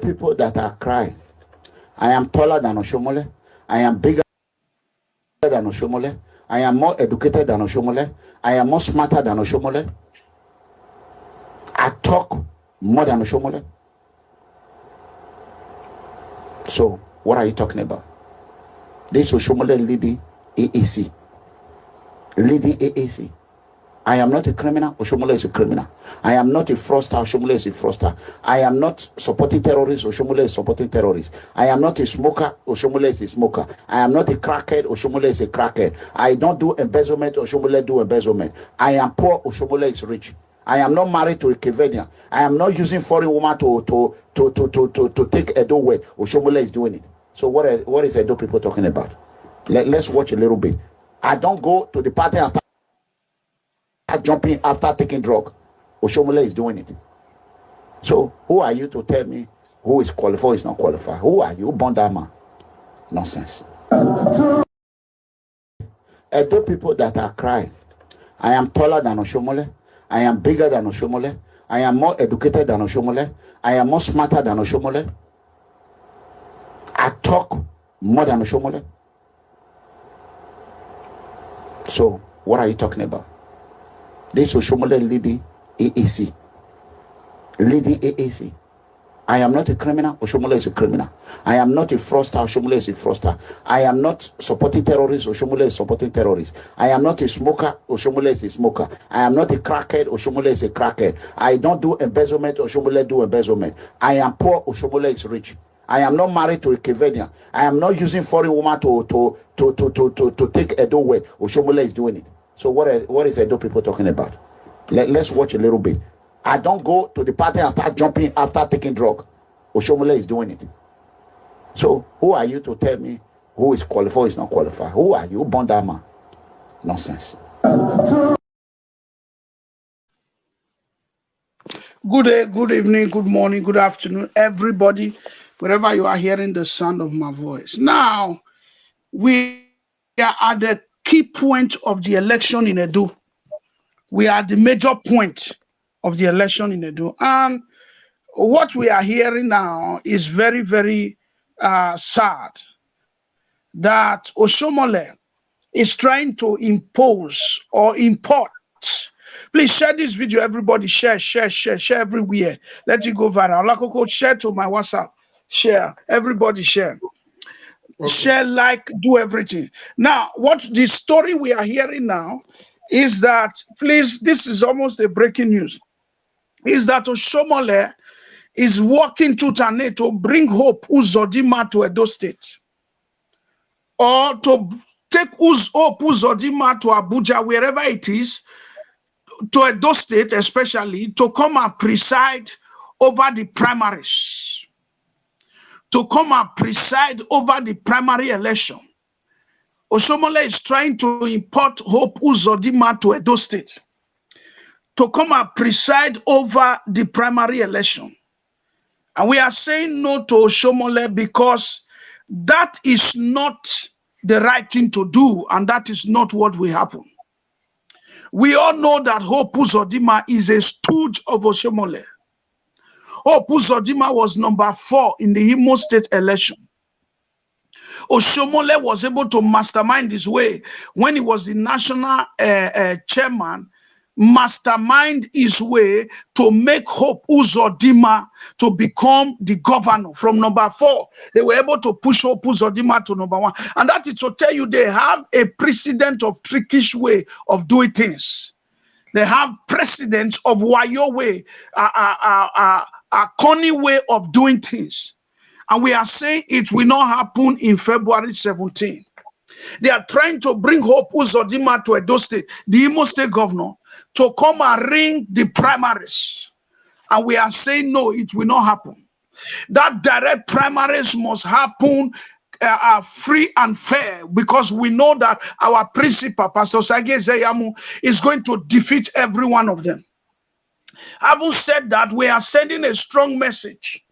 People that are crying, I am taller than Oshomole, I am bigger than Oshomole, I am more educated than Oshomole, I am more smarter than Oshomole, I talk more than Oshomole. So what are you talking about? This Oshomole leading AAC. Leading AAC. I am not a criminal. Oshomole is a criminal. I am not a fraudster. Oshomole is a fraudster. I am not supporting terrorists. Oshomole is supporting terrorists. I am not a smoker. Oshomole is a smoker. I am not a crackhead. Oshomole is a crackhead. I don't do embezzlement. Oshomole do embezzlement. I am poor. Oshomole is rich. I am not married to a Kevenian. I am not using foreign woman to take Edo way. Oshomole is doing it. So what is Edo people talking about? Let's watch a little bit. I don't go to the party and start jumping after taking drug. Oshomole is doing it. So who are you to tell me who is qualified, who is not qualified? Who are you? Bondama. Nonsense. Edo people that are crying, I am taller than Oshomole, I am bigger than Oshomole, I am more educated than Oshomole, I am more smarter than Oshomole, I talk more than Oshomole. So what are you talking about? This Oshomole leading AAC. Leading AAC. I am not a criminal. Oshomole is a criminal. I am not a fraudster. Oshomole is a fraudster. I am not supporting terrorists. Oshomole is supporting terrorists. I am not a smoker. Oshomole is a smoker. I am not a crackhead. Oshomole is a crackhead. I don't do embezzlement. Oshomole do embezzlement. I am poor. Oshomole is rich. I am not married to a Kevenian. I am not using foreign woman to take Edo way. Oshomole is doing it. So what is Edo people talking about? Let's watch a little bit. I don't go to the party and start jumping after taking drug. Oshomole is doing it. So who are you to tell me who is qualified, who is not qualified? Who are you? Bondama. Nonsense. Good day, good evening, good morning, good afternoon, everybody, wherever you are hearing the sound of my voice. Now, we are at the key point of the election in Edo. We are at the major point of the election in Edo. And what we are hearing now is very, very sad that Oshomole is trying to impose or import. Please share this video, everybody. Share everywhere. Let it go viral. Lakoko, share to my WhatsApp. Share. Everybody share. Okay. Share, like, do everything. Now, what the story we are hearing now is that, please, this is almost a breaking news, is that Oshomole is working tooth and nail to bring hope Uzodinma to Edo State, or to take hope Uzodinma to Abuja, wherever it is, to Edo State especially, to come and preside over the primaries, to come and preside over the primary election. Oshomole is trying to import Hope Uzodinma to Edo State to come and preside over the primary election. And we are saying no to Oshomole because that is not the right thing to do, and that is not what will happen. We all know that Hope Uzodinma is a stooge of Oshomole. Hope Uzodinma was number 4 in the Imo State election. Oshomole was able to mastermind his way when he was the national chairman, mastermind his way to make Hope Uzodinma to become the governor. From number 4, they were able to push Hope Uzodinma to number 1. And that is to tell you they have a precedent of trickish way of doing things. They have precedents of wayo way, a corny way of doing things. And we are saying it will not happen in February 17. They are trying to bring Hope Uzodinma to Edo State, the Imo State governor, to come and ring the primaries. And we are saying no, it will not happen. That direct primaries must happen free and fair, because we know that our principal, Pastor Sage Zeyamu, is going to defeat every one of them. Having said that, we are sending a strong message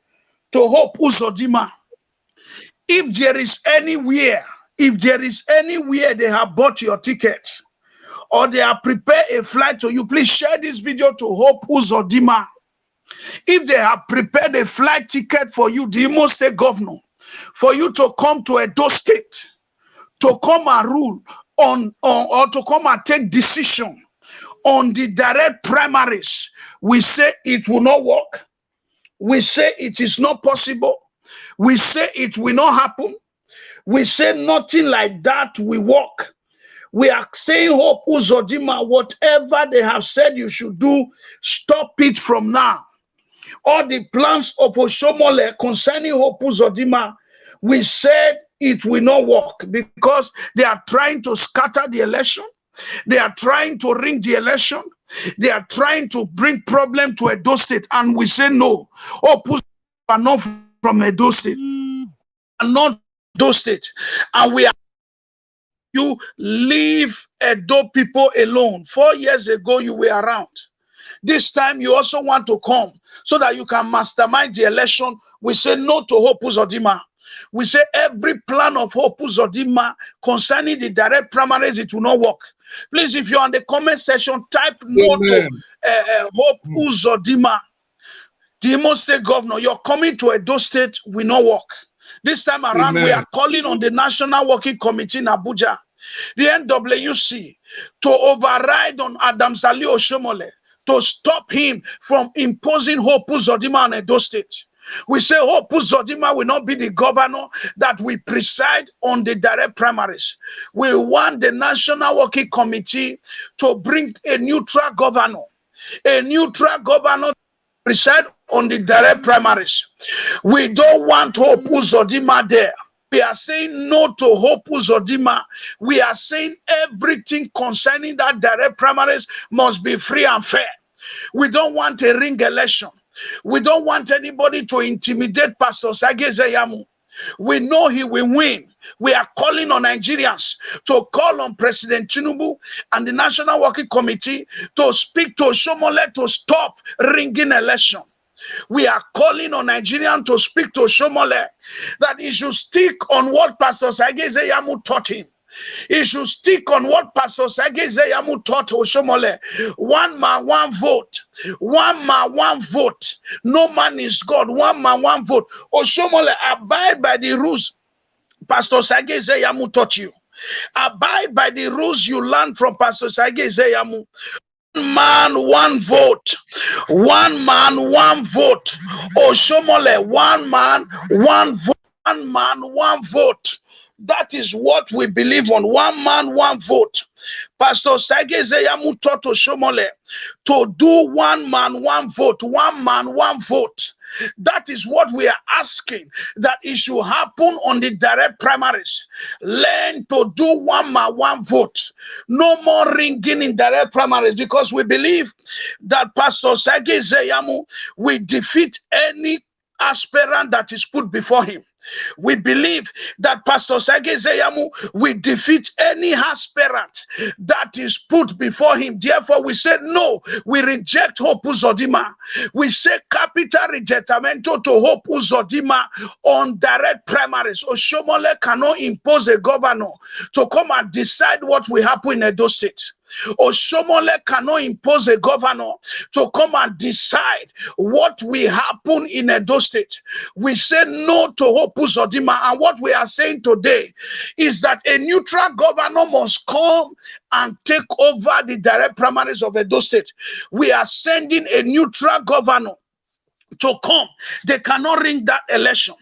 to Hope Uzodinma. If there is anywhere they have bought your ticket, or they have prepared a flight to you, please share this video to Hope Uzodinma. If they have prepared a flight ticket for you, the Imo State governor, for you to come to Edo State, to come and rule on or to come and take decision on the direct primaries, we say it will not work. We say it is not possible. We say it will not happen. We say nothing like that will work. We are saying, Hope Uzodinma, whatever they have said you should do, stop it from now. All the plans of Oshomole concerning Hope Uzodinma, we said it will not work because they are trying to scatter the election. They are trying to ring the election. They are trying to bring problem to Edo State. And we say no. Hope Uzodinma are not from Edo State. Are not Edo State. And we are you leave Edo people alone. 4 years ago, you were around. This time, you also want to come so that you can mastermind the election. We say no to Hope Uzodinma. We say every plan of Hope Uzodinma concerning the direct primaries, it will not work. Please, if you're on the comment section, type no to Hope Uzodinma. The Imo State governor, you're coming to Edo State will not work. This time around, we are calling on the National Working Committee in Abuja, the NWC, to override on Adam Sali Oshomole, to stop him from imposing Hope Uzodinma on Edo State. We say Hope Uzodinma will not be the governor that will preside on the direct primaries. We want the National Working Committee to bring a neutral governor to preside on the direct primaries. We don't want Hope Uzodinma there. We are saying no to Hope Uzodinma. We are saying everything concerning that direct primaries must be free and fair. We don't want a ring election. We don't want anybody to intimidate Pastor Sage Zeyamu. We know he will win. We are calling on Nigerians to call on President Tinubu and the National Working Committee to speak to Oshomole to stop ringing election. We are calling on Nigerians to speak to Oshomole that he should stick on what Pastor Sage Zeyamu taught him. He should stick on what Pastor Sage Zeyamu taught Oshomole. One man, one vote. One man, one vote. No man is God. One man, one vote. Oshomole, abide by the rules Pastor Sage Zeyamu taught you. Abide by the rules you learned from Pastor Sage Zeyamu. One man, one vote. One man, one vote. Oshomole, one man, one vote. One man, one vote. That is what we believe on. One man, one vote. Pastor Sage Zeyamu taught Oshomole to do one man, one vote. One man, one vote. That is what we are asking, that it should happen on the direct primaries. Learn to do one man, one vote. No more ringing in direct primaries, because we believe that Pastor Sage Zeyamu will defeat any aspirant that is put before him. We believe that Pastor Sage Zeyamu will defeat any aspirant that is put before him. Therefore, we say no, we reject Hope Uzodinma. We say capital rejectamento to Hope Uzodinma on direct primaries. Oshomole cannot impose a governor to come and decide what will happen in Edo State. Oshomole cannot impose a governor to come and decide what will happen in Edo State. We say no to Hope Uzodinma, and what we are saying today is that a neutral governor must come and take over the direct primaries of Edo State. We are sending a neutral governor to come. They cannot ring that election.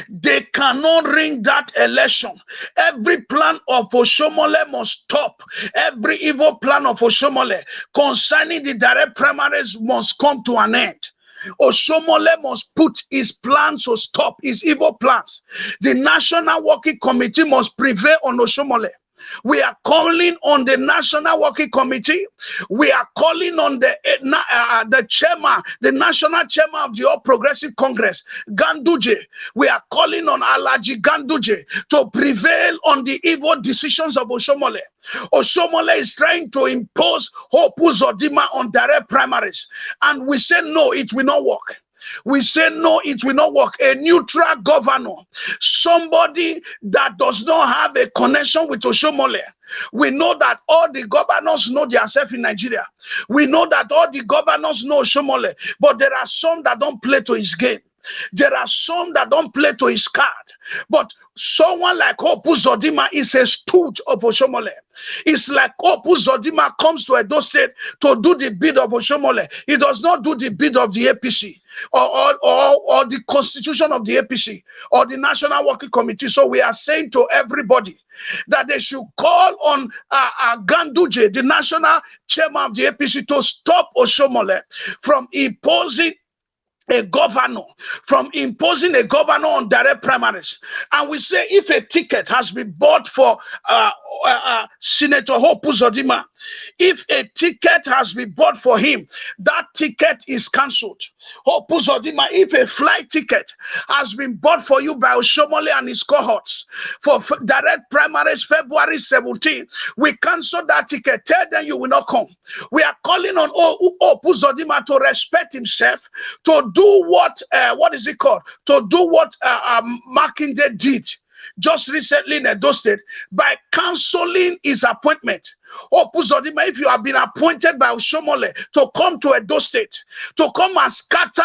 They cannot ring that election. Every plan of Oshomole must stop. Every evil plan of Oshomole concerning the direct primaries must come to an end. Oshomole must put his plans to stop, his evil plans. The National Working Committee must prevail on Oshomole. We are calling on the National Working Committee. We are calling on the chairman, the national chairman of the All Progressive Congress, Ganduje. We are calling on Alaji Ganduje to prevail on the evil decisions of Oshomole. Oshomole is trying to impose Hope Uzodinma on direct primaries. And we say no, it will not work. We say no, it will not work. A neutral governor, somebody that does not have a connection with Oshomole. We know that all the governors know themselves in Nigeria. We know that all the governors know Oshomole, but there are some that don't play to his game. There are some that don't play to his card. But someone like Uzodinma is a stooge of Oshomole. It's like Uzodinma comes to Edo State to do the bid of Oshomole. He does not do the bid of the APC or the constitution of the APC or the National Working Committee. So we are saying to everybody that they should call on Ganduje, the national chairman of the APC, to stop Oshomole from imposing a governor, on direct primaries. And we say if a ticket has been bought for Senator Uzodinma, if a ticket has been bought for him, that ticket is cancelled. Uzodinma, if a flight ticket has been bought for you by Oshomole and his cohorts for direct primaries February 17, we cancel that ticket. Tell them you will not come. We are calling on Uzodinma to respect himself, to do what is it called? To do what Makinde did just recently in Edo State by cancelling his appointment. Uzodinma, if you have been appointed by Oshomole to come to Edo State, to come and scatter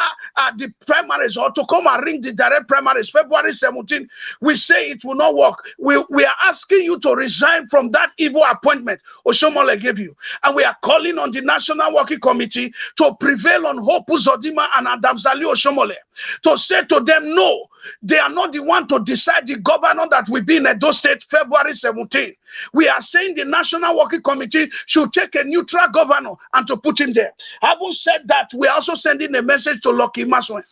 the primaries or to come and ring the direct primaries February 17, we say it will not work. We are asking you to resign from that evil appointment Oshomole gave you. And we are calling on the National Working Committee to prevail on Uzodinma and Adamsali Oshomole to say to them, no, they are not the one to decide the governor that will be in Edo State February 17. We are saying the National Working Committee should take a neutral governor and to put him there. Having said that, we are also sending a message to Imasuen.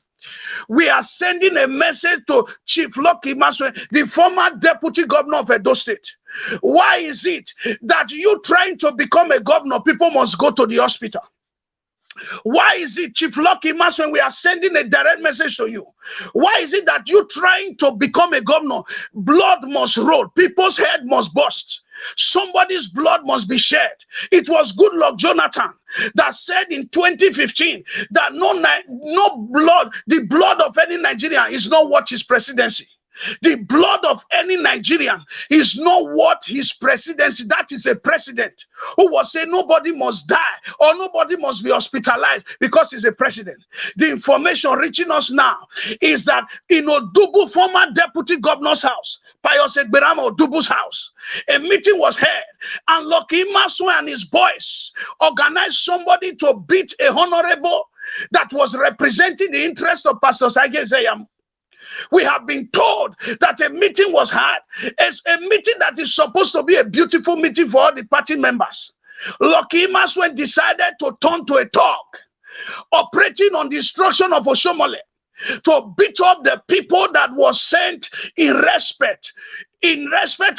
We are sending a message to Chief Imasuen, the former deputy governor of Edo State. Why is it that you trying to become a governor, people must go to the hospital? Why is it, Chief Imasuen, we are sending a direct message to you? Why is it that you trying to become a governor, blood must roll, people's head must burst, somebody's blood must be shed? It was Goodluck Jonathan that said in 2015 that no blood, the blood of any Nigerian is not worth his presidency. The blood of any Nigerian is not worth his presidency. That is a president who was saying nobody must die or nobody must be hospitalized because he's a president. The information reaching us now is that in Odubu, former deputy governor's house, Pius Egberama Odubu's house, a meeting was held, and Imasuen and his boys organized somebody to beat a honorable that was representing the interest of Pastor Sage Zeyam. We have been told that a meeting was had. It's a meeting that is supposed to be a beautiful meeting for all the party members. Imasuen decided to turn to a talk, operating on the instruction of Oshomole, to beat up the people that was sent in respect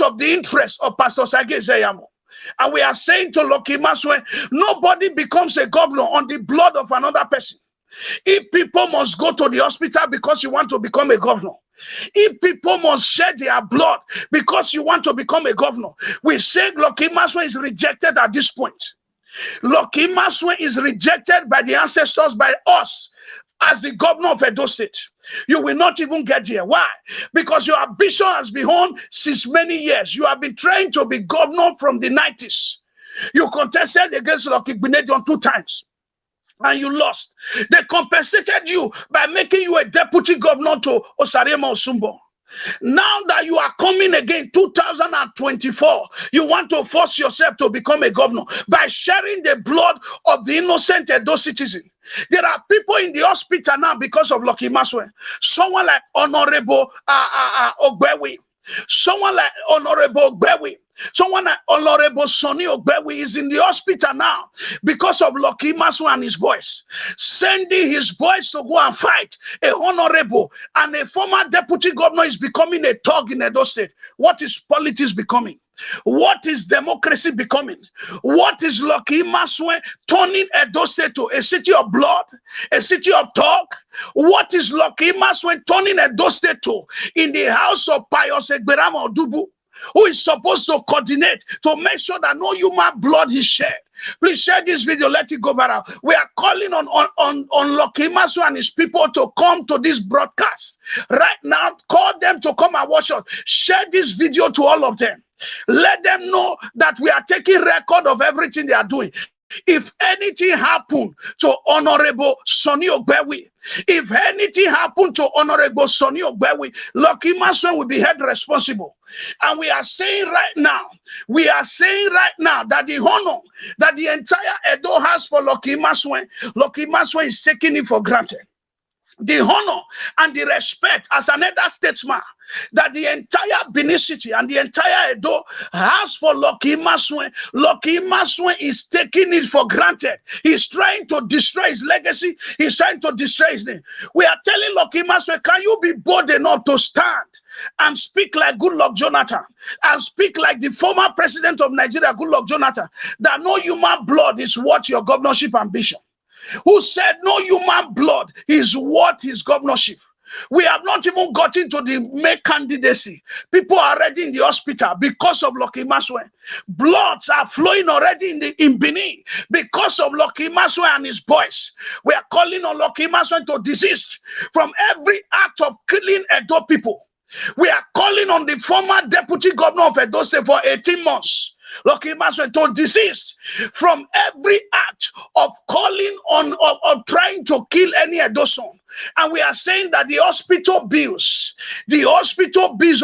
of the interest of Pastor Sage Zeyamo. And we are saying to Imasuen, nobody becomes a governor on the blood of another person. If people must go to the hospital because you want to become a governor, if people must shed their blood because you want to become a governor, we say Imasuen is rejected at this point. Imasuen is rejected by the ancestors, by us, as the governor of Edo State. You will not even get here. Why? Because your ambition has been on since many years. You have been trying to be governor from the 90s. You contested against Lucky Gbinedion 2 times. And you lost. They compensated you by making you a deputy governor to Osariema Osumbo. Now that you are coming again, 2024, you want to force yourself to become a governor by sharing the blood of the innocent Edo citizen. There are people in the hospital now because of Imasuen. Someone like Honorable Ogbewi. Someone like Honorable Ogbewi. Someone like Honorable Sonny Ogbewi is in the hospital now because of Imasuen and his boys, sending his boys to go and fight a honorable, and a former deputy governor is becoming a thug in Edo State. What is politics becoming? What is democracy becoming? What is Imasuen turning Edo State to a city of blood, a city of talk? What is Imasuen turning Edo State to in the house of Pius Egberama Odubu, who is supposed to coordinate to make sure that no human blood is shed? Please share this video. Let it go viral. We are calling on Lucky Imasuen and his people to come to this broadcast right now. Call them to come and watch us. Share this video to all of them. Let them know that we are taking record of everything they are doing. If anything happened to Honorable Sonny Ogbewi, if anything happened to Honorable Sonny Ogbewi, Lucky Imasuen will be held responsible. And we are saying right now that the honor that the entire Edo has for Lucky Imasuen is taking it for granted. The honor and the respect as an elder statesman that the entire Benin City and the entire Edo has for Lucky Imasuen is taking it for granted. He's trying to destroy his legacy. He's trying to destroy his name. We are telling Lucky Imasuen, can you be bold enough to stand and speak like Goodluck Jonathan and speak like the former president of Nigeria, Goodluck Jonathan, that no human blood is worth your governorship ambition? Who said no human blood is worth his governorship? We have not even gotten to the May candidacy. People are already in the hospital because of Lucky Imasuen. Bloods are flowing already in Benin because of Lucky Imasuen and his boys. We are calling on Lucky Imasuen to desist from every act of killing Edo people. We are calling on the former deputy governor of Edo State for 18 months. Lucky Imasuen to desist from every act of calling on of trying to kill any Edo son. And we are saying that the hospital bills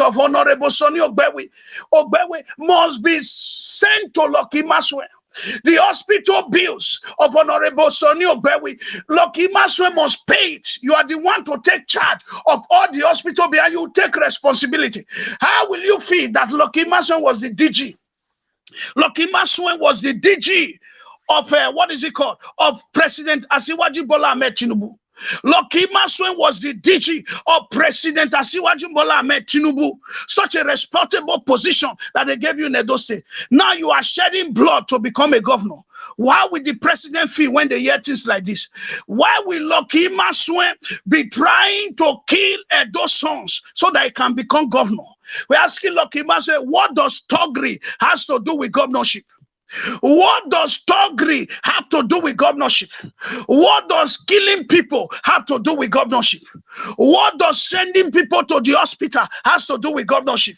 of Honorable Sonny Ogbewi must be sent to Lucky Imasuen. The hospital bills of Honorable Sonny Ogbewi, Lucky Imasuen must pay it. You are the one to take charge of all the hospital bills, and you take responsibility. How will you feel that Lucky Imasuen was the DG? Lucky Imasuen was the DG of of President Asiwaju Bola Ahmed Tinubu. Lucky Imasuen was the DG of President Asiwaju Bola Ahmed Tinubu. Such a respectable position that they gave you in Edo State. Now you are shedding blood to become a governor. Why will the president feel when they hear things like this? Why will Lucky Imasuen be trying to kill Edo sons so that he can become governor? We're asking Lucky Imasuen, what does Togri has to do with governorship? What does Togri have to do with governorship? What does killing people have to do with governorship? What does sending people to the hospital has to do with governorship?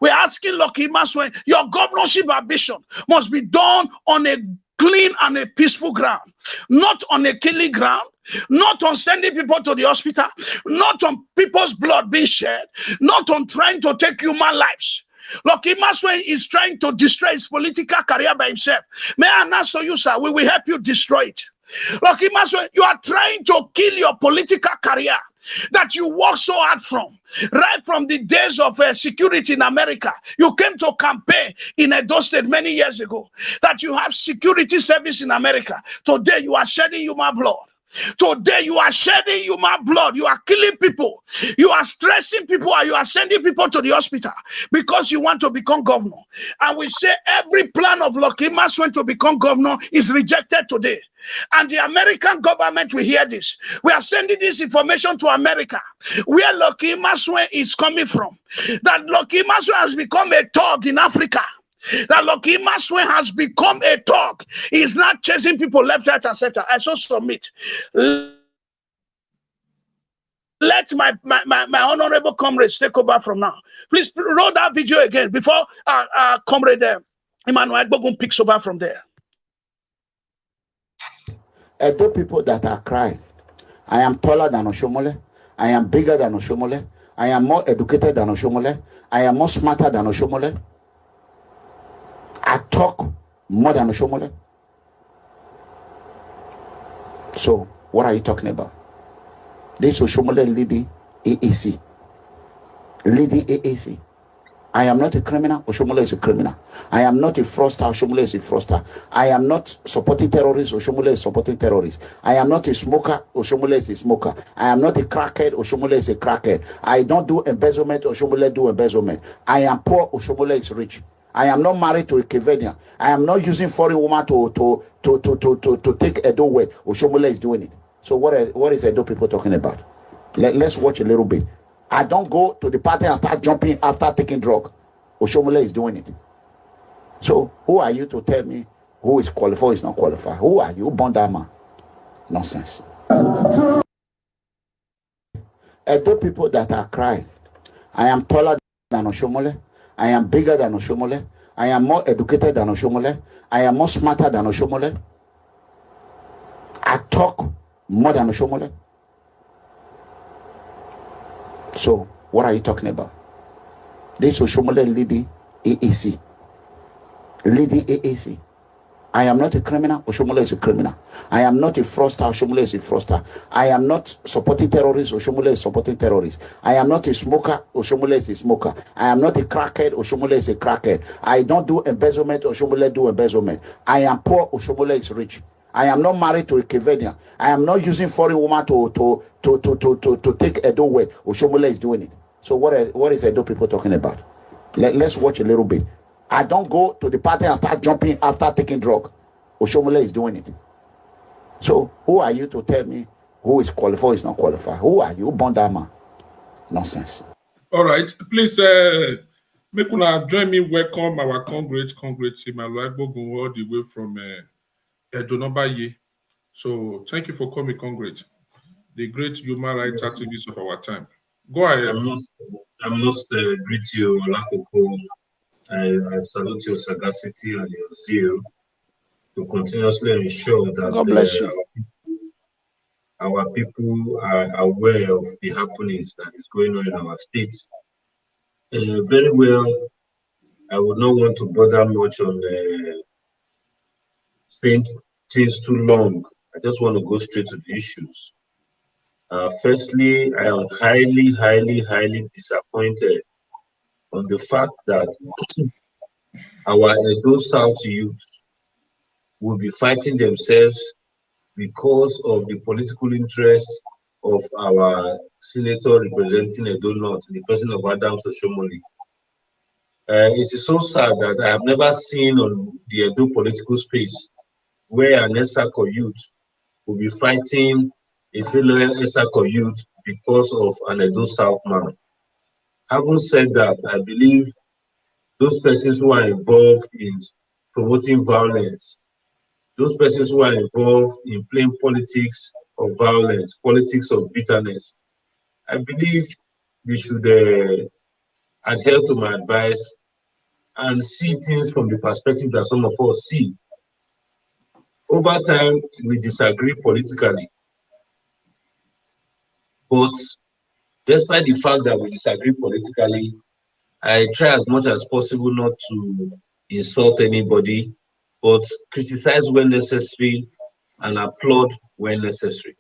We're asking Lucky Imasuen, your governorship ambition must be done on a clean and a peaceful ground, not on a killing ground, not on sending people to the hospital, not on people's blood being shed, not on trying to take human lives. Lucky Imasuen is trying to destroy his political career by himself. May I announce to you, sir, we will help you destroy it. Lucky Imasuen, you are trying to kill your political career that you worked so hard from, right from the days of security in America. You came to campaign in Edo State many years ago, that you have security service in America. Today you are shedding human blood. Today you are shedding human blood. You are killing people. You are stressing people, and you are sending people to the hospital because you want to become governor. And we say every plan of Lucky Imasuen to become governor is rejected today. And the American government will hear this. We are sending this information to America, where Lucky Imasuen is coming from. That Lucky Imasuen has become a thug in Africa. That Lucky Imasuen has become a thug. He is not chasing people left, right, and center. I so submit. Let my honorable comrades take over from now. Please roll that video again before our comrade Emmanuel Bogun picks over from there. Edo people that are crying, I am taller than Oshomole, I am bigger than Oshomole, I am more educated than Oshomole, I am more smarter than Oshomole, I talk more than Oshomole. So, what are you talking about? This Oshomole leading AAC. Leading AAC. I am not a criminal, Oshomole is a criminal. I am not a fraudster, Oshomole is a fraudster. I am not supporting terrorists, Oshomole is supporting terrorists. I am not a smoker, Oshomole is a smoker. I am not a crackhead, Oshomole is a crackhead. I don't do embezzlement, Oshomole do embezzlement. I am poor, Oshomole is rich. I am not married to a Kevenian. I am not using foreign woman to take Edo way. Oshomole is doing it. So what is Edo people talking about? Let's watch a little bit. I don't go to the party and start jumping after taking drug. Oshomole is doing it. So who are you to tell me who is qualified, who is not qualified. Who are you? Born that man. Nonsense. Edo people that are crying, I am taller than Oshomole. I am bigger than Oshomole. I am more educated than Oshomole. I am more smarter than Oshomole. I talk more than Oshomole. So, what are you talking about? This Oshomole leading AAC. Leading AAC. I am not a criminal. Oshomole is a criminal. I am not a fraudster. Oshomole is a fraudster. I am not supporting terrorists. Oshomole is supporting terrorists. I am not a smoker. Oshomole is a smoker. I am not a crackhead. Oshomole is a crackhead. I don't do embezzlement. Oshomole do embezzlement. I am poor. Oshomole is rich. I am not married to a Kevenian. I am not using foreign woman to take Edo way. Oshomole is doing it. So what is Edo people talking about? Let's watch a little bit. I don't go to the party and start jumping after taking drug. Oshomole is doing it. So who are you to tell me who is qualified, who is not qualified? Who are you? Born that man. Nonsense. All right. Please make una join me welcome our congrats Imasuen all the way from Edonobaye. So thank you for coming, congrats. The great human rights activist of our time. Go ahead. I must greet you, Lakoko. I salute your sagacity and your zeal to continuously ensure that God bless you. our people are aware of the happenings that is going on in our state. Very well, I would not want to bother much on saying things too long. I just want to go straight to the issues. Firstly, I am highly disappointed on the fact that our Edo South youth will be fighting themselves because of the political interest of our senator representing Edo North, the person of Adams Oshomole. It is so sad that I have never seen on the Edo political space where an Esako youth will be fighting a fellow Esako youth because of an Edo South man. Having said that, I believe those persons who are involved in promoting violence, those persons who are involved in playing politics of violence, politics of bitterness, I believe they should adhere to my advice and see things from the perspective that some of us see. Over time, we disagree politically, but despite the fact that we disagree politically, I try as much as possible not to insult anybody, but criticize when necessary and applaud when necessary.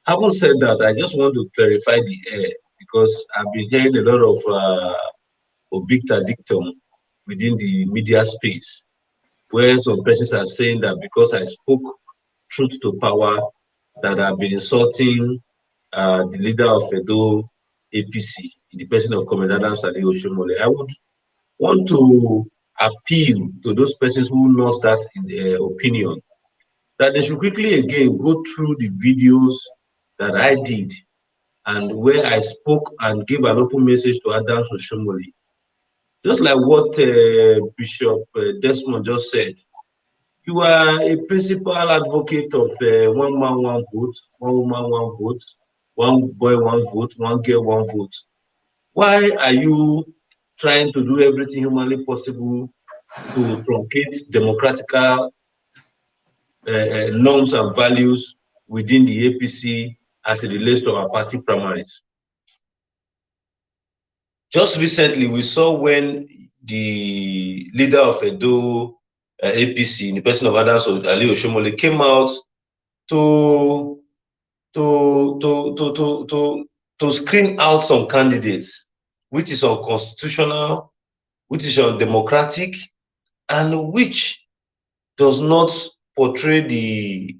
Having said that, I just want to clarify the air because I've been hearing a lot of obicta dictum within the media space, where some persons are saying that because I spoke truth to power, that I've been insulting the leader of Edo APC, in the person of Commander Adams Oshomole. I would want to appeal to those persons who lost that in their opinion, that they should quickly again go through the videos that I did and where I spoke and gave an open message to Adams Oshomole. Just like what Bishop Desmond just said, you are a principal advocate of one man, one vote, one woman, one vote, one boy, one vote, one girl, one vote. Why are you trying to do everything humanly possible to truncate democratical norms and values within the APC as it relates to our party primaries? Just recently, we saw when the leader of Edo APC, in the person of Adams Oshomole, came out to screen out some candidates, which is unconstitutional, which is undemocratic, and which does not portray the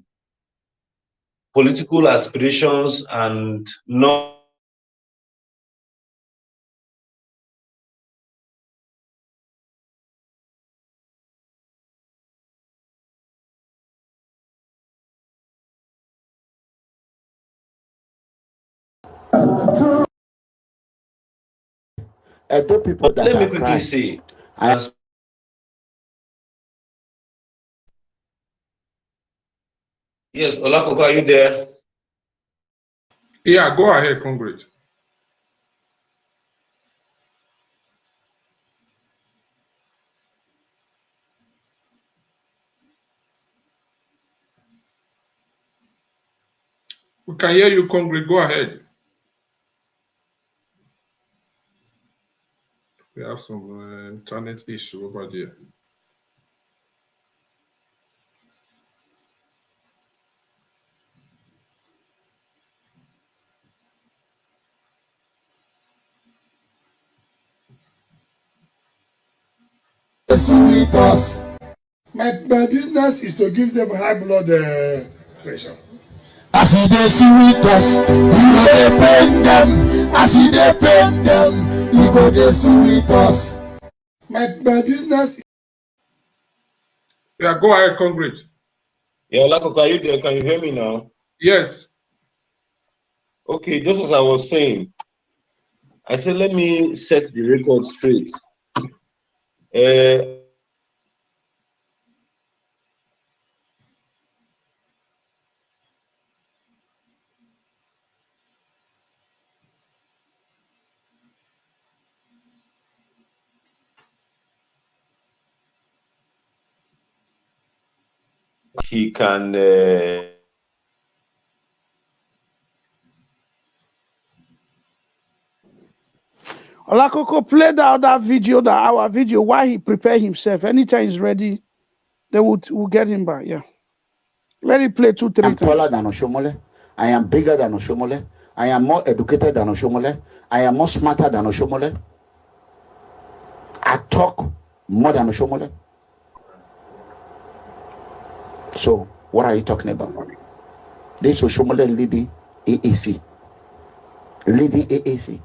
political aspirations and not Edo people that let me are quickly crying. say, Yes, Olakoko, are you there? Yeah, go ahead, Congress. We can hear you, Congress. Go ahead. We have some internet issue over there. With us. My business is to give them high blood pressure. As they see with us, we go dey pain them. As they pain them, we go dey see with us. My business. Yeah, go ahead, Congress. Yeah, Olakoko, are you there? Can you hear me now? Yes. Okay, just as I was saying, I said, let me set the record straight. He can Olakoko, play that video, our video, while he prepare himself. Anytime he's ready, they will get him back. Yeah. Let it play 2-3 times. I'm taller than Oshomole. I am bigger than Oshomole. I am more educated than Oshomole. I am more smarter than Oshomole. I talk more than Oshomole. So, what are you talking about? This Oshomole leading AAC. Leading AAC.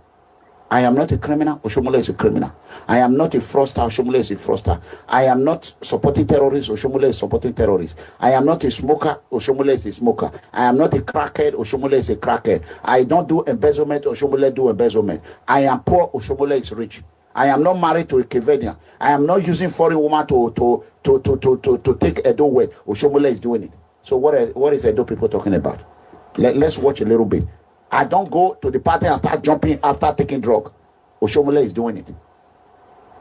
I am not a criminal. Oshomole is a criminal. I am not a fraudster. Oshomole is a fraudster. I am not supporting terrorists. Oshomole is supporting terrorists. I am not a smoker. Oshomole is a smoker. I am not a crackhead. Oshomole is a crackhead. I don't do embezzlement. Oshomole do embezzlement. I am poor. Oshomole is rich. I am not married to a Kevedian. I am not using foreign woman to take Edo way. Oshomole is doing it. So what is Edo people talking about? Let's watch a little bit. I don't go to the party and start jumping after taking drug. Oshomole is doing it.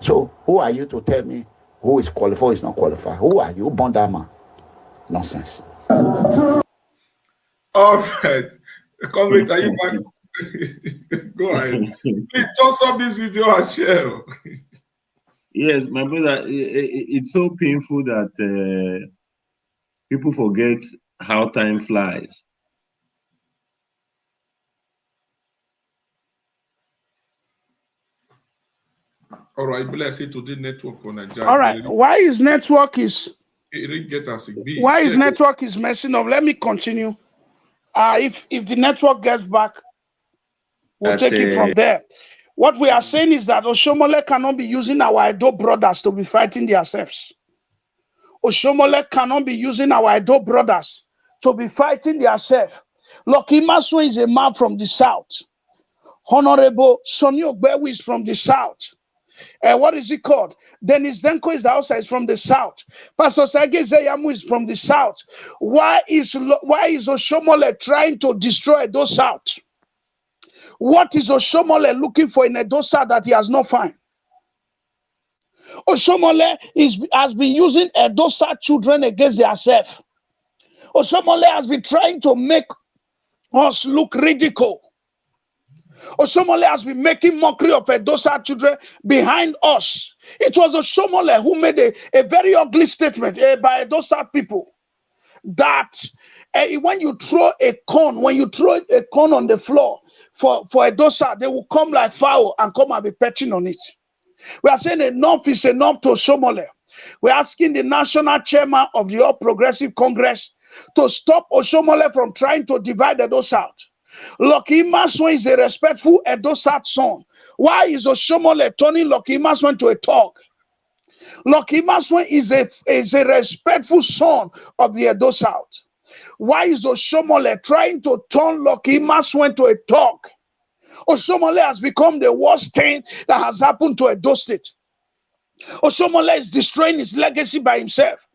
So who are you to tell me who is qualified, who is not qualified? Who are you? Who born that man? Nonsense. All right. Congress, are you back? Go ahead. Please thumbs up this video and share. Yes, my brother, it's so painful that people forget how time flies. All right, let's say today network for Nigeria. All right. Why his network is network is messing up? Let me continue. If the network gets back, we'll take it from there. What we are saying is that Oshomole cannot be using our Edo brothers to be fighting themselves. Oshomole cannot be using our Edo brothers to be fighting themselves. Lucky Imasuen is a man from the south. Honorable Sonny Ogbewu is from the south. What is it called? Dennis Denko is the outside, is from the south. Pastor Sage Zeyamu is from the south. Why is Oshomole trying to destroy Edo South? What is Oshomole looking for in Edo South that he has not found? Oshomole has been using Edo South children against themselves. Oshomole has been trying to make us look ridicule. Oshomole has been making mockery of Edo South children behind us. It was Oshomole who made a very ugly statement by Edo South people that when you throw a corn on the floor for Edo South, they will come like fowl and come and be perching on it. We are saying enough is enough to Oshomole. We're asking the national chairman of the All Progressive Congress to stop Oshomole from trying to divide Edo South. Lucky Imasuen is a respectful Edo South son. Why is Oshomole turning Lucky Imasuen to a thug? Lucky Imasuen is a respectful son of the Edo South. Why is Oshomole trying to turn Lucky Imasuen to a thug? Oshomole has become the worst thing that has happened to Edo State. Oshomole is destroying his legacy by himself.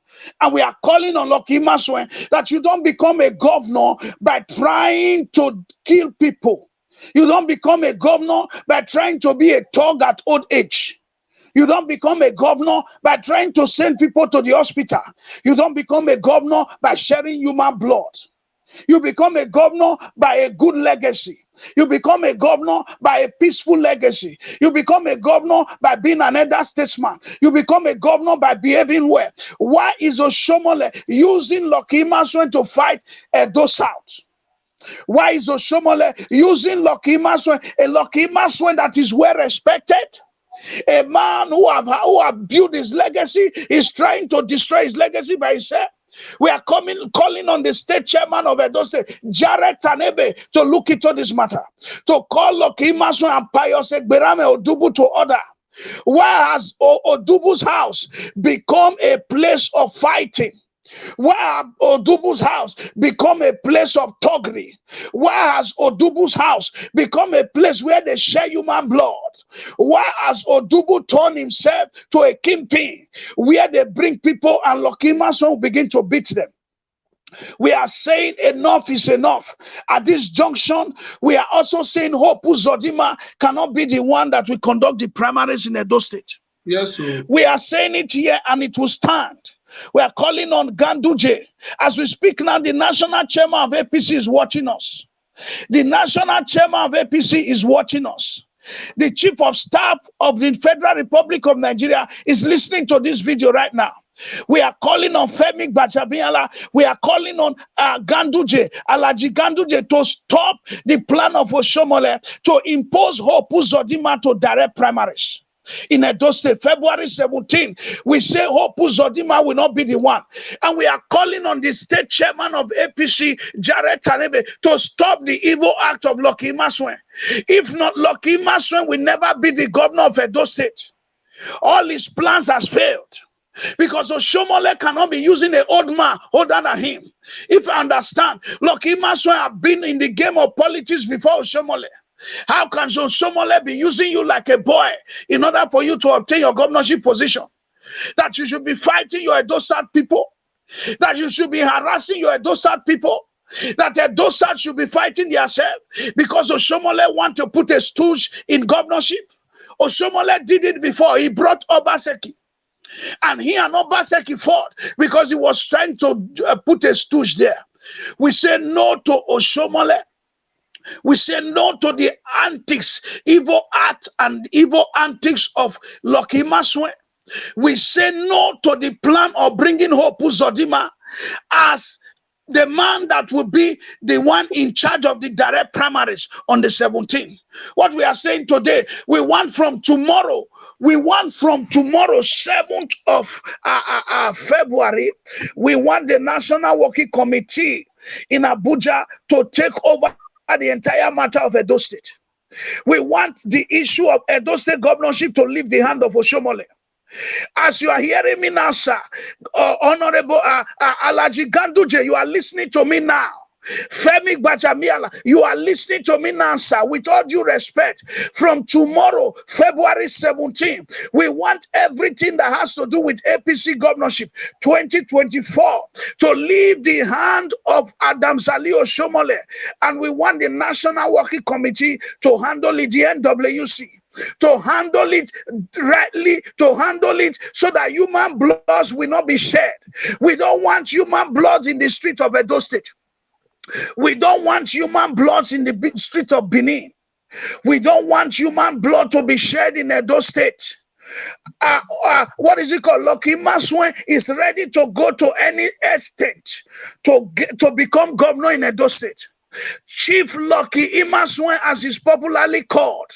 And we are calling on Lucky Imasuen that you don't become a governor by trying to kill people. You don't become a governor by trying to be a thug at old age. You don't become a governor by trying to send people to the hospital. You don't become a governor by sharing human blood. You become a governor by a good legacy. You become a governor by a peaceful legacy. You become a governor by being an elder statesman. You become a governor by behaving well. Why is Oshomole using Lucky Imasuen to fight Edo South? Why is Oshomole using Lucky Imasuen, a Lucky Imasuen that is well respected? A man who have built his legacy is trying to destroy his legacy by himself. We are calling on the state chairman of Edo State, Jared Tanebe, to look into this matter, to call Lucky Imasuen and Pius Egberame Odubu to order. Why has Odubu's house become a place of fighting? Why has Odubu's house become a place of thuggery? Why has Odubu's house become a place where they share human blood? Why has Odubu turned himself to a kingpin where they bring people and Lucky Imasuen will begin to beat them? We are saying enough is enough. At this junction, we are also saying Hope Uzodinma cannot be the one that will conduct the primaries in Edo State. Yes, sir. We are saying it here and it will stand. We are calling on Ganduje. As we speak now, the national chairman of APC is watching us. The national chairman of APC is watching us. The chief of staff of the Federal Republic of Nigeria is listening to this video right now. We are calling on Femi Gbajabiamila. We are calling on Ganduje, Alhaji Ganduje, to stop the plan of Oshomole to impose Hope Uzodinma to direct primaries. In Edo State, February 17, we say Hope Uzodinma will not be the one. And we are calling on the state chairman of APC, Jared Tanebe, to stop the evil act of Lucky Imasuen. If not, Lucky Imasuen will never be the governor of Edo State. All his plans has failed. Because Oshomole cannot be using an old man older than him. If you understand, Lucky Imasuen have been in the game of politics before Oshomole. How can Oshomole be using you like a boy in order for you to obtain your governorship position? That you should be fighting your Edo South people? That you should be harassing your Edo South people? That Edo South should be fighting themselves because Oshomole want to put a stooge in governorship? Oshomole did it before. He brought Obaseki. And he and Obaseki fought because he was trying to put a stooge there. We say no to Oshomole. We say no to the antics, evil art and evil antics of Lucky Imasuen. We say no to the plan of bringing Hope Uzodinma as the man that will be the one in charge of the direct primaries on the 17th. What we are saying today, we want from tomorrow, 7th of February, we want the National Working Committee in Abuja to take over the entire matter of Edo State. We want the issue of Edo State governorship to leave the hand of Oshomole. As you are hearing me now, sir, Honorable Alhaji Ganduje, you are listening to me now. Femi Gbajabiamila, you are listening to me now, sir. With all due respect, from tomorrow, February 17, we want everything that has to do with APC governorship 2024 to leave the hand of Adam Sali Oshomole, and we want the National Working Committee to handle it, the NWC. To handle it rightly, to handle it so that human bloods will not be shed. We don't want human bloods in the street of Edo State. We don't want human bloods in the street of Benin. We don't want human blood to be shed in Edo State. What is it called? Lucky Imasuen is ready to go to any extent to become governor in Edo State. Chief Lucky Imasuen, as is popularly called,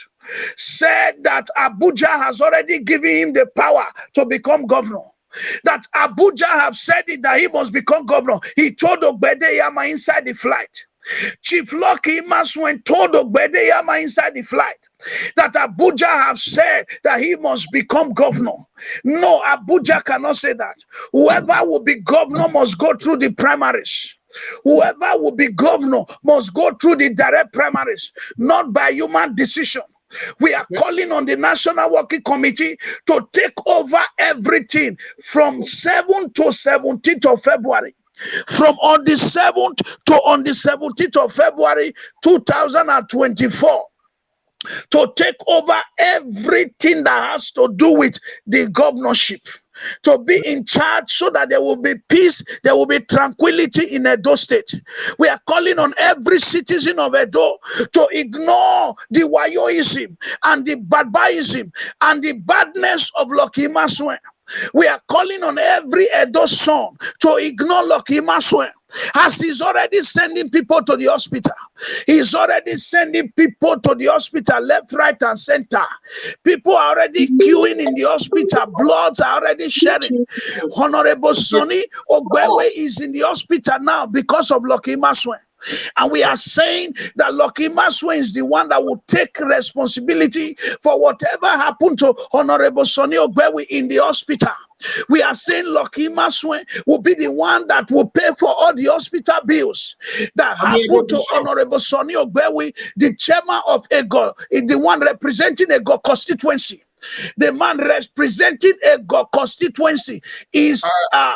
said that Abuja has already given him the power to become governor. That Abuja have said it that he must become governor. He told Ogbedeyama inside the flight. Chief Lucky Imasuen told Ogbedeyama inside the flight that Abuja have said that he must become governor. No, Abuja cannot say that. Whoever will be governor must go through the primaries. Whoever will be governor must go through the direct primaries, not by human decision. We are calling on the National Working Committee to take over everything from 7th to 17th of February. From on the 7th to on the 17th of February 2024. To take over everything that has to do with the governorship, to be in charge so that there will be peace, there will be tranquility in Edo State. We are calling on every citizen of Edo to ignore the wayoism and the barbarism and the badness of Imasuen. We are calling on every Edo son to ignore Imasuen, as he's already sending people to the hospital. He's already sending people to the hospital left, right, and center. People are already queuing in the hospital. Bloods are already sharing. Honorable Sonny Ogbewe is in the hospital now because of Imasuen. And we are saying that Imasuen is the one that will take responsibility for whatever happened to Honorable Sonny Ogbewe in the hospital. We are saying Imasuen will be the one that will pay for all the hospital bills that happened to Honorable Sonny Ogbewe, the chairman of Ego, the one representing Ego constituency. The man representing Ego constituency is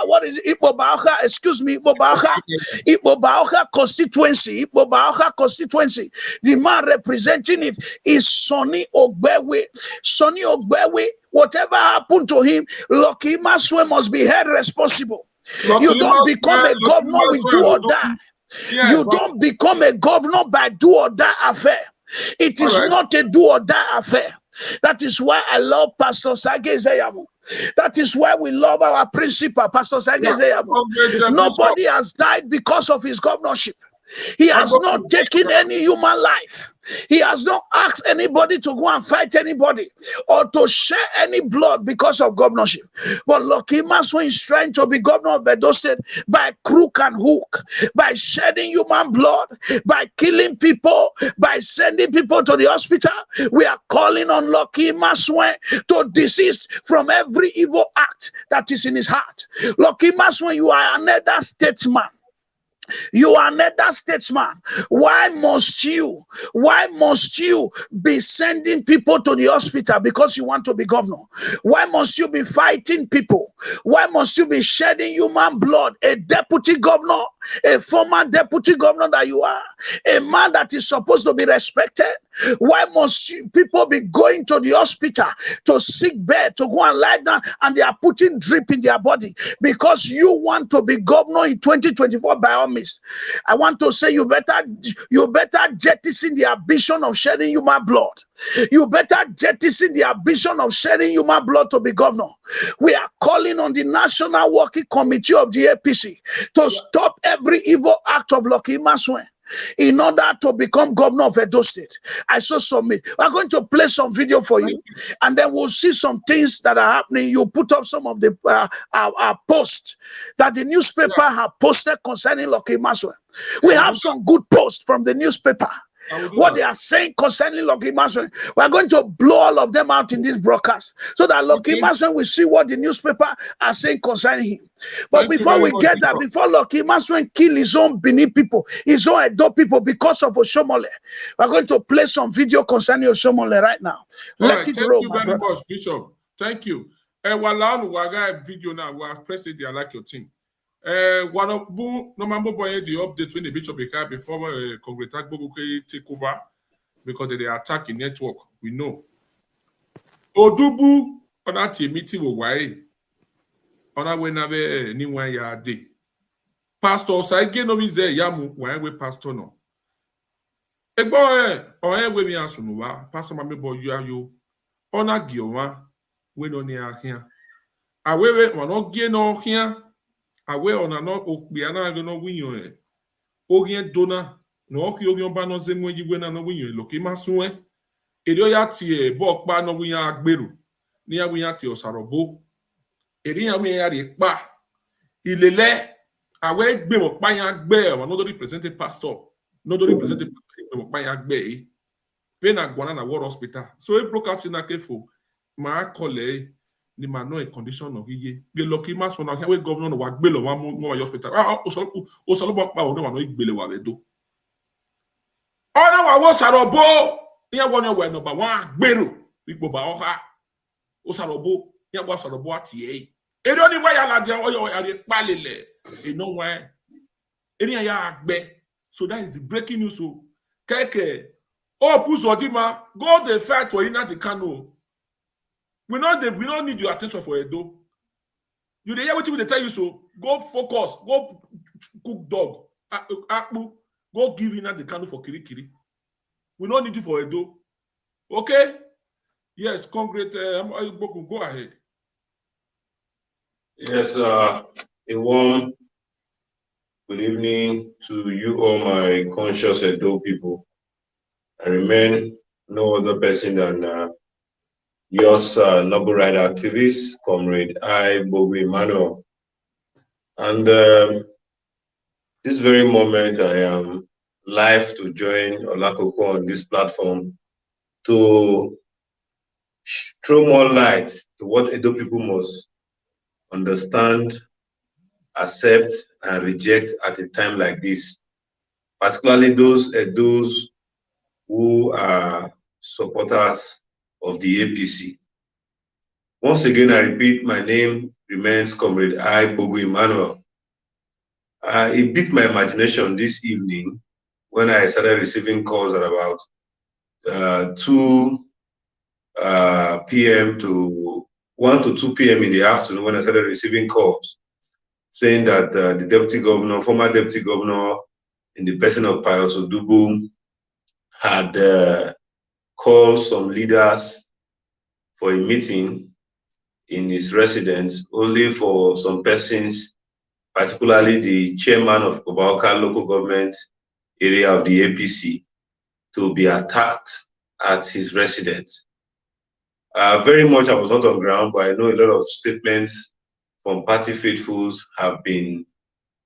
what is it? Ibobaoka, excuse me, Ibobaoka constituency. Ibobaoka constituency. The man representing it is Sonny Ogbewe. Sonny Ogbewe, whatever happened to him, Imasuen must be held responsible. You don't become a governor with do or die. You don't become a governor by do or die affair. It is not a do or die affair. That is why I love Pastor Sage Zeyamu. That is why we love our principal, Pastor Sage Zeyamu. Nobody has died because of his governorship. He has not taken any human life. He has not asked anybody to go and fight anybody or to share any blood because of governorship. But Imasuen is trying to be governor of Edo State by crook and hook, by shedding human blood, by killing people, by sending people to the hospital. We are calling on Imasuen to desist from every evil act that is in his heart. Imasuen, you are another statesman. You are another statesman. Why must you be sending people to the hospital because you want to be governor? Why must you be fighting people? Why must you be shedding human blood? A deputy governor, a former deputy governor that you are, a man that is supposed to be respected. Why must people be going to the hospital to seek bed, to go and lie down, and they are putting drip in their body because you want to be governor in 2024 by all means? I want to say you better jettison the ambition of shedding human blood. You better jettison the ambition of shedding human blood to be governor. We are calling on the National Working Committee of the APC to stop every evil act of Imasuen in order to become governor of Edo State. I saw submit. We're going to play some video for you, and then we'll see some things that are happening. You put up some of the posts that the newspaper have posted concerning Imasuen. We have some good posts from the newspaper. What they are saying concerning Imasuen, we are going to blow all of them out in this broadcast so that Imasuen will see what the newspaper are saying concerning him. But before we get that, before Imasuen kill his own Benin people, his own Edo people because of Oshomole, we are going to play some video concerning Oshomole right now. Let it roll, my brother. Thank you very much, Bishop. Thank you. Waga video now. We are pressing there. I like your thing. One of no mambo boy the update when the Bishop became before Congress take over because they attack the network. We know. Odubu on that meeting with why on our way nave ni one ya day. Pastor Saige no is there yamu why we pastor no. Egbo on we mi asunuwa pastor mame boy you ona gioma we no ni ahia. Awewe one gie no here. Awe ona no okbiana go no winyo ogien dona no oki ogion ba no zemwe yigwe na no winyo Imasuen eri oya tie bo pa no winya agberu ni ya winya tie osarobo eri ya winya ri pa ilele awe gbe mo pa yan gbe o no do represent pastor no do represent pastor mo pa yan gbe pe na gwana na war hospital so e broadcast na kefo ma kole ni ma no a condition of yiye ge Imasuen na we governor wa gbe lo wa mo hospital o so lo pa o no wa no igbele wa bedo ona wa wo sarobo Iya wonyo we no ba wa gbero igbo ba oha osarobo ya gba sarobo atie eri oni wa ya la je oyo ari palele eno we eri ya agbe. So that is the breaking news. So keke Uzodinma go the fight for Ina the Kano. We don't need your attention for Edo. You dey hear what they tell you, so go focus, go cook dog, akpu, go give Ina the Kano for Kirikiri. We don't need you for Edo. Okay? Yes, concrete. Go ahead. Yes, a warm good evening to you all, my conscious Edo people. I remain no other person than yours, noble right activist, Comrade Emmanuel. And this very moment, I am live to join Olakoko on this platform to throw more light to what Edo people must understand, accept, and reject at a time like this, particularly those Edos who are supporters of the APC. Once again, I repeat, my name remains Comrade Emmanuel. It beat my imagination this evening when I started receiving calls at about 2 p.m. to 1 to 2 p.m. in the afternoon, when I started receiving calls saying that the deputy governor, former deputy governor, in the person of Pius Odubu, had called some leaders for a meeting in his residence, only for some persons, particularly the chairman of Kobauka local government area of the APC, to be attacked at his residence. Very much I was not on ground, but I know a lot of statements from party faithfuls have been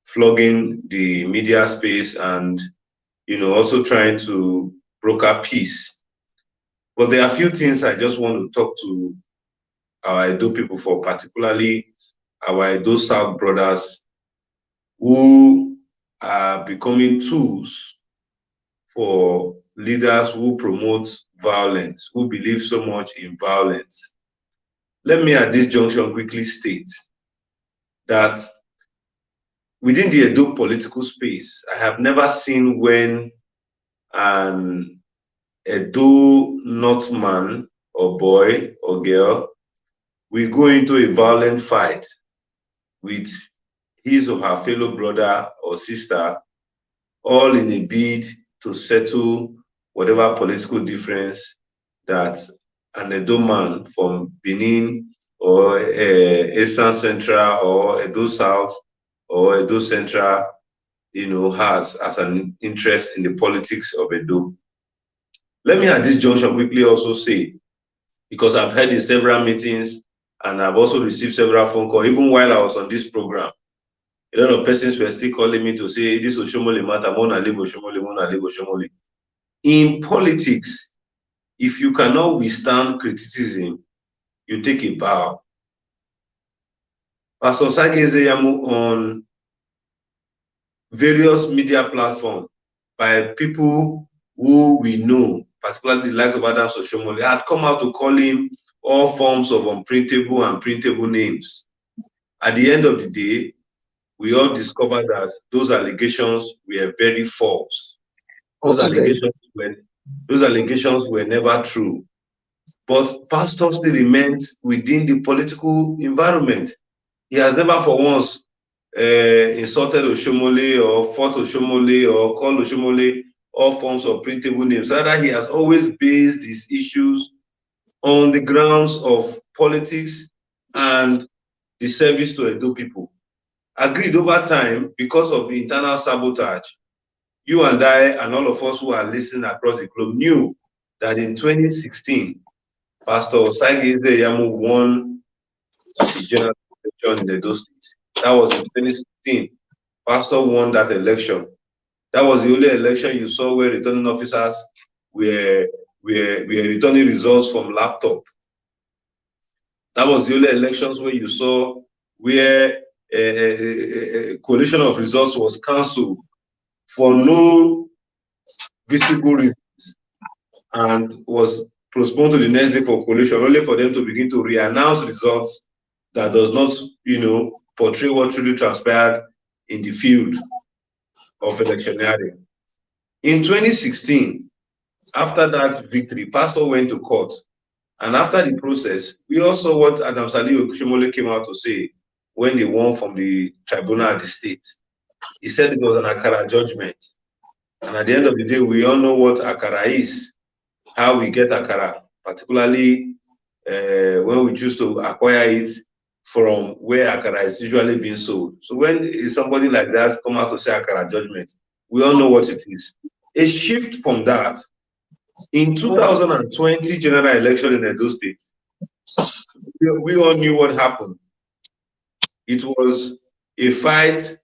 flogging the media space and, also trying to broker peace. But there are a few things I just want to talk to our Edo people for, particularly our Edo South brothers who are becoming tools for leaders who promote violence, who believe so much in violence. Let me at this junction quickly state that within the Edo political space, I have never seen when an Edo North man or boy or girl will go into a violent fight with his or her fellow brother or sister, all in a bid to settle whatever political difference that an Edo man from Benin or Eastern Central or Edo South or Edo Central, has as an interest in the politics of Edo. Let me at this junction quickly also say, because I've heard in several meetings and I've also received several phone calls, even while I was on this program, a lot of persons were still calling me to say, this Oshomole matter, Mona Libo Oshomole, Mona Libo Oshomole. In politics, if you cannot withstand criticism, you take a bow. Pastor Sageze Yamu on various media platforms by people who we know, particularly the likes of Adams Oshomole, had come out to call him all forms of unprintable and printable names. At the end of the day, we all discovered that those allegations were very false. Those allegations were never true. But Pastor still remains within the political environment. He has never for once insulted Oshomole or fought Oshomole or called Oshomole all forms of printable names. Rather, he has always based his issues on the grounds of politics and the service to Edo people. Agreed, over time, because of the internal sabotage, you and I and all of us who are listening across the globe knew that in 2016, Pastor Sageze Yamu won the general election in Edo State. That was in 2016. Pastor won that election. That was the only election you saw where returning officers were returning results from laptop. That was the only elections where you saw where a coalition of results was cancelled for no visible reasons. and was postponed to the next day for collation, only for them to begin to re-announce results that does not, portray what truly transpired in the field of electioneering. In 2016, after that victory, Pastor went to court, and after the process, we all saw what Adam Saliu Oshomole came out to say when they won from the tribunal at the state. He said it was an Akara judgment. And at the end of the day, we all know what Akara is, how we get Akara, particularly when we choose to acquire it from where Akara is usually being sold. So when somebody like that come out to say Akara judgment, we all know what it is. A shift from that, in 2020 general election in Edo State, we all knew what happened. It was a fight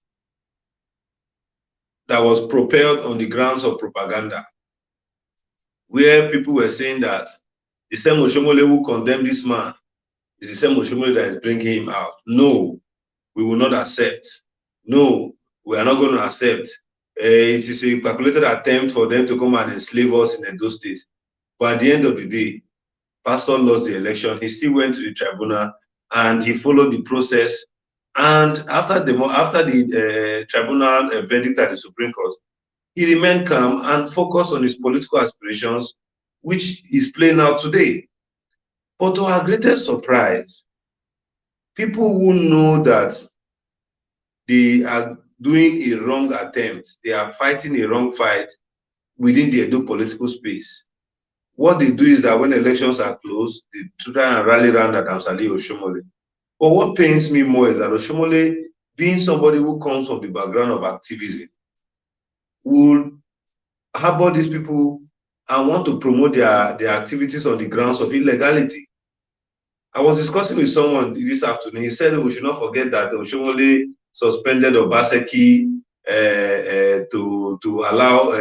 that was propelled on the grounds of propaganda, where people were saying that the same Oshomole who condemned this man is the same Oshomole that is bringing him out. No, we will not accept. No, we are not going to accept. It is a calculated attempt for them to come and enslave us in Edo State. But at the end of the day, Pastor lost the election. He still went to the tribunal and he followed the process. And after the tribunal verdict at the Supreme Court, he remained calm and focused on his political aspirations, which is playing out today. But to our greatest surprise, people who know that they are doing a wrong attempt, they are fighting a wrong fight within the Edo political space. What they do is that when elections are closed, they try and rally around Adam Saliu Oshomole. But what pains me more is that Oshomole, being somebody who comes from the background of activism, will harbor these people and want to promote their activities on the grounds of illegality. I was discussing with someone this afternoon. He said we should not forget that Oshomole suspended Obaseki to allow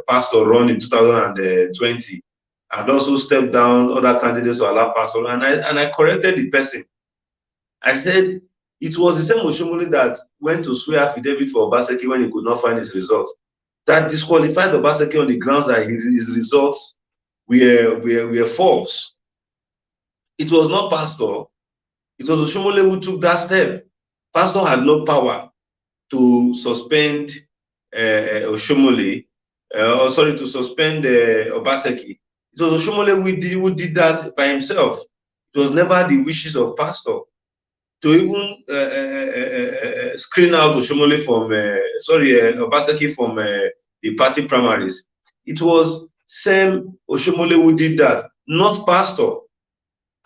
Pastor run in 2020, and also stepped down other candidates to allow Pastor. And I corrected the person. I said it was the same Oshomole that went to swear affidavit for Obaseki when he could not find his results, that disqualified Obaseki on the grounds that his results were false. It was not Pastor. It was Oshomole who took that step. Pastor had no power to suspend Oshomole, to suspend Obaseki. It was Oshomole who did that by himself. It was never the wishes of Pastor to even screen out Oshomole from, Obaseki from the party primaries. It was Sam Oshomole who did that, not Pastor.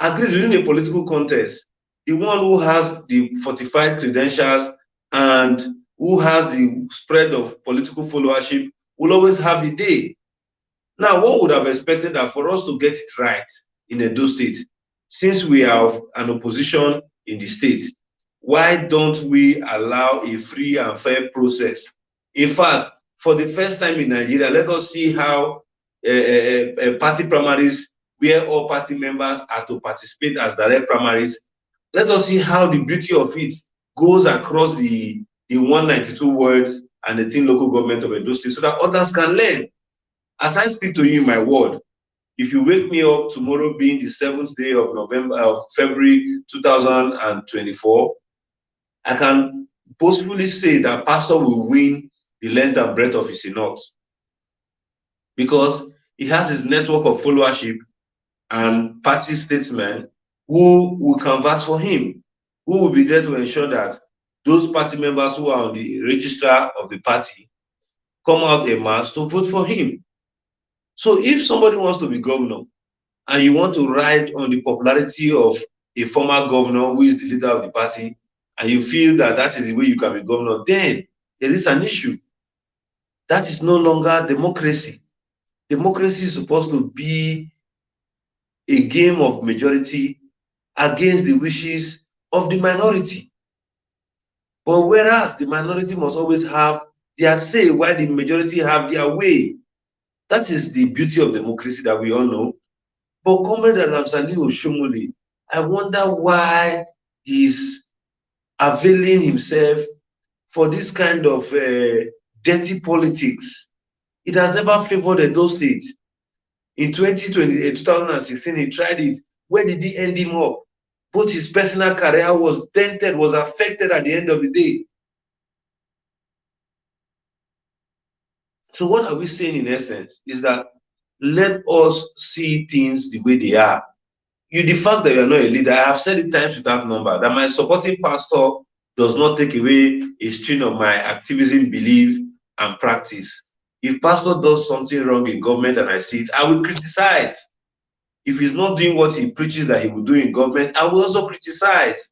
Agreed, within a political contest, the one who has the fortified credentials and who has the spread of political followership will always have the day. Now, one would have expected that for us to get it right in Edo State, since we have an opposition in the state, why don't we allow a free and fair process? In fact, for the first time in Nigeria, let us see how party primaries, where all party members are to participate as direct primaries. Let us see how the beauty of it goes across the 192 wards and the 10 local government of Edo State, so that others can learn. As I speak to you in my word, if you wake me up tomorrow being the 7th day of February 2024, I can boastfully say that Pastor will win the length and breadth of his synod, because he has his network of followership and party statesmen who will canvass for him, who will be there to ensure that those party members who are on the register of the party come out en masse to vote for him. So if somebody wants to be governor and you want to ride on the popularity of a former governor who is the leader of the party, and you feel that that is the way you can be governor, then there is an issue. That is no longer democracy. Democracy is supposed to be a game of majority against the wishes of the minority. But whereas the minority must always have their say while the majority have their way. That is the beauty of democracy that we all know. But Comrade Adam Saliu Oshomole, I wonder why he's availing himself for this kind of dirty politics. It has never favored Edo State. In 2016, he tried it. Where did he end him up? Both his personal career was dented, was affected at the end of the day. So what are we saying in essence is that let us see things the way they are. The fact that you are not a leader, I have said it times without number, that my supporting pastor does not take away a string of my activism, belief, and practice. If pastor does something wrong in government and I see it, I will criticize. If he's not doing what he preaches that he will do in government, I will also criticize.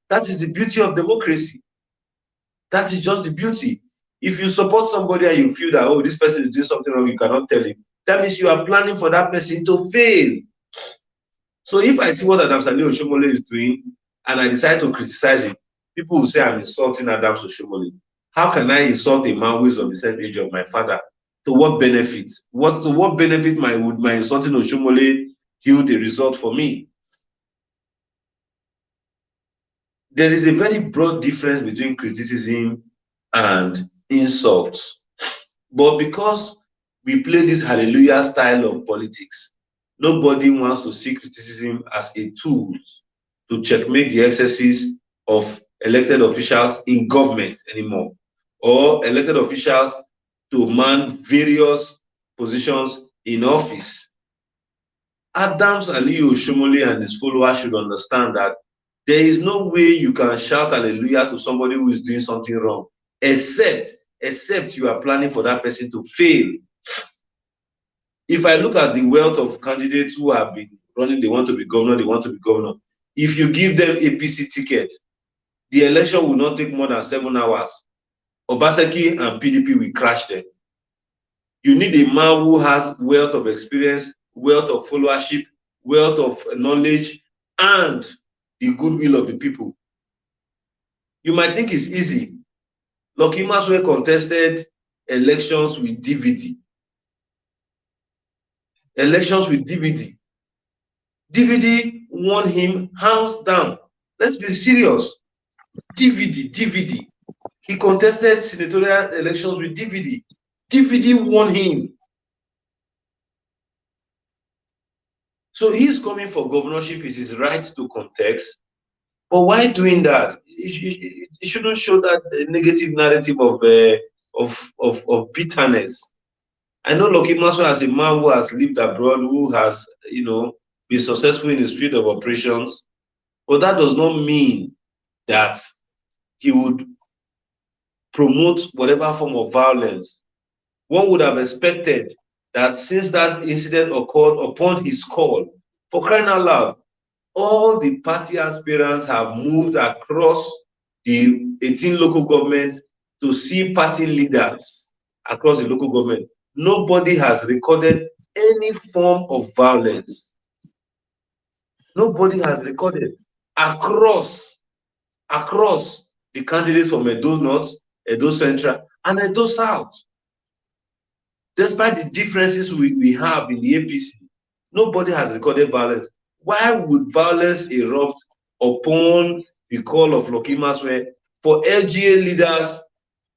That is the beauty of democracy. That is just the beauty. If you support somebody and you feel that, oh, this person is doing something wrong, you cannot tell him, that means you are planning for that person to fail. So if I see what Adams Ali Oshomole is doing and I decide to criticize him, people will say I'm insulting Adams Oshomole. How can I insult a man who is of the same age of my father? To what benefit? To what benefit would my insulting Oshomole yield a result for me? There is a very broad difference between criticism and insult. But because we play this hallelujah style of politics, nobody wants to see criticism as a tool to checkmate the excesses of elected officials in government anymore, or elected officials to man various positions in office. Adams Ali Oshomole and his followers should understand that there is no way you can shout hallelujah to somebody who is doing something wrong, except you are planning for that person to fail. If I look at the wealth of candidates who have been running, they want to be governor, if you give them APC ticket, the election will not take more than 7 hours. Obaseki and PDP will crash them. You need a man who has wealth of experience, wealth of followership, wealth of knowledge, and the goodwill of the people. You might think it's easy. Lucky Imasuen contested elections with DVD. DVD won him hands down. Let's be serious. DVD. He contested senatorial elections with DVD. DVD won him. So he's coming for governorship. It's his right to contest. But why doing that? It shouldn't show that negative narrative of bitterness. I know Lucky Imasuen as a man who has lived abroad, who has, been successful in his field of operations, but that does not mean that he would promote whatever form of violence. One would have expected that since that incident occurred upon his call, for crying out loud, all the party aspirants have moved across the 18 local governments to see party leaders across the local government. Nobody has recorded any form of violence. Nobody has recorded across the candidates from Edo North, Edo Central, and Edo South. Despite the differences we have in the APC, nobody has recorded violence. Why would violence erupt upon the call of Lucky Imasuen for LGA leaders,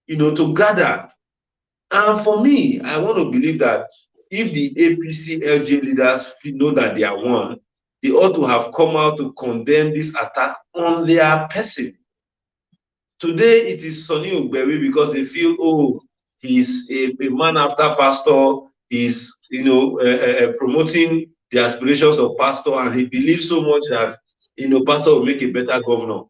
to gather? And for me, I want to believe that if the APC LGA leaders know that they are one, they ought to have come out to condemn this attack on their person. Today, it is Sonny Ogbewi because they feel, oh, he's a man after pastor, he's, promoting the aspirations of pastor, and he believes so much that, pastor will make a better governor.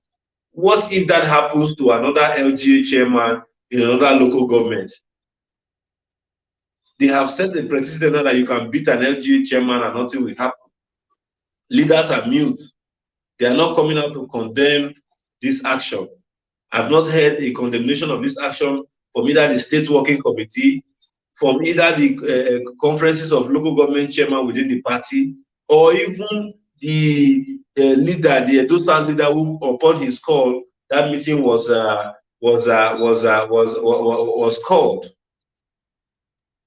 What if that happens to another LGA chairman in another local government? They have set the precedent that you can beat an LGA chairman and nothing will happen. Leaders are mute. They are not coming out to condemn this action. I've not heard a condemnation of this action from either the state working committee, from either the conferences of local government chairman within the party, or even the leader, the Edo State leader, who upon his call, that meeting was called.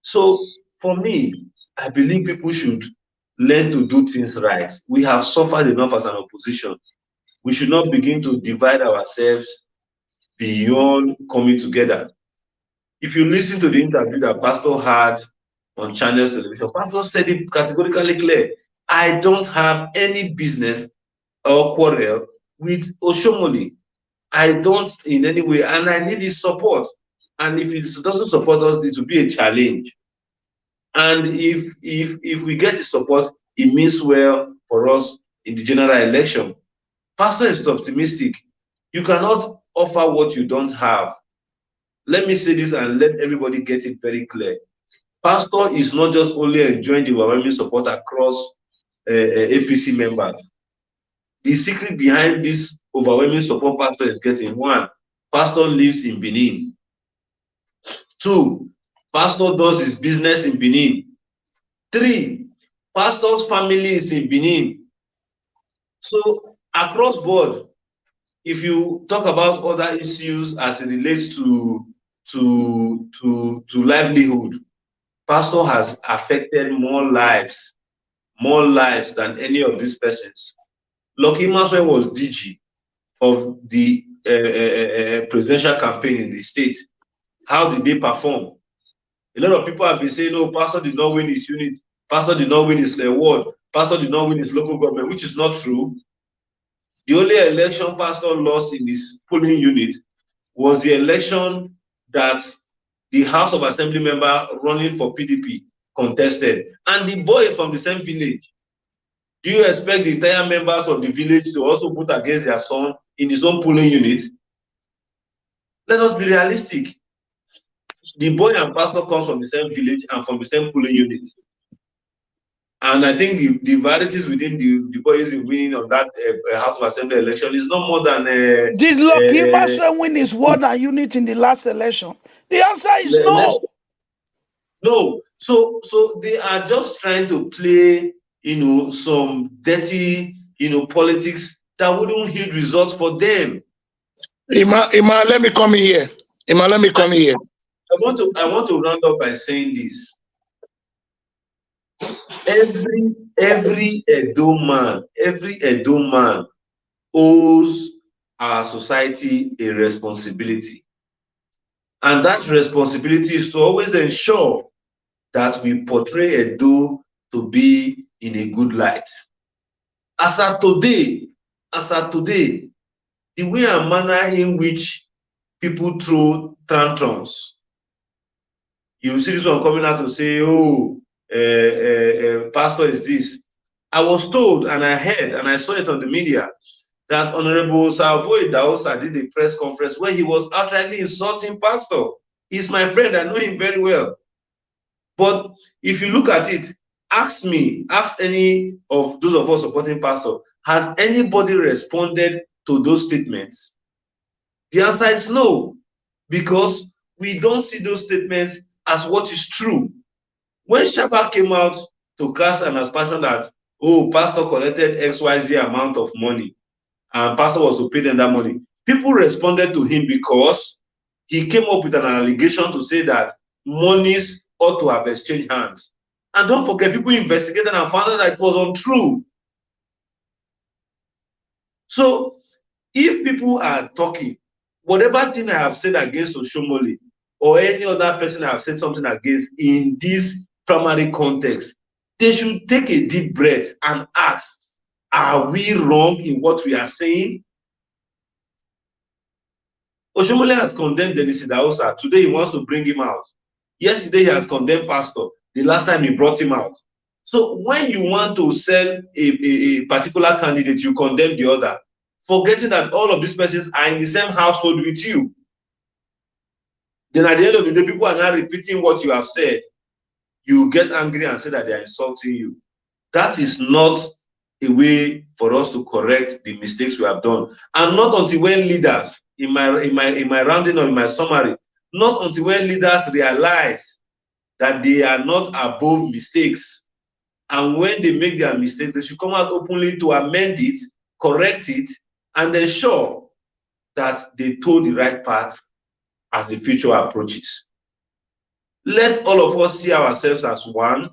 So for me, I believe people should learn to do things right. We have suffered enough as an opposition. We should not begin to divide ourselves beyond coming together. If you listen to the interview that Pastor had on Channels Television. Pastor said it categorically clear. I don't have any business or quarrel with Oshomole. I don't in any way, and I need his support. And if he doesn't support us, it will be a challenge. And if we get his support, it means well for us in the general election. Pastor is optimistic. You cannot offer what you don't have. Let me say this and let everybody get it very clear. Pastor is not just only enjoying the overwhelming support across APC members. The secret behind this overwhelming support Pastor is getting: one, Pastor lives in Benin. Two, Pastor does his business in Benin. Three, Pastor's family is in Benin. So across board, if you talk about other issues as it relates to livelihood, Pastor has affected more lives than any of these persons. Lucky Imasuen was DG of the presidential campaign in the state. How did they perform? A lot of people have been saying, no, Pastor did not win his unit, Pastor did not win his ward, Pastor did not win his local government, which is not true. The only election Pastor lost in his polling unit was the election that the House of Assembly member running for PDP contested. And the boy is from the same village. Do you expect the entire members of the village to also vote against their son in his own polling unit? Let us be realistic. The boy and Pastor comes from the same village and from the same polling unit. And I think the varieties within the boys winning on that House of Assembly election is not more than... Did Lucky Imasuen win his ward and unit in the last election? The answer is no. No. So they are just trying to play, some dirty, politics that wouldn't yield results for them. Ima, let me come in here. Ima, let me come in here. I want to round up by saying this. Every Edo man owes our society a responsibility. And that responsibility is to always ensure that we portray Edo to be in a good light. As at today, the way and manner in which people throw tantrums, you see this one coming out to say, oh, pastor is this. I was told and I heard and I saw it on the media that Honorable Salboy Daosa did a press conference where he was outrightly insulting pastor. He's my friend, I know him very well. But if you look at it, ask any of those of us supporting pastor, has anybody responded to those statements? The answer is no, because we don't see those statements as what is true. When Shapa came out to cast an aspersion that, oh, pastor collected XYZ amount of money and pastor was to pay them that money, people responded to him because he came up with an allegation to say that monies ought to have exchanged hands. And don't forget, people investigated and found out that it was untrue. So if people are talking, whatever thing I have said against Oshomole or any other person I have said something against in this primary context, they should take a deep breath and ask, are we wrong in what we are saying? Oshomole has condemned Dennis Idahosa. Today he wants to bring him out. Yesterday he has condemned pastor. The last time he brought him out. So when you want to sell a particular candidate, you condemn the other, forgetting that all of these persons are in the same household with you. Then at the end of the day, people are now repeating what you have said. You get angry and say that they are insulting you. That is not a way for us to correct the mistakes we have done. And not until when leaders, in my rounding or in my summary, not until when leaders realize that they are not above mistakes. And when they make their mistake, they should come out openly to amend it, correct it, and ensure that they toe the right path as the future approaches. Let all of us see ourselves as one.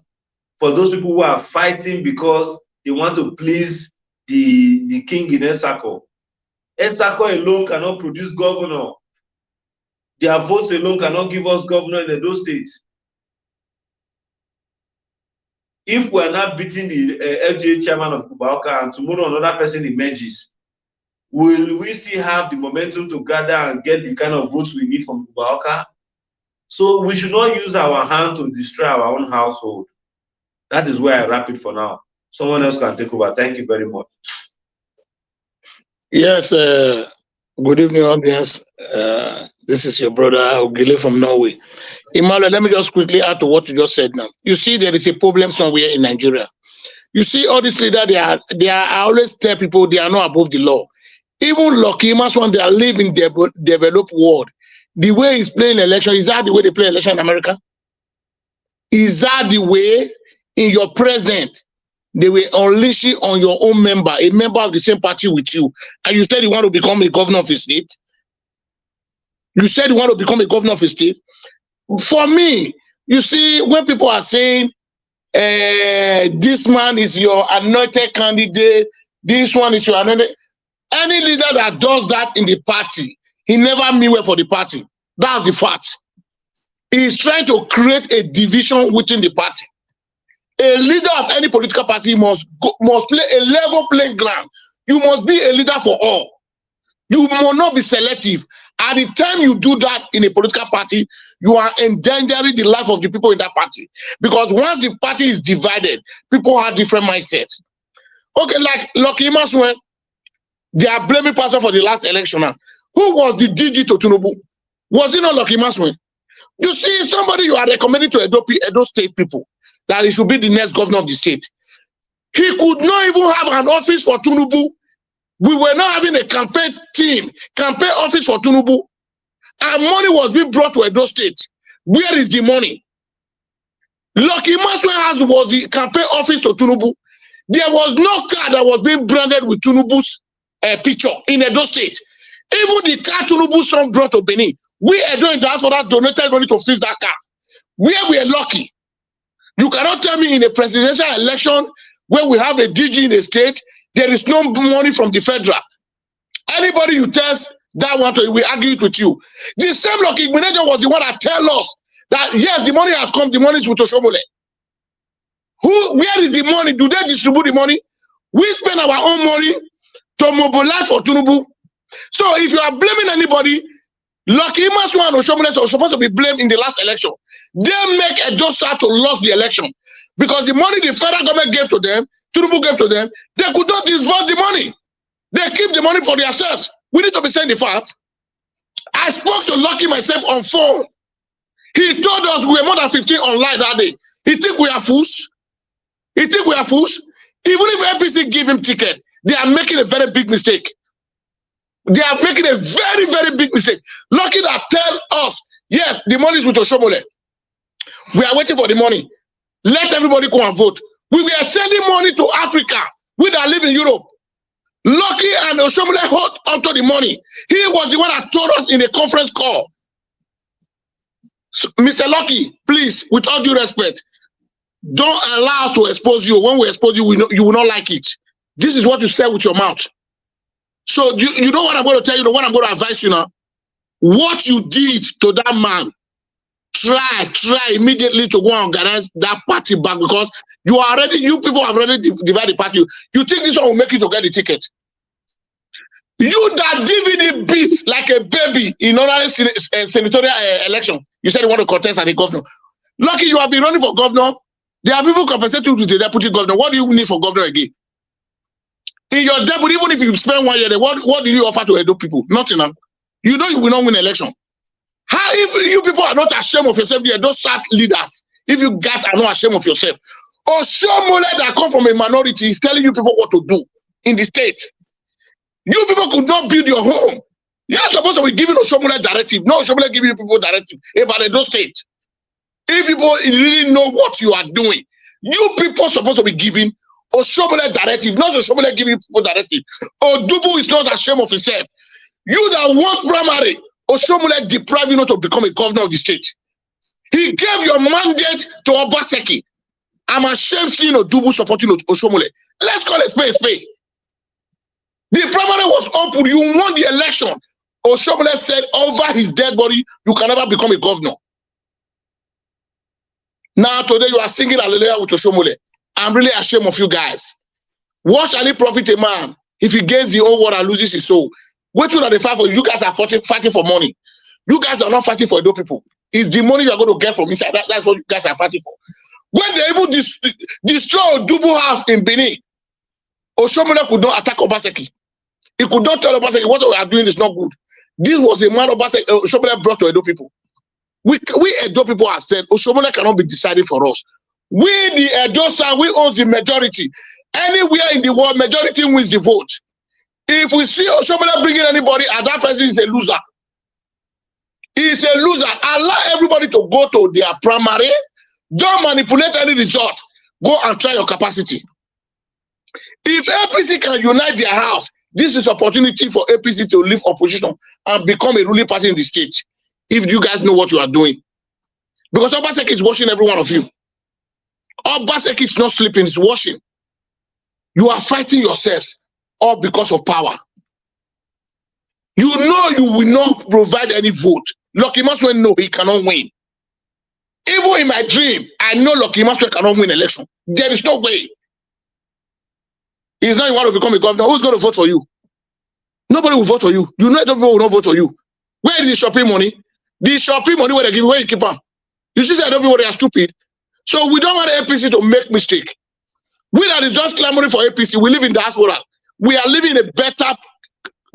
For those people who are fighting because they want to please the king in Esako. Esako alone cannot produce governor. Their votes alone cannot give us governor in those states. if we are not beating the LGA chairman of Kubaoka and tomorrow another person emerges, will we still have the momentum to gather and get the kind of votes we need from Kubaoka? So we should not use our hand to destroy our own household. That is where I wrap it for now. Someone else can take over. Thank you very much. Yes, good evening, audience. This is your brother Ogile from Norway. Emmanuel, let me just quickly add to what you just said now. You see, there is a problem somewhere in Nigeria. You see, all these leaders, I always tell people they are not above the law. Even Lucky Imasuen, they are living in the developed world. The way he's playing election, is that the way they play election in America? Is that the way in your present they will unleash it on your own member, a member of the same party with you, and you said you want to become a governor of a state? You said you want to become a governor of a state? For me, you see, when people are saying, this man is your anointed candidate, this one is your anointed, any leader that does that in the party, he never mean well for the party. That's the fact. He's trying to create a division within the party. A leader of any political party must play a level playing ground. You must be a leader for all. You must not be selective. At the time you do that in a political party, you are endangering the life of the people in that party. Because once the party is divided, people have different mindsets. Okay, like Lucky Imasuen, they are blaming person for the last election now. Who was the DG to Tinubu? Was it not Lucky Imasuen? You see, somebody you are recommending to Edo State people that he should be the next governor of the state. He could not even have an office for Tinubu. We were not having a campaign team, campaign office for Tinubu. And money was being brought to Edo State. Where is the money? Lucky Imasuen was the campaign office to Tinubu. There was no car that was being branded with Tinubu's picture in Edo State. Even the car Tinubu son brought to Benin, we Edo in diaspora donated money to fix that car. Where we are lucky. You cannot tell me in a presidential election where we have a DG in a state, there is no money from the federal. Anybody you test that one to, we argue it with you. The same Lucky Imasuen was the one that tell us that yes, the money has come, the money is with Oshomole. Where is the money? Do they distribute the money? We spend our own money to mobilize for Tinubu. So if you are blaming anybody, Lucky Imasuen and Oshomole are supposed to be blamed in the last election. They make a just start to lose the election because the money the federal government gave to them, Tinubu gave to them, they could not disburse the money. They keep the money for themselves. We need to be saying the fact. I spoke to Lucky myself on phone. He told us we were more than 15 online that day. He think we are fools. He think we are fools. Even if APC give him ticket, they are making a very big mistake. They are making a very, very big mistake. Lucky that tell us, yes, the money is with Oshomole. We are waiting for the money. Let everybody go and vote. We were sending money to Africa. We that live in Europe. Lucky and Oshomole hold onto the money. He was the one that told us in a conference call. So, Mr. Lucky, please, with all due respect, don't allow us to expose you. When we expose you, you will not like it. This is what you say with your mouth. So you know what I'm going to tell you, what I'm going to advise you now? What you did to that man, try immediately to go and organize that party back because you people have already divided the party. You think this one will make you to get the ticket? You that DVD beat like a baby in another senatorial election. You said you want to contest as a governor. Lucky you have been running for governor. There are people compensating you to the deputy governor. What do you need for governor again? In your deputy, even if you spend 1 year there, what do you offer to Edo people? Nothing. You know you will not win election. How if you people are not ashamed of yourself, they are those sad leaders. If you guys are not ashamed of yourself. Oshomole that come from a minority is telling you people what to do in the state. You people could not build your home. You are supposed to be giving Oshomole directive. No, Oshomole giving you people directive about Edo State. If people really know what you are doing, you people are supposed to be giving Oshomole directive, not Oshomole giving people directive. Odubu is not ashamed of himself. You that want primary, Oshomole deprive you not to become a governor of the state. He gave your mandate to Obaseki. I'm ashamed seeing Odubu supporting Oshomole. Let's call a spade a spade. The primary was open. You won the election. Oshomole said over his dead body, you can never become a governor. Now today you are singing hallelujah with Oshomole. I'm really ashamed of you guys. What shall it profit a man if he gains the whole world and loses his soul? Wait till they fight for you. You guys are fighting for money. You guys are not fighting for Edo people. It's the money you are going to get from inside. That's what you guys are fighting for. When they even destroy Odubu house in Benin, Oshomole could not attack Obaseki. He could not tell Obaseki what we are doing is not good. This was a man Oshomole brought to Edo people. We Edo people have said Oshomole cannot be decided for us. We the Edo side, we own the majority. Anywhere in the world, majority wins the vote. If we see Oshomole bringing anybody, and that person is a loser. He is a loser. Allow everybody to go to their primary. Don't manipulate any result. Go and try your capacity. If APC can unite their house, this is opportunity for APC to leave opposition and become a ruling party in the state. If you guys know what you are doing. Because Obaseki is watching every one of you. Obaseki is not sleeping, he's watching. You are fighting yourselves all because of power. You know you will not provide any vote. Lucky Imasuen know he cannot win. Even in my dream, I know Lucky Imasuen cannot win election. There is no way. He's not want to become a governor. Who's going to vote for you? Nobody will vote for you. You know that people will not vote for you. Where is the shopping money? The shopping money where they give, where you keep on? You see that people, they are stupid. So we don't want APC to make mistake. We that is just clamoring for APC. We live in diaspora. We are living in a better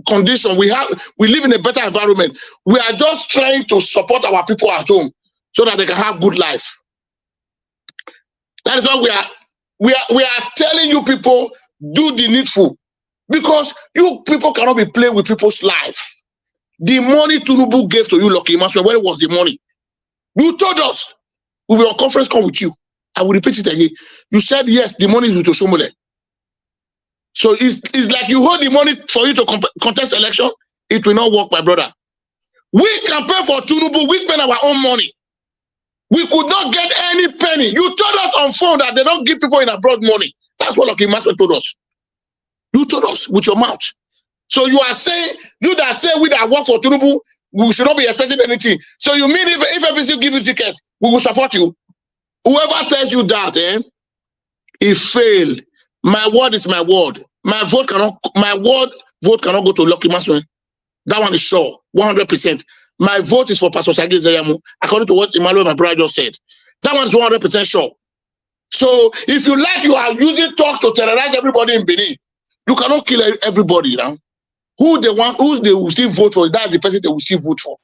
condition. We live in a better environment. We are just trying to support our people at home so that they can have good life. That is why we are telling you people, do the needful, because you people cannot be playing with people's life. The money Tinubu gave to you, Lucky Imasuen, where was the money? You told us. We will on conference call with you. I will repeat it again. You said yes, the money is with Oshomole. So it's like you hold the money for you to contest election. It will not work, my brother. We campaign for Tinubu. We spend our own money. We could not get any penny. You told us on phone that they don't give people in abroad money. That's what Lucky Imasuen told us. You told us with your mouth. So you are saying, you that say we that work for Tinubu, we should not be expecting anything. So you mean if FBC give you ticket, we will support you? Whoever tells you that, he failed. My word is my word. My vote cannot go to Lucky Imasuen. That one is sure, 100%. My vote is for Pastor Sagi Zayamu, according to what Emmanuel, my brother, just said. That one is 100% sure. So if you like, you are using talks to terrorize everybody in Benin. You cannot kill everybody now. Who they will still vote for? That's the person they will still vote for.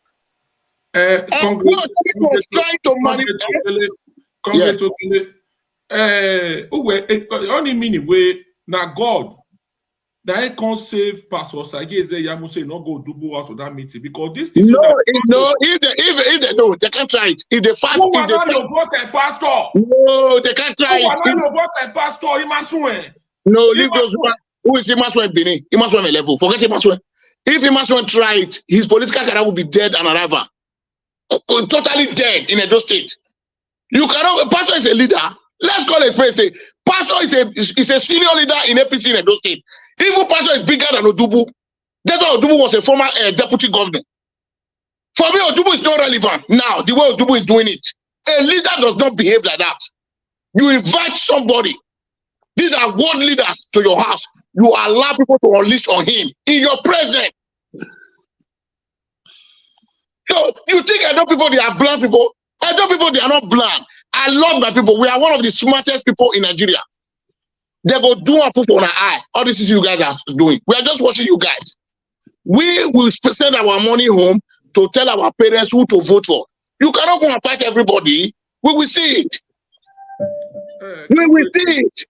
Congress was trying to manipulate. Only meaning way now God that I can't save Pastor Sagi Zayamu say not go do us for that meeting because this thing if they know they can't try it. If they fight, who are not your brother pastor? No, they can't try it. Who are not your brother pastor? Imasuen. No, leave those. Who is Imasuen Benin? Imasuen level. Forget Imasuen. If Imasuen try it, his political career will be dead and arrival. Totally dead in Edo State. You cannot. Pastor is a leader. Let's call it a pastor is a senior leader in APC in Edo State. Even pastor is bigger than Odubu. That's why Odubu was a former deputy governor. For me, Odubu is not relevant now. The way Odubu is doing it, a leader does not behave like that. You invite somebody. These are world leaders to your house. You allow people to unleash on him in your presence. So you think Edo people, they are blind people? Edo people, they are not blind. I love my people. We are one of the smartest people in Nigeria. They go do and put on our eye. All this is you guys are doing. We are just watching you guys. We will send our money home to tell our parents who to vote for. You cannot go and fight everybody. We will see it. We will see it.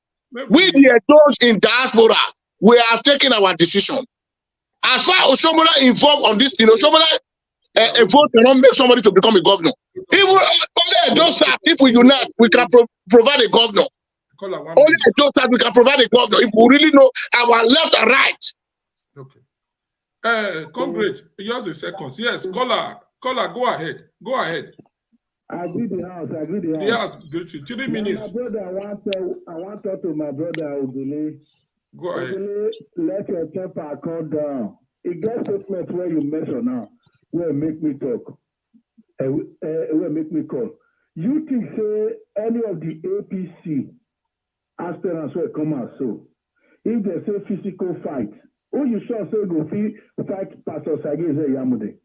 We the adults in diaspora, we have taken our decision. As far as Oshomola involved on this, Oshomola, a vote cannot make somebody to become a governor. Even those if we unite, we can provide a governor. Only those that we can provide a governor if we really know our left and right. Okay. Congrats. Yours is seconds. Yes, caller, go ahead. Go ahead. I agree the house. Yes, good. 3 minutes. My brother, I want to talk to my brother Ogele. Go ahead. Ogele, let your temper calm down. It gets statement where you measure now. Where make me talk. Where make me call. You think say any of the APC aspirants will come out so. If they say physical fight, who you sure say go fight Pastor Sagi Yamude?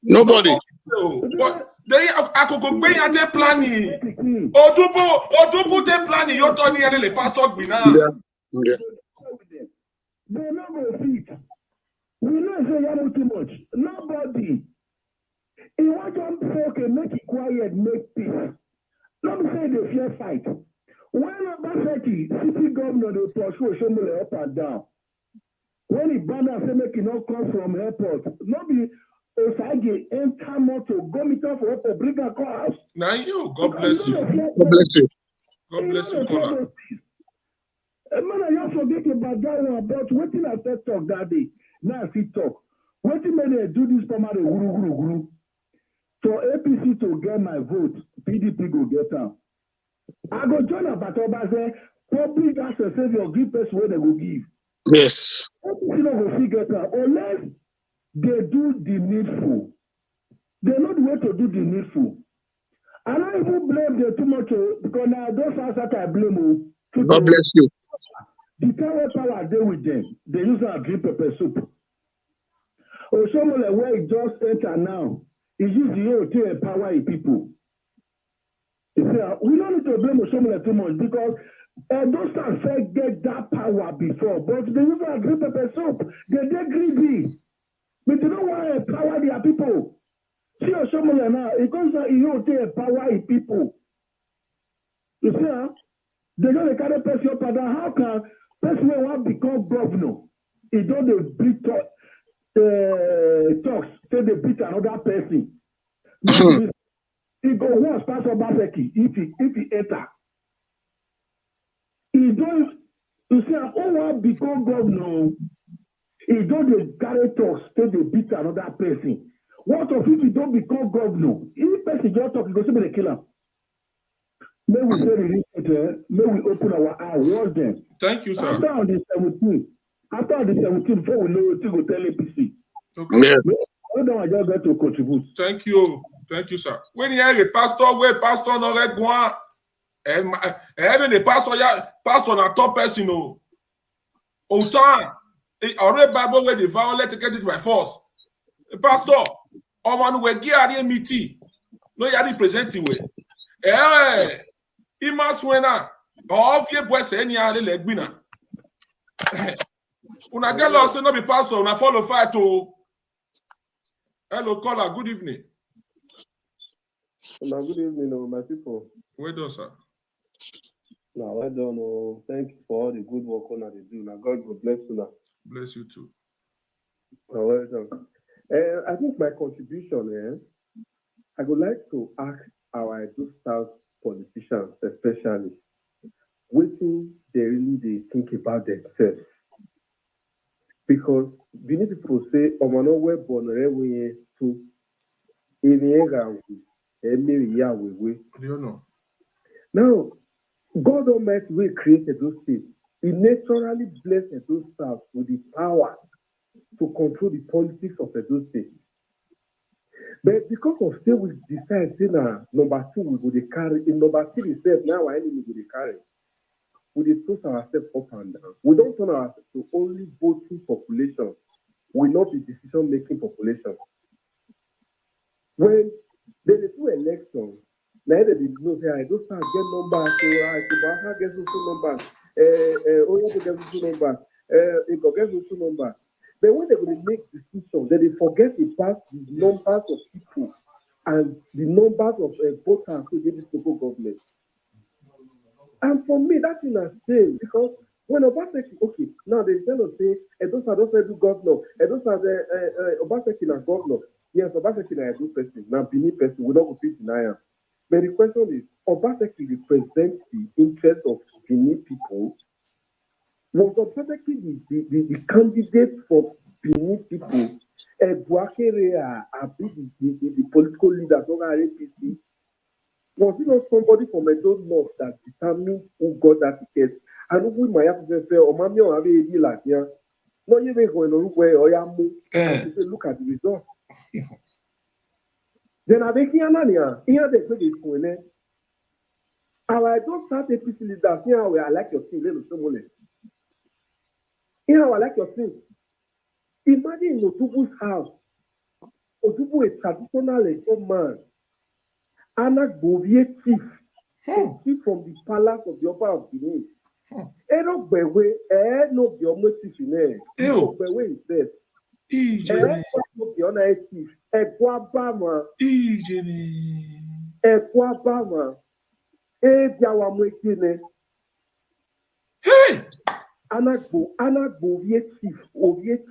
Nobody. No, but they akoko gbe yan dey planning. Odubu dey planning. You turn here the pastor gbina. Yeah. They no go fit. We know say Yamu too much. Nobody. He want to talk and make it quiet, make peace. Let me say the fear fight. When Obaseki, city governor, they pursue Shomole up and down. When he banner say make it not come from airport, nobody Osage enter motor, go meet up for airport, bring a car house. Now you, God bless you. God bless you. God bless you, Kola. Man, I just forget about that one, about waiting at that talk that day. Now I see talk. Waiting when they do this for my guru. For APC to get my vote, PDP go get them. I go join up at Oba public access your give person where they go give. Yes. APC no go figure it out unless they do the needful. They know the way to do the needful. I don't even blame them too much because now those are that I blame them. God bless you. The power they with them. They use our green pepper soup. Or someone like where it just enter now. It's use the whole to empower people. We don't need to blame Oshomola too much because those times get that power before, but they use a green pepper soup. They're greedy. But they don't want to empower their people. See Oshomola now, it comes out you to empower people. You see, they don't carry person up and down. How can person want to become governor? It don't the beat talks, say they beat another person. He go once pass Obaseki if he enter. He don't, you see, who want to become governor? He don't the carry talks, say they beat another person. What if he don't become governor? If person just talk, he go say they kill him. May we say the may we open our eyes, watch them. Thank you, sir. After on the 17, before we know what to go tell APC. Okay. Yeah. I don't just to contribute. Thank you, sir. When you hear a pastor, where pastor no let go on, and even the pastor na top person, no. Autant, already Bible where the violate get it by force. The pastor, or one we get at the meeting, no you representing way. Imasuen na, or if you boy say any other leg winner. Una get lost, no be pastor, una follow fight to. Hello, caller. Good evening. Good evening, my people. Well done, sir. Now, well done. Thank you for all the good work on they do. Now, God will bless you now. Bless you too. Well done. I think my contribution, I would like to ask our Edo South politicians, especially, what they really think about themselves. Because many people say, "Omano born to Now, God Almighty will create those states. He naturally blessed those South with the power to control the politics of those states. But because of still we decide, number 2 we go to carry in number 3 itself now our enemy go to carry. We toss ourselves up and down. We don't turn ourselves to only voting population. We not be decision-making population. When there is 2 elections, now they did not say I don't start get numbers, so I get some numbers, get some numbers, get some numbers. But when they're going to make decisions, they forget about the numbers of people and the numbers of voters who get this local government. And for me, that thing is same because when Obaseki, okay, now they tell us say, those are those do governor, those are the Obaseki na governor. Yes, Obaseki na a good person, now beneath person, we don't go deny him. But the question is, Obaseki represents the interest of Benin people. Was Obaseki the candidate for Benin people? Buakere the political leaders of our APC. Was it not somebody from Edo North that determined who got that ticket? And who might have to say, "Oh, mommy, I have a like here." No, you may go in a look where I am. Look at the result. Then I think here they play this point. I don't start APC leaders. Here, I like your thing. Here, I like your thing. Imagine in Odubu's house. Odubu is traditional man. Anna Govie chief. A chief from the palace of the Upper of Guinea. No bewe, no be almost chief in there. No bewe is dead. No be honor chief. Ekwabama. Ekwabama. Diawa mwekine. Hey! Anna Govie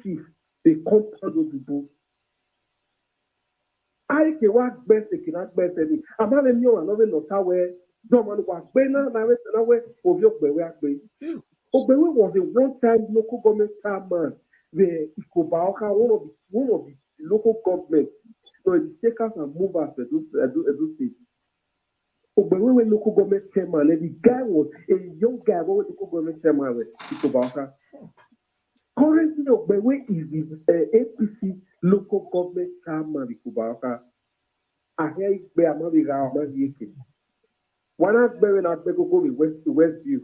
chief. The compound of the book. I can work best, they cannot best any. I'm not in your another notawe. Don't want to work better than I way of your way. Obewe was a one-time local government chairman. The Ikobaoka, one of the local government. So the takers and movers to state. Obewe was local government chairman, and the guy was a young guy, was local government chairman with Ikobaoka. Currently, Obewe is the APC local government chairman with Ikobaoka. I hear it be a movie around the one has been at Begogo with Westview.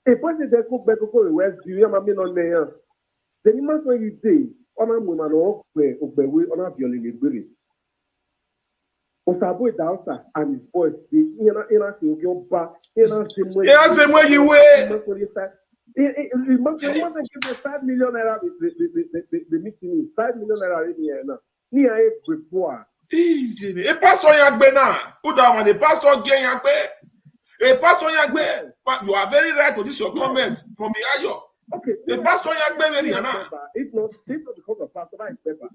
A person that could Begogo with Westview, I'm on there. Then you must when you say, on a woman or Obewe on a violin building. Osabo Dausa and his boys, in a single bar, in a same way. Yeah, same way you were. You must give me 5 million naira. The meeting is 5 million naira in here now. Near a before. A pastor Yagbe now. Put down the pastor Yagbe. A pastor Yagbe. But you are very right to this your comment from the Ayo. Okay. A pastor Yagbe very now. It's not because of pastor Agbeba.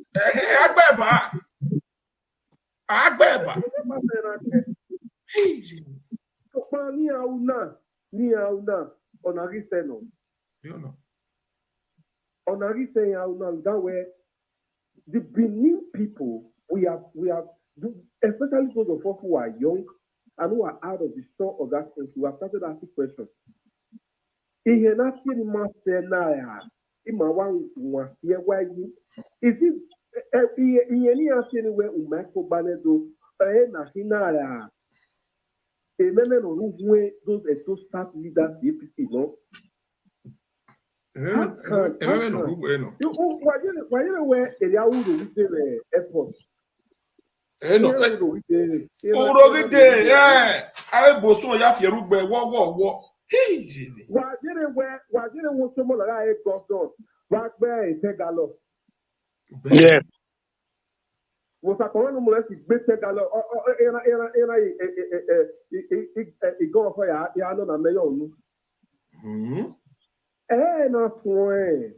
Agbeba. So ni auna onaristeno. You know. Onaristeno that way. The Benin people, we have, especially those of us who are young and who are out of the shore of that country, we have started asking questions. Is it any anywhere Michael Banedo, Nahinara, a member of those staff leaders, the APC, no? Why where area would be airport? Urogide, yeah. I was so Yafirugbe, what? Why didn't want someone like I got done? Back there in Tegalo. Yeah. Was a corona molested big Tegalo it go for Yano and Mayon. Na point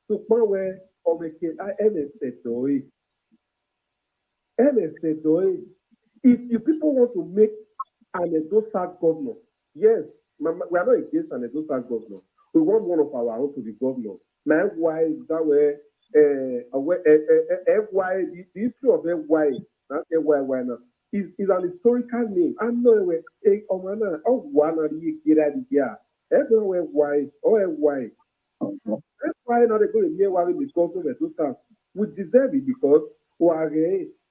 to point where on the kid I if people want to make an Edo-South governor, yes, we are not against an Edo-South governor. We want one of our own to be governor. Now, why that way? FY, the issue of FY, not FY now, is an historical name. I know where one of the year. Everywhere FY or FY. That's why not a good year while we discuss the Edo-South. We deserve it because we are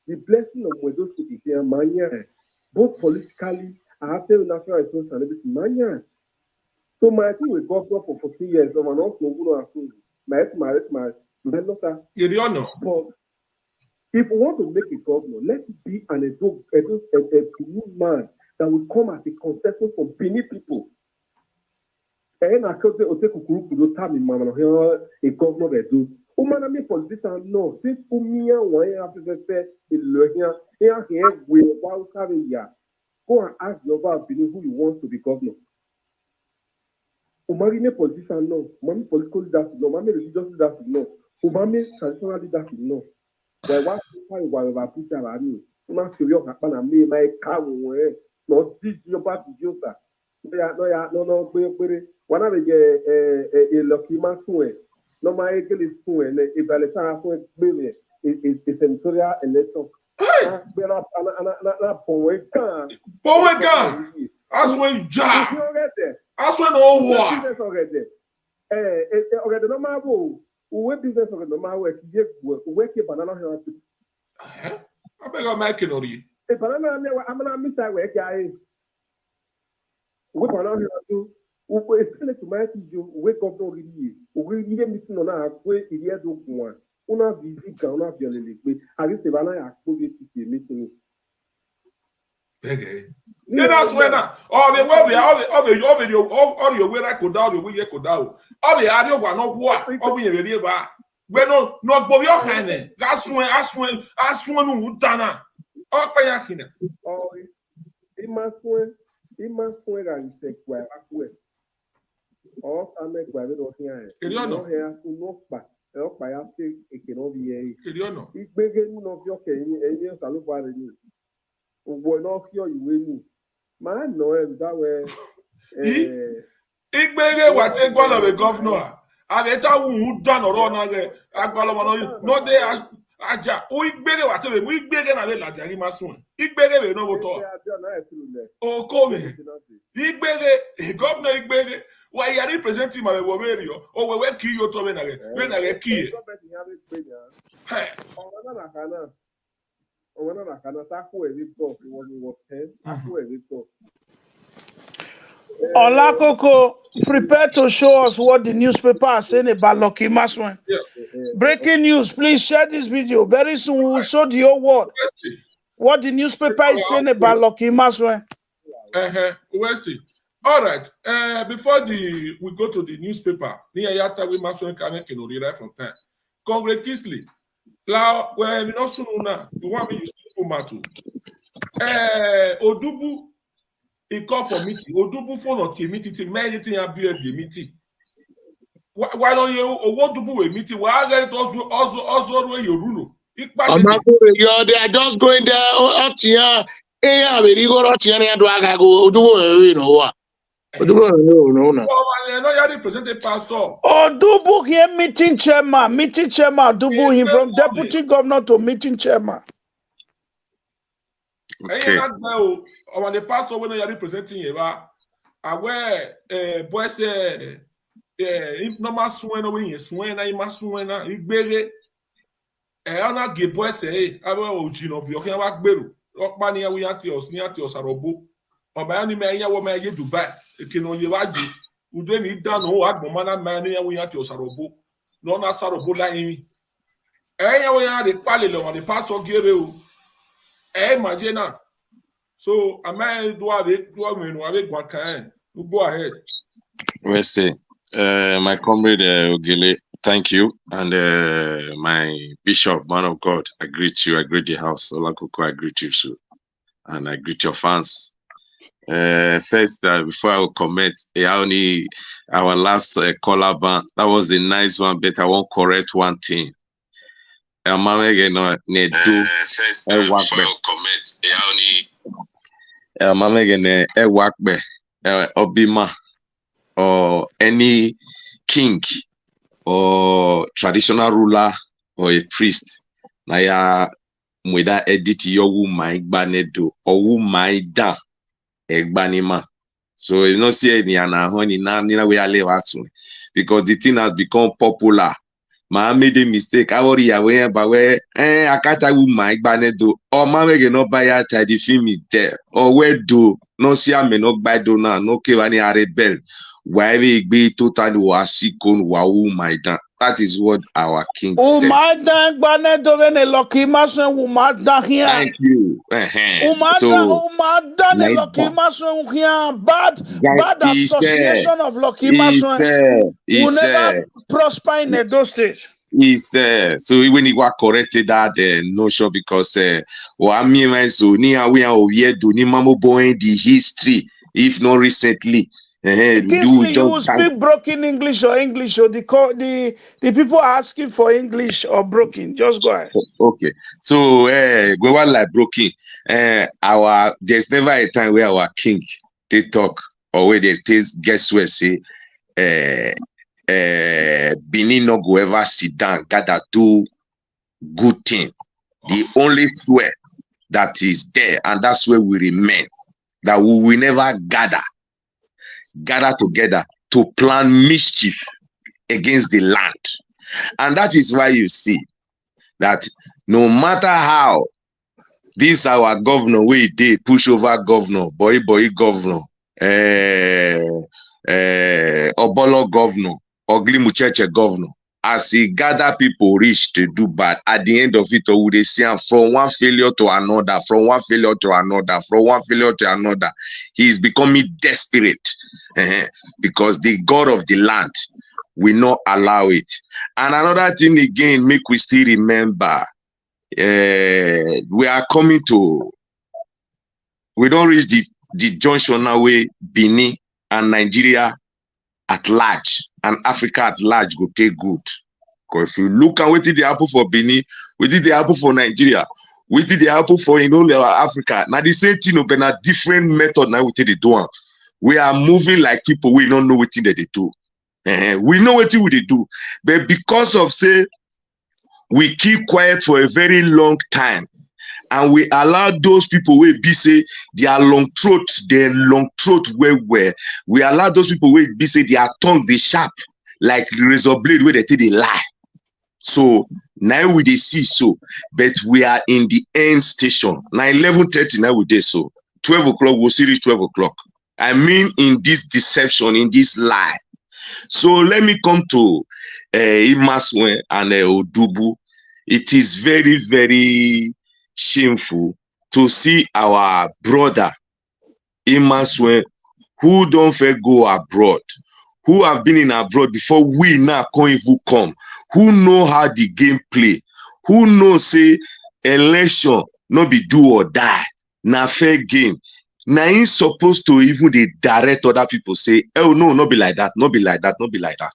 the blessing of Wedo City here, mania, both politically and after national resources and everything, mania. So my thing with governor for 14 years, I'm not going to my but if we want to make a governor, let it be an Benin man that will come as a consensus for Benin people. And I could say, a governor that do. Umanami politician no since umia one after the here we go and ask your opinion who you want to be governor. Umami politician no, Umami political leaders no, Umami religious leaders no, Umami traditional leaders no. The one who was about Peter Lani, Uma Syrio Hapana me my cow no did your party joker. No, one of the lucky Imasuen. No, my is spoon, if I let it's senatorial election. Powega! That's when Jah! That's when all war! Already, no matter who business of the man work, work a banana. I beg I'm making on you. A banana, I'm not miss that work, guy. We can now do. We explain to my teacher. We come to really. We really meeting on our way. Il y a donc moi. On a visite quand on a violé les clés. Avec ces balles, il y a trouvé qui s'est meeting. Okay. You know, Swena, all the way, all the way, I could down, the way you could down. All the audio one, not what, all we really are. When not go your hand, that's when, who done. Oh, Payakina. Oh, Imasuen réalisait quoi à quoi? Oh, ça m'est quoi avec rien. Il y en a. Non, il non pas. Alors, pas y a fait et que non vient. Il y en a. Il bégaye nous non vieux que ça nous va venir. On voit non vieux il win. Man, no, that way. Ik bégaye what take one of the governor. And it who done or on again. No, they are. Aja, ik bégaye what we bégaye na le la jari masun. Ik bégaye we no voto. O come. Ik bégaye, governor ik bégaye. Why you representing my Womerio? Oh, we kill you to when I kill. Hey. Olakoko, prepare to show us what the newspaper are saying about Lucky Imasuen. Yeah. Breaking news, please share this video. Very soon we will show the whole world what the newspaper is saying about Lucky Imasuen. We'll see. All right. Before we go to the newspaper, near Yata we must right from time. Congratulations. Now, when we not soon you want me to speak matter. Odubu, he called for meeting. Odubu phone or meeting, anything a meeting. Why don't you Odubu a meeting? Why are they also where you rule? They are just going there out here. Yeah, we go out here and do I go Odubu, you know what? No. Represented pastor. Odubu here meeting chairman. Odubu him from deputy governor to meeting chairman. Okay. When the pastor when you are representing you, aware boys normal swen when you swen na Imasuen na igbere ona ge boys awa ojin of your kan wa gbero opa ni awi ati osarobo oba ni me yawo me ye Dubai ekino ye waji ude ni danu o agbon mana me ni yawo ati osarobo no na sarobo la yin yawo ya de pale lo the pastor gere o imagine. So am I do go ahead. Well, say, my comrade Ogele, thank you, and my bishop, man of God, I greet you. I greet the house. Olakoko, I greet you too, and I greet your fans. First, before I will comment, only our last caller ban, that was the nice one, but I won't correct one thing. Mama, you know, first, before I will comment, Mama, you know, Obima, or any king or traditional ruler or a priest na ya mweda edit yowu mai gbanedo owu mai da egbanima. So you know see ni ana honey na we ale wasu because the thing has become popular. Ma made a mistake. I worry away but where akata wu mai gbanedo or ma we no buy out the film is there or where do no see am no buy do na no ke wani a rebel. Why we be totally wasikon wawu maidan. That is what our king said. Thank you. Bad association of Lucky Imasuen will never prosper in Edo State. So when you were corrected that no sure because so we are the history if not recently. Kingsley, you will speak broken English or English, or the people are asking for English or broken. Just go ahead. Okay. So we were like broken. There's never a time where our king they talk or where they guess where say Benin no go ever sit down, gather do good thing. The only swear that is there, and that's where we remain, that we will never gather together to plan mischief against the land. And that is why you see that no matter how this our governor we did push over governor, boy governor, Obolo governor, Ogli Mucheche governor, as he gather people rich to do bad, at the end of it, we they see him from one failure to another, from one failure to another, from one failure to another. He is becoming desperate because the God of the land will not allow it. And another thing again, make we still remember, we are coming to, we don't reach the junction now where Benin and Nigeria at large and Africa at large go take good. Because if you look at what did they happen for Benin, what did they happen for Nigeria, what did they happen for Africa? Now the same thing, but a different method now we take the do. We are moving like people we don't know what they do. We know what we do, but because of say we keep quiet for a very long time, and we allow those people who be say their long throat where we allow those people who be say their tongue they sharp like the razor blade where they lie. So now we they see so, but we are in the end station. Now 11:30 now we did so 12 o'clock we'll see reach 12 o'clock. I mean in this deception, in this lie. So let me come to Imasuen and Odubu. It is very, very shameful to see our brother Imasuen who don't fair go abroad, who have been in abroad before we now can't even come, who know how the game play, who know say election not be do or die, na fair game. Now he's supposed to even they direct other people say, oh no, not be like that, not be like that, not be like that.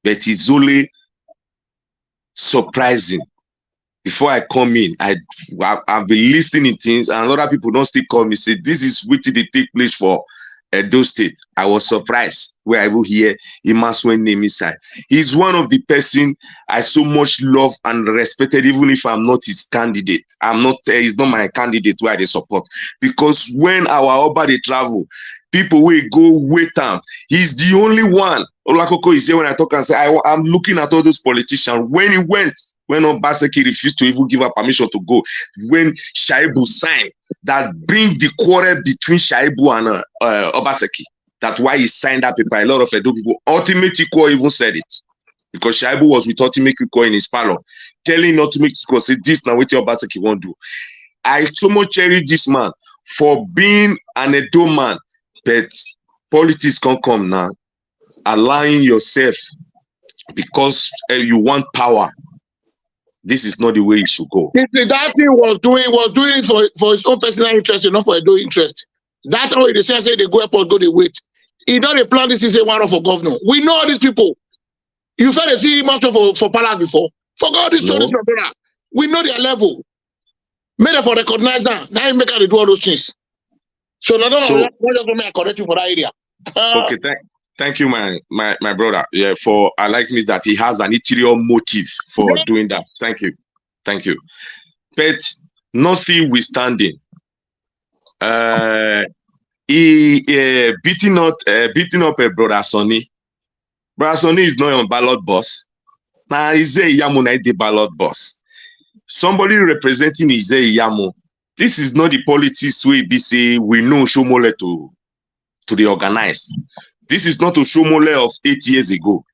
But it's only surprising. Before I come in, I've been listening to things, and other people don't still call me say this is what they take place for Edo State. I was surprised where I will hear Imasuen name inside. He's one of the person I so much love and respected, even if I'm not his candidate. He's not my candidate where they support. Because when our Oba they travel, people will go wait him. He's the only one. Olakoko is here when I talk and say, I'm looking at all those politicians. When he went, when Obaseki refused to even give her permission to go, when Shaibu signed, that bring the quarrel between Shaibu and Obaseki. That's why he signed that paper. A lot of Edo people, Ultimate Iko even said it. Because Shaibu was with Ultimate Iko in his parlor, telling Ultimate Iko, say this now what Obaseki won't do. I so much cherish this man for being an Edo man, but politics can't come now. Allowing yourself because you want power. This is not the way it should go. That thing was doing it for his own personal interest, not for Edo interest. That's how they say they go airport, go they wait. He don't plan this is a one for governor. We know all these people. You felt to see much for palace before. Forgot this stories from there. We know their level. Made them for recognize that. Now you make how they do all those things. So now just let me correct you for that area. Okay, thank you, my brother. Yeah, for I like me that he has an interior motive for doing that. Thank you. But notwithstanding, he beating up a brother Sonny. Brother Sonny is not on ballot boss. Now Ize Yamu the ballot boss. Somebody representing Ize Yamu. This is not the politics we be say we know Shomole to the organized. This is not a Shomole of 8 years ago.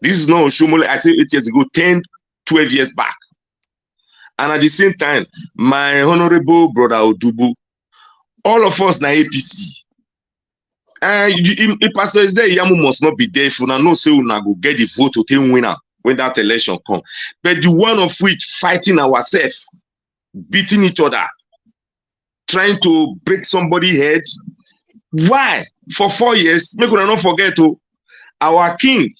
This is not a Shomole, I say 8 years ago, 10, 12 years back. And at the same time, my honorable brother Odubu, all of us na APC. Pastor is there, Yamu must not be there if you know say we go get the vote to take winner when that election come. But the one of which fighting ourselves, beating each other, trying to break somebody's head. Why? For 4 years, make una not forget to our king,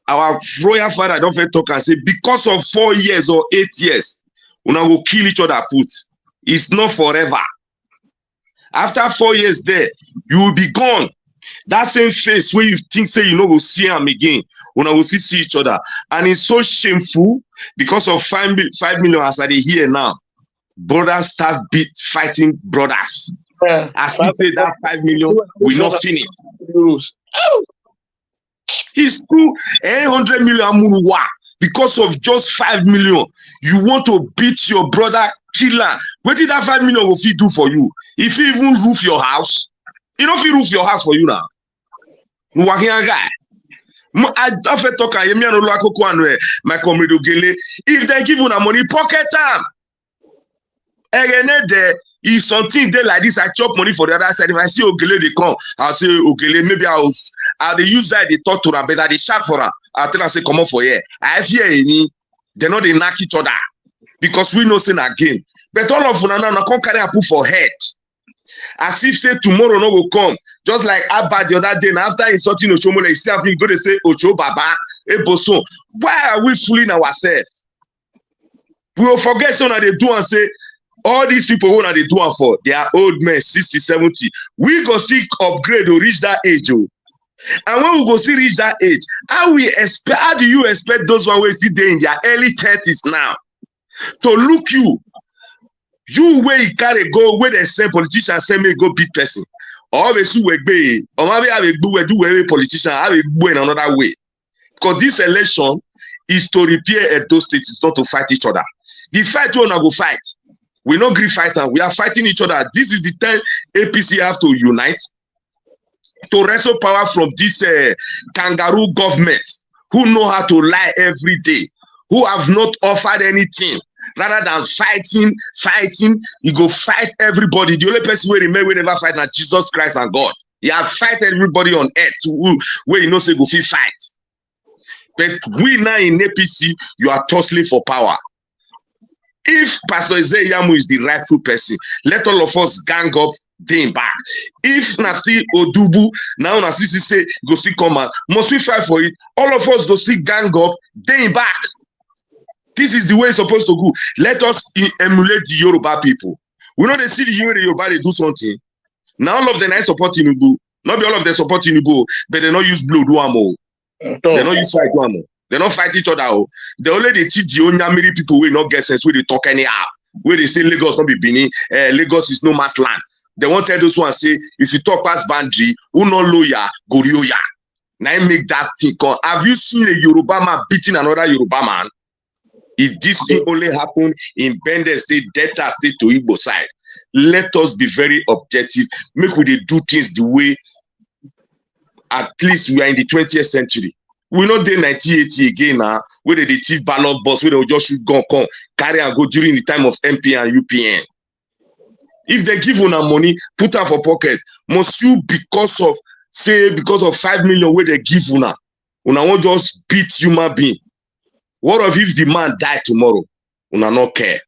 our royal father don't talk and say because of 4 years or 8 years, una will kill each other put. It's not forever. After 4 years there, you will be gone. That same face where you think say you know will see him again, una will see each other. And it's so shameful because of 5 million as I hear now. Brothers start fighting brothers. Yeah. As he said that 5 million will not finish. It's 800 million because of just 5 million. You want to beat your brother killer. What did that 5 million will he do for you? If he even roof your house, You know if you roof your house for you now. Working guy. I often talk my comrade Ogele. If they give you money, pocket time. If something there like this, I chop money for the other side. If I see Ogele, they come. I'll say Ogele, maybe I'll use that they talk to them, but they shout for them. I'll tell them, say, come on for here. I fear any. They know they knock each other because we know sin again. But all of them now come carry a put for head. As if say tomorrow no will come. Just like Abba the other day, and after insulting Oshomole, you see how people go to say Ocho Baba, Eboso. Why are we fooling ourselves? We will forget so that they do and say, all these people who are they doing for, they are old men, 60, 70. We go still upgrade or reach that age. Oh. And when we go still reach that age, how do you expect those one who still there in their early 30s now to look you? You where you carry go where they say politicians say me go beat person. Always you be or maybe have a do politician have a in another way. Because this election is to repair those states, it's not to fight each other. The fight we wanna go fight. We no agree fight and we are fighting each other. This is the time APC have to unite to wrestle power from this kangaroo government who know how to lie every day, who have not offered anything. Rather than fighting, you go fight everybody. The only person who remain will never fight now Jesus Christ and God. You have fight everybody on earth where you know say go fit fight. But we now in APC, you are tussling for power. If Pastor Ezeyamu is the rightful person, let all of us gang up, then back. If Nasti Odubu, now Nasti say go still come out, must we fight for it? All of us go still gang up, then back. This is the way it's supposed to go. Let us emulate the Yoruba people. We know they see the Yoruba, they do something. Now all of them are supporting Tinubu. Not be all of them supporting Tinubu, but they don't use blood do ammo. They don't use fight do ammo. They don't fight each other. They only they teach the Onyamiri people who not get sense, where they talk anyhow. Where they say Lagos not be Benin, Lagos is no man's land. They won't tell those ones say, if you talk past boundary, who no lawyer, go rioya. Now make that thing come. Have you seen a Yoruba man beating another Yoruba man? If this thing only happen in Bender State, Delta State to Igbo side, let us be very objective. Make we do things the way at least we are in the 20th century. We not there 1980 again now, where they thief ballot box, where they just shoot gun, come, carry and go during the time of MP and UPN. If they give una money, put her for pocket. Must you because of 5 million where they give una won't just beat human being. What if the man die tomorrow? Una not care.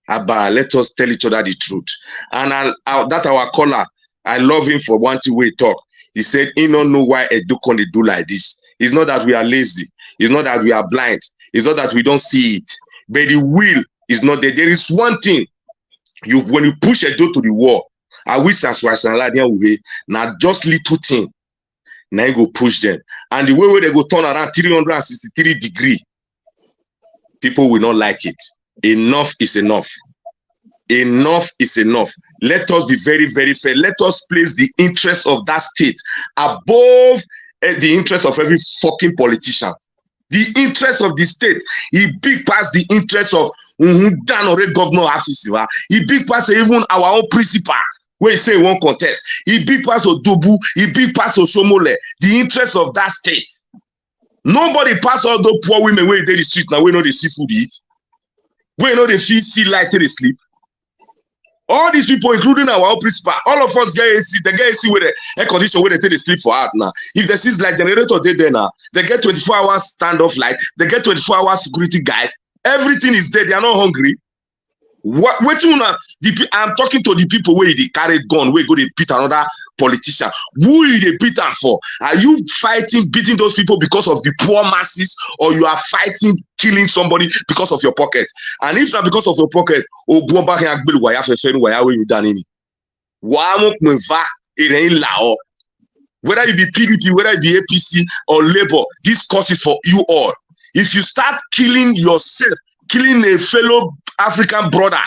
Abba, let us tell each other the truth. And that our caller, I love him for one thing we talk. He said he don't know why Edukon they do like this. It's not that we are lazy. It's not that we are blind. It's not that we don't see it. But the will is not there. There is one thing. When you push Edo to the wall, I wish as now just little thing. Now you go push them. And the way where they go turn around 363 degrees. People will not like it. Enough is enough. Enough is enough. Let us be very, very fair. Let us place the interest of that state above the interest of every fucking politician. The interest of the state, he big past the interest of Dan or governor office. He big past even our own principal. Where he say one contest. He big past Odobu. He big past Oshomole. The interest of that state. Nobody pass all those poor women where they the street now. We know they see food eat. We know they see light till they sleep. All these people, including our own principal, all of us get AC. They get AC with the air condition where they take the sleep for out now. If they see like generator they there now, they get 24 hours standoff light. They get 24 hours security guide. Everything is there. They are not hungry. What you know? I'm talking to the people where they carry gun, where go they beat another politician. Who they beat them for? Are you beating those people because of the poor masses, or you are fighting, killing somebody because of your pocket? And if not because of your pocket, whether it be PDP, whether it be APC or Labour, this cause is for you all. If you start killing yourself, killing a fellow African brother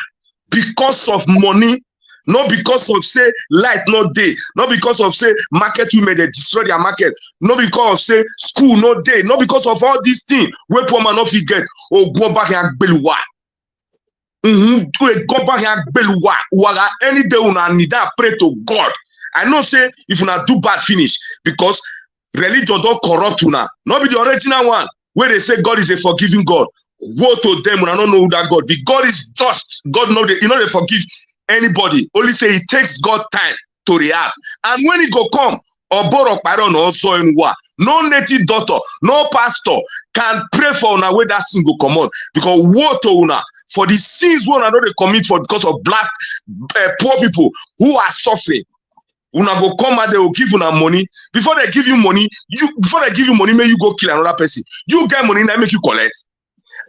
because of money, not because of say light not day, not because of say market women they destroy their market, not because of say school not day, not because of all these things where poor man not forget or go back and beluwa. Go back and beluwa. Any day una need that pray to God I know say if una do bad finish because religion don't corrupt una. Not be the original one where they say God is a forgiving God. Woe to them when I don't know who that God be. God is just. God know they forgive anybody. Only say it takes God time to react. And when it go come, Oboro Paron also in war. No native doctor, no pastor can pray for una where that sin go come on. Because woe to una for the sins one I know they commit for because of black poor people who are suffering. Una go come and they will give una money. Before they give you money, may you go kill another person. You get money, they make you collect.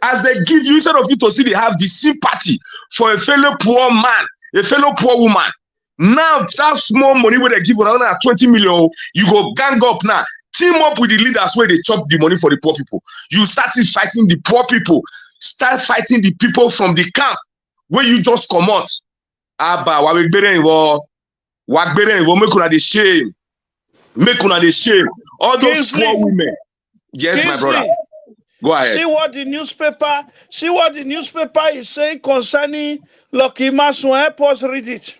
As they give you, instead of you to see they have the sympathy for a fellow poor man, a fellow poor woman. Now that small money where they give around 20 million, you go gang up now. Team up with the leaders where they chop the money for the poor people. You started fighting the poor people. Start fighting the people from the camp where you just come out. Abba, make una the shame. Make una the shame. All those poor women. Yes, my brother. Go ahead. See what the newspaper is saying concerning Lucky Imasuen. Help us read it.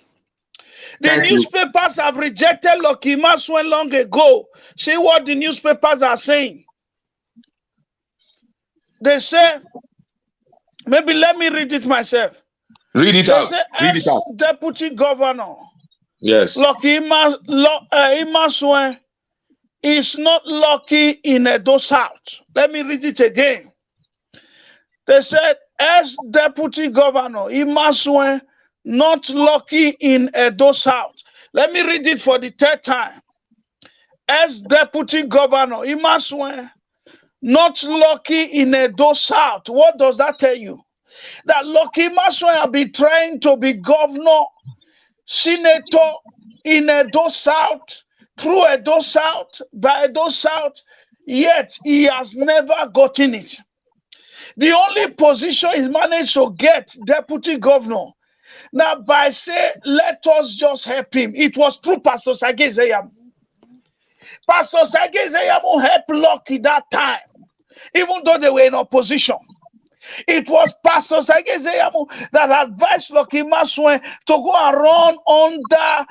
The newspapers have rejected Lucky Imasuen long ago. See what the newspapers are saying. They say, maybe let me read it myself. Read it out. Read it out. Deputy Governor. Yes. Lucky Imasuen is not lucky in Edo South. Let me read it again. They said, as Deputy Governor Imasuen not lucky in Edo South. Let me read it for the third time. As Deputy Governor Imasuen not lucky in Edo South. What does that tell you? That Lucky Imasuen have been trying to be governor, senator in Edo South, through Edo South, by Edo South, yet he has never gotten it. The only position he managed to get, deputy governor, now by say, let us just help him. It was through Pastor Sage Zeyam. Pastor Sage Zeyam helped Lucky that time, even though they were in opposition. It was Pastor Sage Zeyamu that advised Lucky Imasuen to go and run under,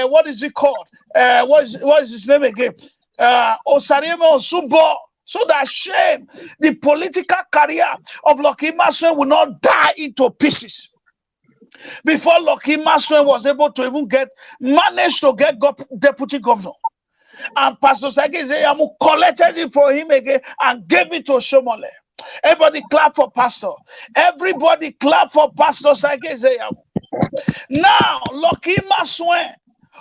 what is it called? What is his name again? Osarieme Osubo. So that shame, the political career of Lucky Imasuen will not die into pieces. Before Lucky Imasuen was able to even manage to get deputy governor. And Pastor Sage Zeyamu collected it for him again and gave it to Shomole. Everybody clap for Pastor. Everybody clap for Pastor Sage Zeyamu. Now, Lucky Imasuen,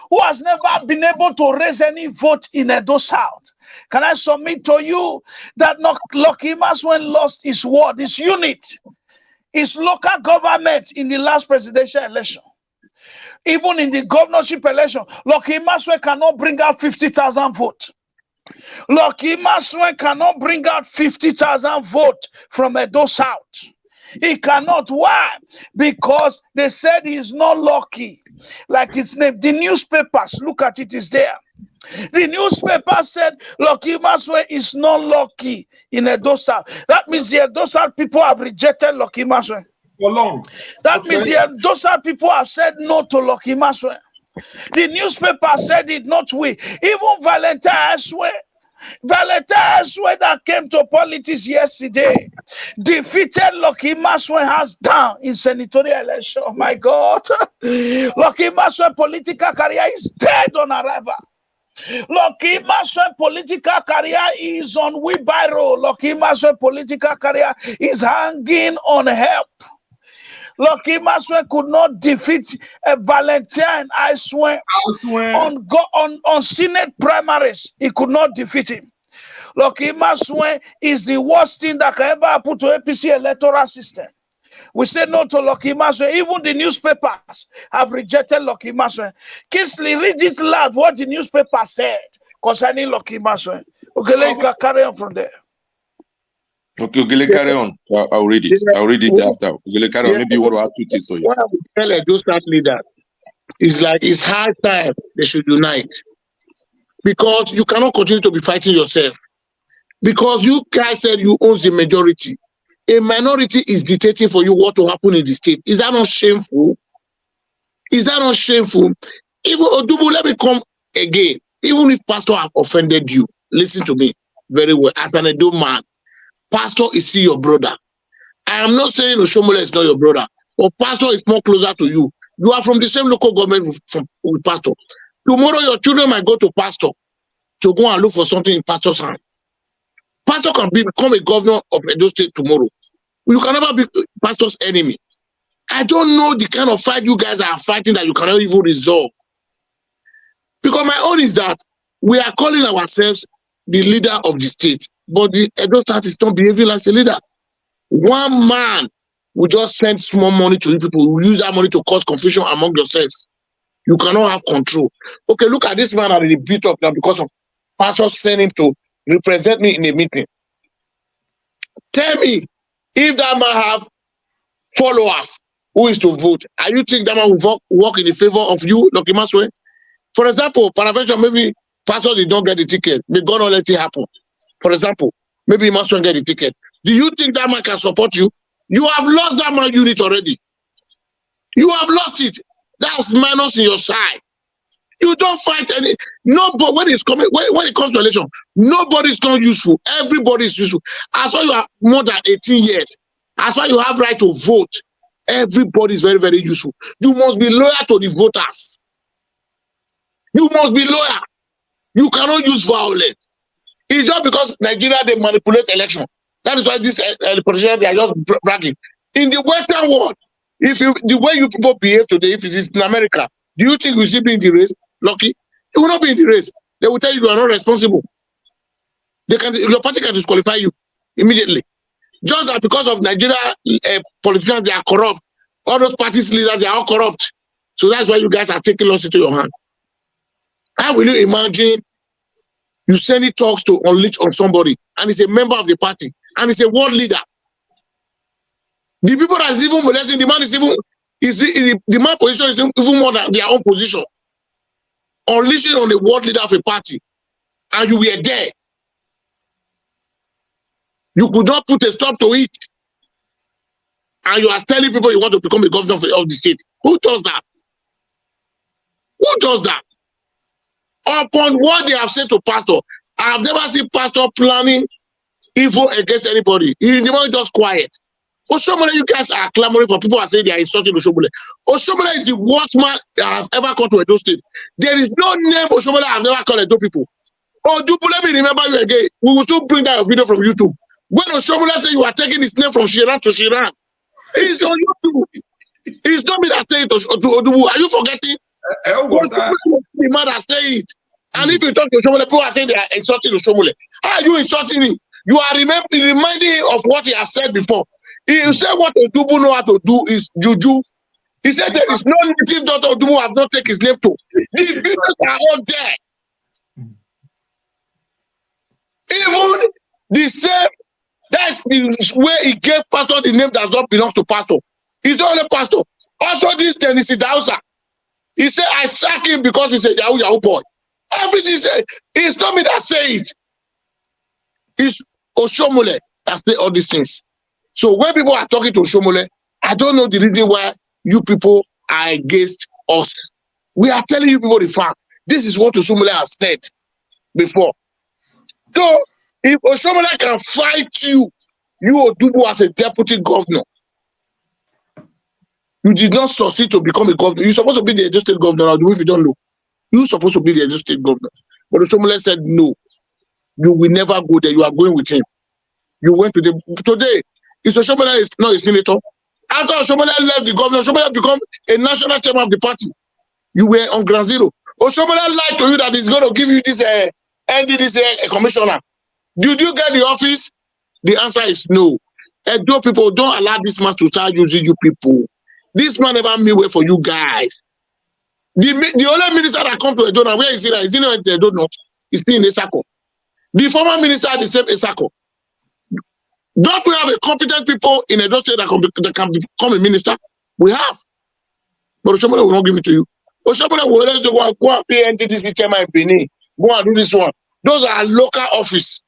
who has never been able to raise any vote in Edo South, can I submit to you that Lucky Imasuen lost his word, his unit, his local government in the last presidential election. Even in the governorship election, Lucky Imasuen cannot bring out 50,000 votes. Lucky Imasuen cannot bring out 50,000 votes from Edo South. He cannot. Why? Because they said he's not lucky. Like his name. The newspapers, look at it, is there. The newspaper said Lucky Imasuen is not lucky in Edo South. That means the Edo South people have rejected Lucky Imasuen. For long. That means the Edo South people have said no to Lucky Imasuen. The newspaper said it, not we. Even Valentine Aswe that came to politics yesterday defeated Lucky Imasuen hands down in senatorial election. Oh my God. Lucky Imasuen political career is dead on arrival. Lucky Imasuen political career is on wheelbarrow. Lucky Imasuen political career is hanging on help. Lucky Imasuen could not defeat a Valentine Aswe on Senate primaries. He could not defeat him. Lucky Imasuen is the worst thing that can ever happen to APC electoral system. We say no to Lucky Imasuen. Even the newspapers have rejected Lucky Imasuen. Kingsley, read it loud what the newspaper said concerning Lucky Imasuen. Okay, let you carry on from there. Okay, carry on. I'll read it. I'll read it after. Carry on. Maybe you want to add 2 things to it. What I would tell those South leaders is like it's high time they should unite. Because you cannot continue to be fighting yourself. Because you guys said you own the majority. A minority is dictating for you what will happen in the state. Is that not shameful? Is that not shameful? Even Odubu, let me come again. Even if pastor have offended you, listen to me very well. As an Edo man, pastor is still your brother. I am not saying Oshomole is not your brother, but pastor is more closer to you. You are from the same local government with pastor. Tomorrow your children might go to pastor to go and look for something in pastor's hand. Pastor can become a governor of Edo State tomorrow. You can never be pastor's enemy. I don't know the kind of fight you guys are fighting that you cannot even resolve. Because my own is that we are calling ourselves the leader of the state, but the Edo State is not behaving as a leader. One man will just send small money to you people, will use that money to cause confusion among yourselves. You cannot have control. Okay, look at this man already beat up now because of pastor sending him to represent me in a meeting. Tell me, if that man have followers who is to vote, are you think that man will work in the favor of you, Dr. Imasuen? For example, paraventure, maybe pastor did not get the ticket. May God not let it happen. For example, maybe Imasuen get the ticket. Do you think that man can support you? You have lost that man unit already. You have lost it. That's minus in your side. You don't fight any. Nobody when it's coming when it comes to election, nobody is not useful. Everybody is useful. As far you are more than 18 years, as far you have right to vote, everybody is very, very useful. You must be loyal to the voters. You must be loyal. You cannot use violence. It's just because Nigeria they manipulate election. That is why this politicians they are just bragging. In the Western world, if you the way you people behave today, if it is in America, do you think you should be in the race? Lucky, you will not be in the race. They will tell you are not responsible. Your party can disqualify you immediately. Just that because of Nigeria politicians, they are corrupt. All those parties leaders, they are all corrupt. So that's why you guys are taking laws into your hand. How will you imagine you send it talks to unleash on somebody and he's a member of the party and he's a world leader? The people that is even molesting, the man is even the man position is even more than their own position. Unleashing on the world leader of a party, and you were there. You could not put a stop to it. And you are telling people you want to become a governor of the state. Who does that? Who does that? Upon what they have said to pastor, I have never seen pastor planning evil against anybody. He never just quiet. Oshomole, you guys are clamoring for people who are saying they are insulting Oshomole. Oshomole is the worst man that has ever come to Edo State. There is no name Oshomole I have never called Edo people. Odubu, let me remember you again. We will still bring that video from YouTube. When Oshomole said you are taking his name from Shiran to Shiran, it's on YouTube. It's not me that say it to Odubu. Are you forgetting? The man that say it. And if you talk to Oshomole, people are saying they are insulting Oshomole. How are you insulting him? You are reminding him of what he has said before. He said what Odubu know how to do is juju. He said there is no native daughter Odubu have not taken his name to. These videos are all there. Even the same, that's the way he gave pastor the name does not belong to pastor. He's not only pastor. Also this Dennis Idausa. He said, I sack him because he's a Yahoo boy. Everything said, it's not me that say it. It's Oshomole that say all these things. So when people are talking to Oshomole, I don't know the reason why you people are against us. We are telling you people the fact. This is what Oshomole has said before. So if Oshomole can fight you, you Odubu as a deputy governor, you did not succeed to become a governor. You're supposed to be the Edo State governor, if you don't know. You're supposed to be the Edo State governor. But Oshomole said, no, you will never go there. You are going with him. You went to the... Today, Oshomole is not a senator. After Oshomole left the governor, Oshomole become a national chairman of the party. You were on ground zero. Oshomole lied to you that he's going to give you this NDDC commissioner. Did you get the office? The answer is no. Edo people, don't allow this man to start using you people. This man never made way for you guys. The only minister that come to Edo now, where is he now? Is he not in Edo now? He's still in Esako. The former minister at the same Esako. Don't we have a competent people in Edo State that can become a minister? We have. But Oshomole will not give it to you. Oshomole will let you go and pay NTDC chairman in Benin. Go and do this one. Those are local office.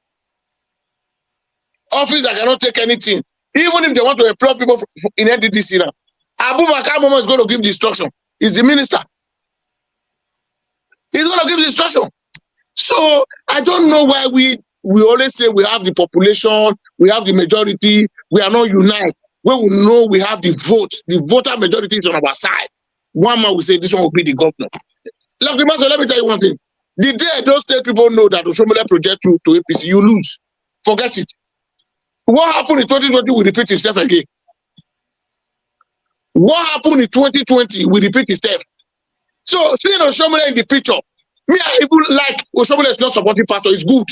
Office that cannot take anything. Even if they want to employ people in NTDC now. Abubakar Momo is going to give the instruction. He's the minister. He's going to give the instruction. So I don't know why we always say we have the population, we have the majority, we are not united. When we know we have the vote, the voter majority is on our side. One man will say this one will be the governor. Look, let me tell you one thing. The day those state people know that Oshomole project to APC, you lose. Forget it. What happened in 2020 will repeat itself again. What happened in 2020 will repeat itself. So seeing Oshomole in the picture, me, I even like Oshomole is not supporting pastor, it's good.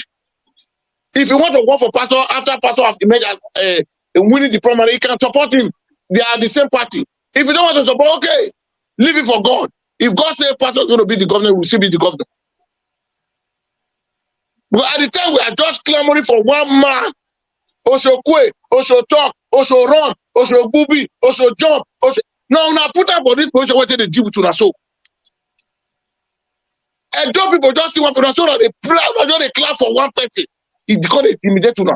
If you want to work for pastor after pastor have emerged as winning the primary, you can support him. They are the same party. If you don't want to support, okay, leave it for God. If God says pastor is going to be the governor, we will still be the governor. But at the time we are just clamoring for one man. Osho Kwe, Osho talk, Osho run, Osho booby, Osho jump, Osho. Now put up for this position where they give to us so. And those people just see one person, so that they proud, not they clap for one person. It's because they intimidate now.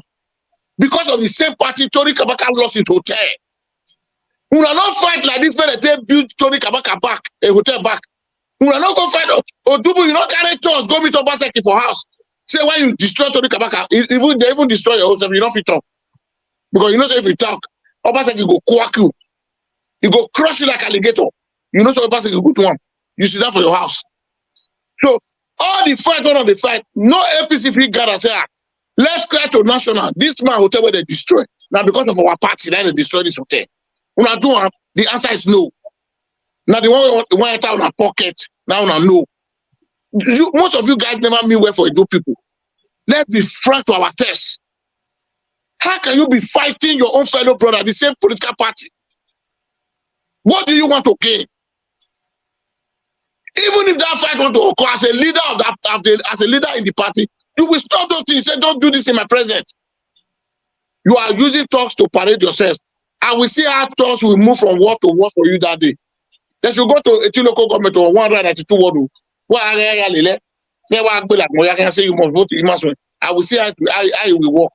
Because of the same party, Tony Kabaka lost his hotel. We will not fight like this when they build Tony Kabaka back, a hotel back. We will not go fight. Odubu, you not carry chores, go meet Obaseki for house. Say why you destroy Tony Kabaka, they even destroy your house if you don't fit talk. Because you know, so if you talk, Obaseki go quack you. He go crush you like alligator. You know, so Obaseki go to one. You sit down for your house. So all the fight, all of the fight, no APC free gather say, let's cry to national. This man hotel where they destroy. Now because of our party, then they destroy this hotel. When I do the answer is no. Now the one enter on our pocket. Now I know. Most of you guys never mean well for Edo people. Let's be frank to ourselves. How can you be fighting your own fellow brother, the same political party? What do you want to gain? Even if that fight want to occur as a leader of that, as a leader in the party, you will stop those things. Say, don't do this in my presence. You are using talks to parade yourselves. And we see how talks will move from word to word for you that day. Then you go to a local government or 192 word. I say you must vote Imasuen. I will see how it will work.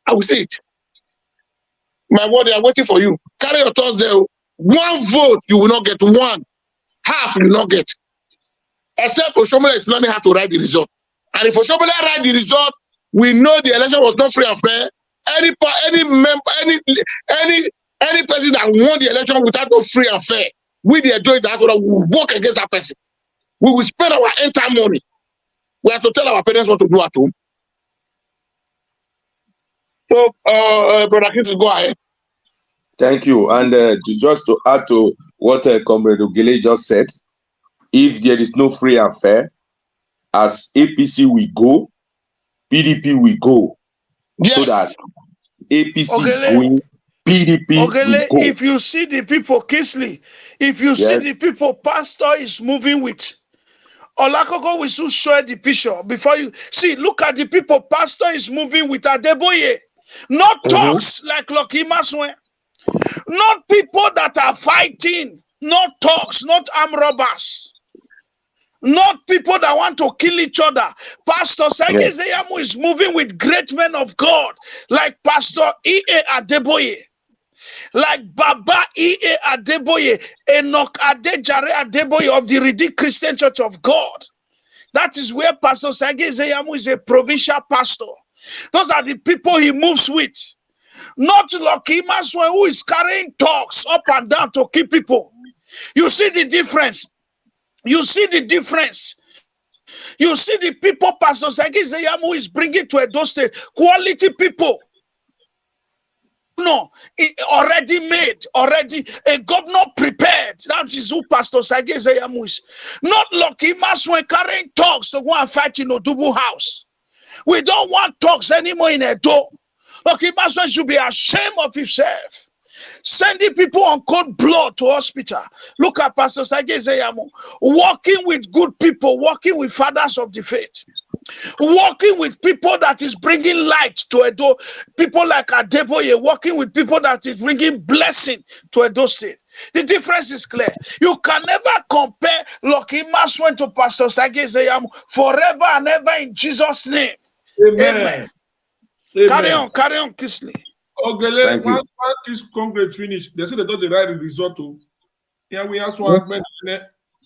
I will see it. My word, they are waiting for you. Carry your thoughts there. One vote, you will not get. One. Half, you will not get. Except Oshomole is learning how to write the result. And if Oshomole write the result, we know the election was not free and fair. Any person that won the election without no free and fair, we the enjoy that we will work against that person. We will spend our entire money. We have to tell our parents what to do at home. So, Brother Chris, go ahead. Thank you. And just to add to what Comrade Ogile just said, if there is no free and fair, as APC we go, PDP we go. Yes. So that APC is going, PDP we go. If you see the people, Kisley, if you see the people pastor is moving with, Olakoko will soon show the picture before you see. Look at the people pastor is moving with Adeboye. Not talks like Imasuen. Not people that are fighting. Not talks. Not armed robbers. Not people that want to kill each other. Pastor Sege Zeyamu is moving with great men of God, like Pastor E.A. Adeboye, like Baba E.A. Adeboye, Enoch Adejare Adeboye of the Redeemed Christian Church of God. That is where Pastor Sege Zeyamu is a provincial pastor. Those are the people he moves with. Not like Imasuen, who is carrying talks up and down to kill people. You see the difference. You see the difference. You see the people Pastor Sege Zeyamu is bringing to Edo State. Quality people. No, already made, already a governor prepared. That is who Pastor Sege Zeyamu is. Not like Imasuen carrying talks to go and fight in Odubu house. We don't want talks anymore in Edo. Like Imasuen should be ashamed of himself. Sending people on cold blood to hospital. Look at Pastor Sege Zeyamu. Walking with good people, walking with fathers of the faith. Walking with people that is bringing light to Edo. People like Adeboye, walking with people that is bringing blessing to Edo State. The difference is clear. You can never compare Lucky Imasuen to Pastor Sege Zeyamu forever and ever in Jesus' name. Amen. Amen. Carry on, Kisley. Ogele, once this Congress finish, they say they got the right result. Yeah, we ask one.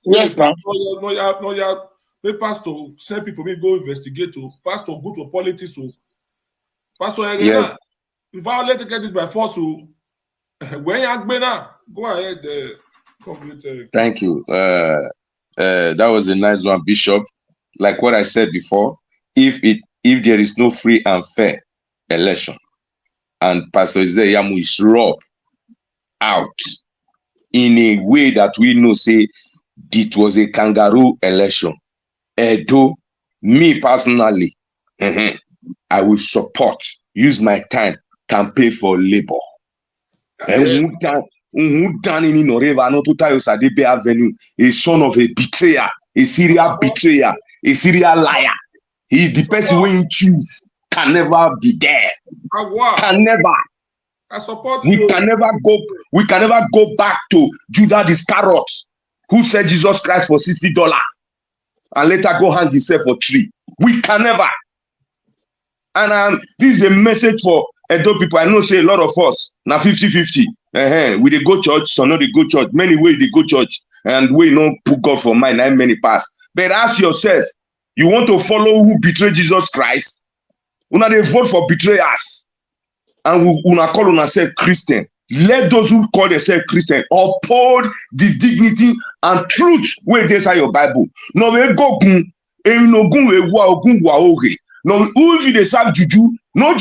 Yes, ma'am. No, Make pastor send people, me go investigate, pastor go to politics, pastor Yes. violate get it by force, when you go ahead, complete. Thank you. That was a nice one, Bishop. Like what I said before, if there is no free and fair election, and Pastor Yamu is robbed out in a way that we know, say it was a kangaroo election. Though me personally, I will support, use my time, campaign for labor. A son of a betrayer, a serial betrayer, a serial liar. He, the person when you choose, can never be there. Can never. I support we you. Can never go back to Judas Iscariot, who said Jesus Christ for $60 and later go hang himself for tree. We can never. And this is a message for Edo people. I know say a lot of us now 50-50. We dey go church, some no dey go church. Many way they go church, and we no put God for mind. And many pass. But ask yourself, you want to follow who betrayed Jesus Christ? Una dey vote for betrayers, and una call una self Christian. Let those who call themselves Christian uphold the dignity and truth where they say your Bible. No we go gun, no gun we wa oge. No, if you dey serve juju, no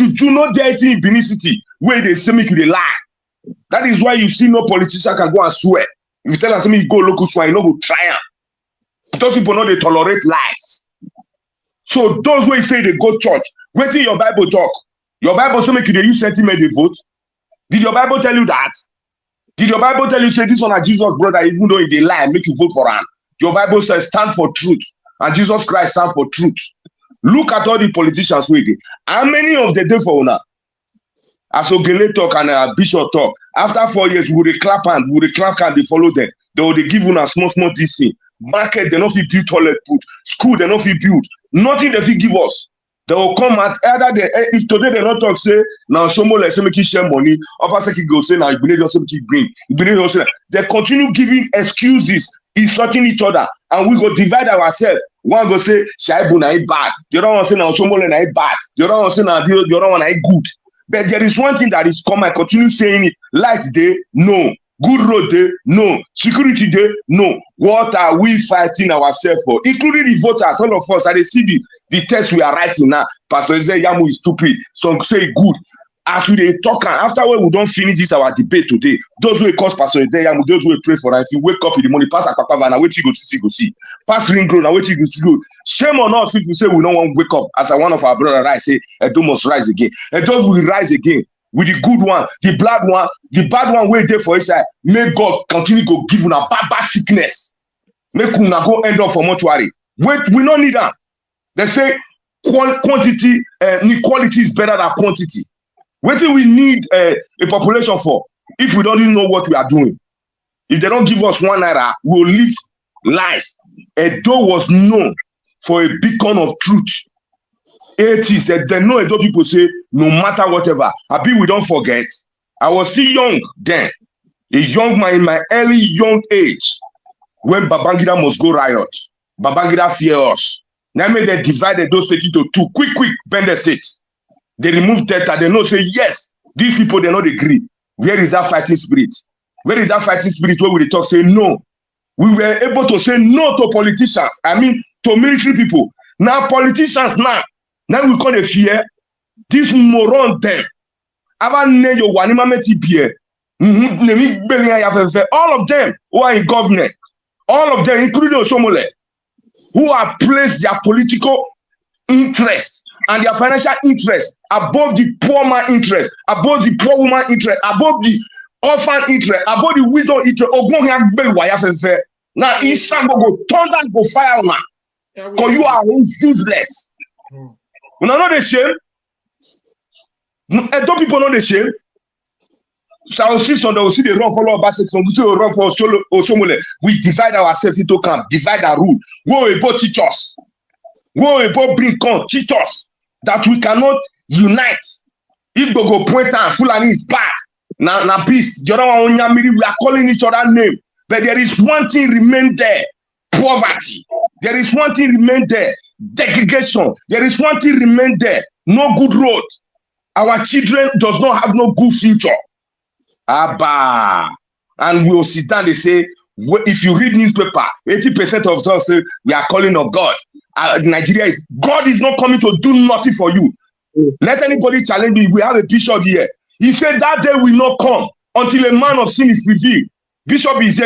dirty impunity where they say make you dey lie. That is why you see no politician can go and swear. If you tell us me go local swear, you no go try am. Those people know they tolerate lies. So those who say they go church, wait till your Bible talk. Your Bible say make you dey use sentiment they vote. Did your Bible tell you that? Did your Bible tell you say this one is Jesus' brother, even though they lie, make you vote for him? Your Bible says stand for truth, and Jesus Christ stand for truth. Look at all the politicians waiting. How many of the day for una? As Ogele talk and Bishop talk, after 4 years, we will clap and they follow them. They will give una small this thing. Market, they don't fit build toilet put. School, they don't fit build. Nothing they fit give us. They will come at either if today they not talk, say, now Shomole say make you share money, upper second go say, now Ibile just make you bring. They continue giving excuses, insulting each other, and we go divide ourselves. One go say, Shaibu na bad. The other one say, now Shomole na bad. The other one say, now the other one na good. But there is one thing that is come, I continue saying it. Light day, no. Good road day, no. Security day, no. What are we fighting ourselves for? Including the voters, all of us. I see the text we are writing now. Pastor Yamu is stupid. Some say good. As we talk, afterward we don't finish this our debate today. Those who cause Pastor Yamu, those who pray for us, if you wake up in the morning, pass a papa and wait you go see. Pass ring road and wait you go. Shame on us if you say we don't want to wake up. As one of our brothers I say, Edo must rise again. Edo will rise again. With the good one, the bad one, the bad one wait there for his side. May God continue to give una bad sickness. Make una go end up for mortuary. Wait, we don't need that. They say quantity, quality is better than quantity. What do we need a population for if we don't even know what we are doing? If they don't give us 1 naira, we will live lies. Edo was known for a beacon of truth. 80 said, they know Edo people say, no matter whatever. Abi, we don't forget. I was still young then. A young man in my early young age. When Babangida must go riot. Babangida fear us. Now made they divided those states into two. Quick, bend the states. They remove data. They know say, yes, these people, they not agree. Where is that fighting spirit? Where is that fighting spirit where we talk, say no? We were able to say no to politicians. I mean, to military people. Now politicians now we call it fear. This moron them. All of them who are in government, all of them, including Oshomole, who have placed their political interest and their financial interest above the poor man interest, above the poor woman interest, above the orphan interest, above the widow interest. Now, Isango go thunder go fire man. Because you are useless. We don't know the shame. Don't people know the shame? So I will see some that will see the run follow Obaseki, some will run for Oshomole. We divide ourselves into camp, divide our rule. Go about teach us. Go about bring con, teach us that we cannot unite. If we go point and Fulani is bad, na beast. The other one, we are calling each other name. But there is one thing remain there: poverty. There is one thing remain there. Degradation. There is one thing remain there. No good road. Our children does not have no good future. Abba. And we will sit down and say, if you read newspaper, 80% of us say we are calling on God. Nigeria is, God is not coming to do nothing for you. Let anybody challenge me. We have a bishop here. He said that day will not come until a man of sin is revealed. Bishop is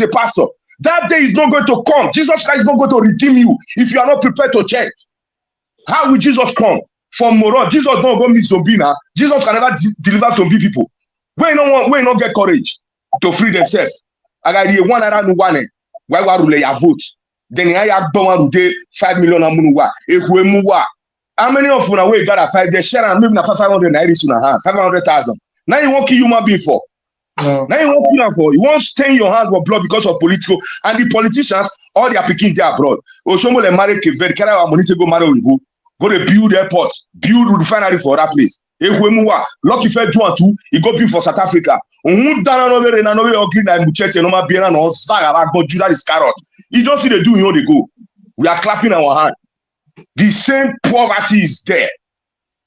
a pastor. That day is not going to come. Jesus Christ is not going to redeem you if you are not prepared to change. How will Jesus come? From moron, Jesus don't go meet zombie now. Jesus can never deliver zombie people. We not get courage to free themselves. I got the one around one. Why rule your vote? Then I have done 5 million amunuwa. How many of you now we got a 5? They share and maybe 500 naira 500,000. Now you won't kill human being for. Now you won't kill them for. You won't stain your hands with blood because of political and the politicians. All they are picking there abroad. Oshomo le marry Kevin. Carry our money to go marry Oyibo. Go to build airport, build refinery for that place. Lucky fair do and two, he go build for South Africa. You don't see they do, you know they go. We are clapping our hand. The same poverty is there.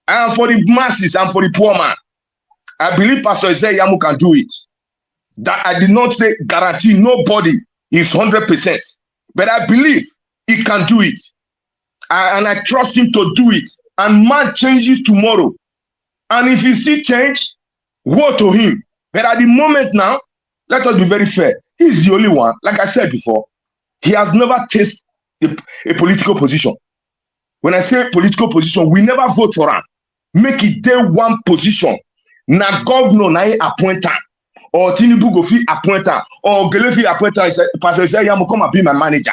And for the masses and for the poor man, I believe Pastor Yamu can do it. That I did not say guarantee nobody is 100%, but I believe he can do it. And I trust him to do it. And man changes tomorrow. And if he still change, woe to him. But at the moment now, let us be very fair. He's the only one. Like I said before, he has never tasted a political position. When I say political position, we never vote for him. Make it day one position. Na governor na appoint him. Or Tinubu go fit appoint him. Or Gelefi appoint him. Pastor Yamu come and be my manager.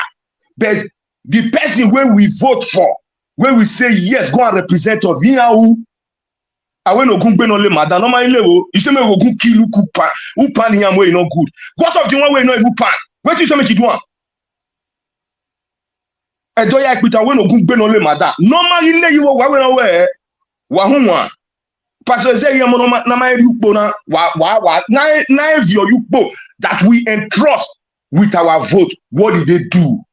But the person where we vote for, where we say yes, go and represent us. I went to go no madam. Normally, you say me go kill you, who pan him way no good. What of the one way no even pan? What you say me do? I don't like with a way no go madam. Normally, you were aware. Wahumwa. Pastor say you na my yupo na na yupo that we entrust with our vote. What did they do?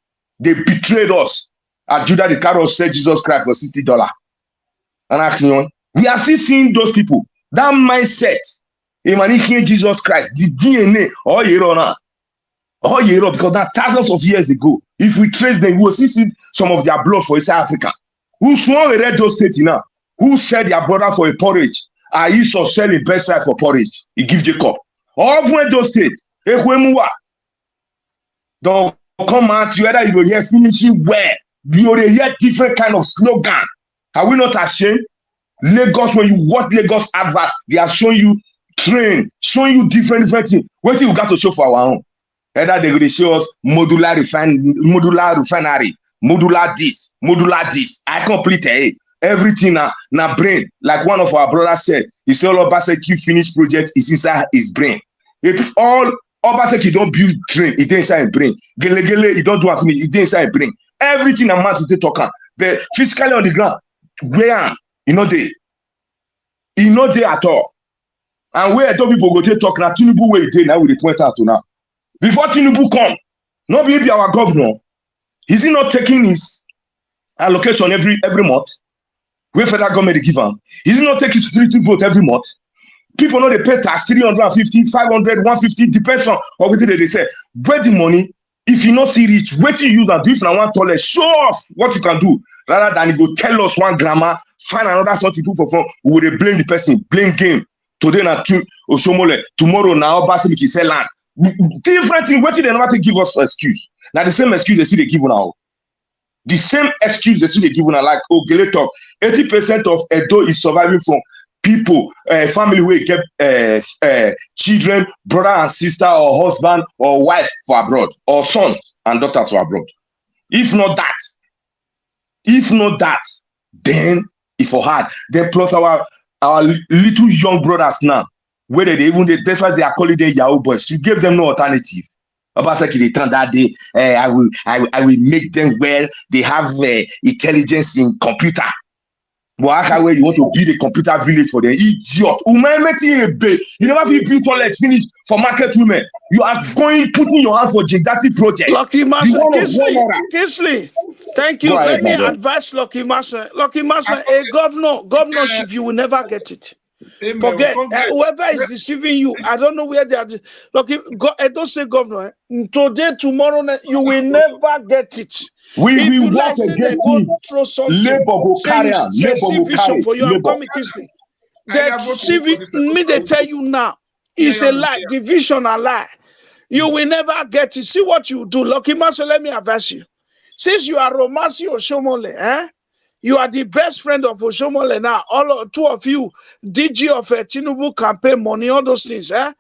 They betrayed us. As Judah the Carol said Jesus Christ for $60. And we are still seeing those people. That mindset, emanating Jesus Christ, the DNA, because that thousands of years ago, if we trace them, we will see some of their blood for South Africa. Who swore a red those states now? Who said their brother for a porridge? I used to sell a best side for porridge. He give Jacob. All of those states, don't come out together, you will hear finishing where you will hear different kind of slogan. Are we not ashamed? Lagos, when you watch Lagos advert, they are showing you train, showing you different things. What you got to show for our own? Either they will show us modular refinery, modular this. I complete everything na brain. Like one of our brothers said, he said all Obaseki finished project is inside his brain. If all Obaseki don't build train, it inside his brain. Gele, he don't do anything, it inside his brain. Everything amount to talk. But physically on the ground, where you know they at all. And where those people go to talk now, Tinubu where they now we point out to now. Before Tinubu come, not be our governor. Is he not taking his allocation every month? Where federal government give him? Is he not taking security vote every month? People know they pay tax 350, 500, 150, depends on what they say. Where the money? If you not see rich, wait till you use and do it and one toilet, show us what you can do. Rather than you go tell us one grammar, find another something to do for fun. We will blame the person, blame game. Today na Oshomole, tomorrow now Basimiki sell land. Different thing. What did they never give us excuse? Now the same excuse they see they give now. The same excuse they see they give now, like Gele talk. 80% of Edo is surviving from people, family where get children, brother and sister, or husband or wife for abroad, or son and daughters for abroad. If not that, then if for hard, then plus our little young brothers now, whether that's why they are calling them Yahoo boys. You gave them no alternative. Obaseki they turn that day. I will make them well. They have intelligence in computer. Where you want to build a computer village for the idiot. You never feel build toilet finish for market women. You are putting your hand for gigantic projects. Lucky Master, The Kisley, thank you. Go ahead, Let me my brother. advise Lucky Master. Lucky Master, a governorship, you will never get it. Amen. Forget whoever is deceiving you. I don't know where they are. I don't say governor. Today, tomorrow, you will never get it. If you like, say they go throw something. Labor go carry am. Say see vision for you. I'm Labor. coming, Kisley. That see me, they tell you now. It's a lie. Division a lie. You will never get it. See what you do. Lucky Master, let me advise you. Since you are Romasi Oshomole, you are the best friend of Oshomole now. Two of you, DG of Tinubu campaign money, all those things. Tell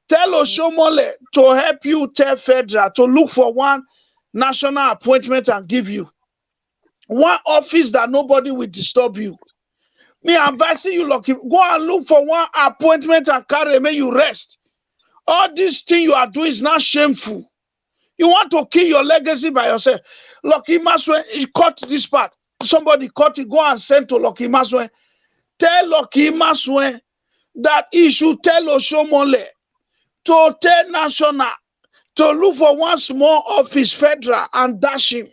Oshomole to help you tell Federal to look for one national appointment and give you one office that nobody will disturb you. Me advising you, Lucky, go and look for one appointment and carry, may you rest. All this thing you are doing is not shameful. You want to kill your legacy by yourself. Lucky Imasuen, he cut this part. Somebody cut it, go and send to Lucky Imasuen. Tell Lucky Imasuen that he should tell Oshomole to tell National to look for one small office, Federal, and dash him.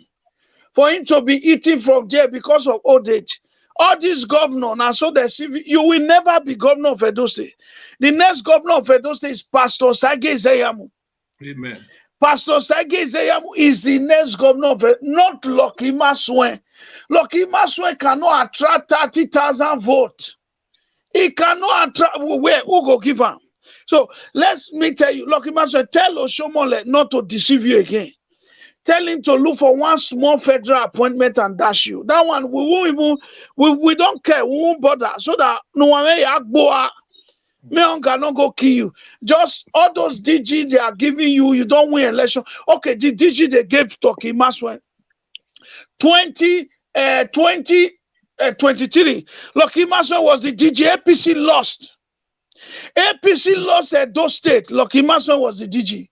For him to be eating from there because of old age. All these governors, now so they see, you will never be governor of Edo State. The next governor of Edo State is Pastor Sage Zeyamu. Amen. Pastor Sage Zeyamu is the next governor of Edo, not Lucky Imasuen. Lucky Imasuen cannot attract 30,000 votes. He cannot attract, where, who go give him? So, let me tell you, Lucky Imasuen, tell Oshomole not to deceive you again. Tell him to look for one small federal appointment and dash you. That one, we won't even, we don't care, we won't bother. So that no one may cannot go kill you. Just all those DG they are giving you, you don't win election. Okay, the DG they gave to Imasuen 2023. Lucky Imasuen was the DG. APC lost. APC lost at those states. Lucky Imasuen was the DG.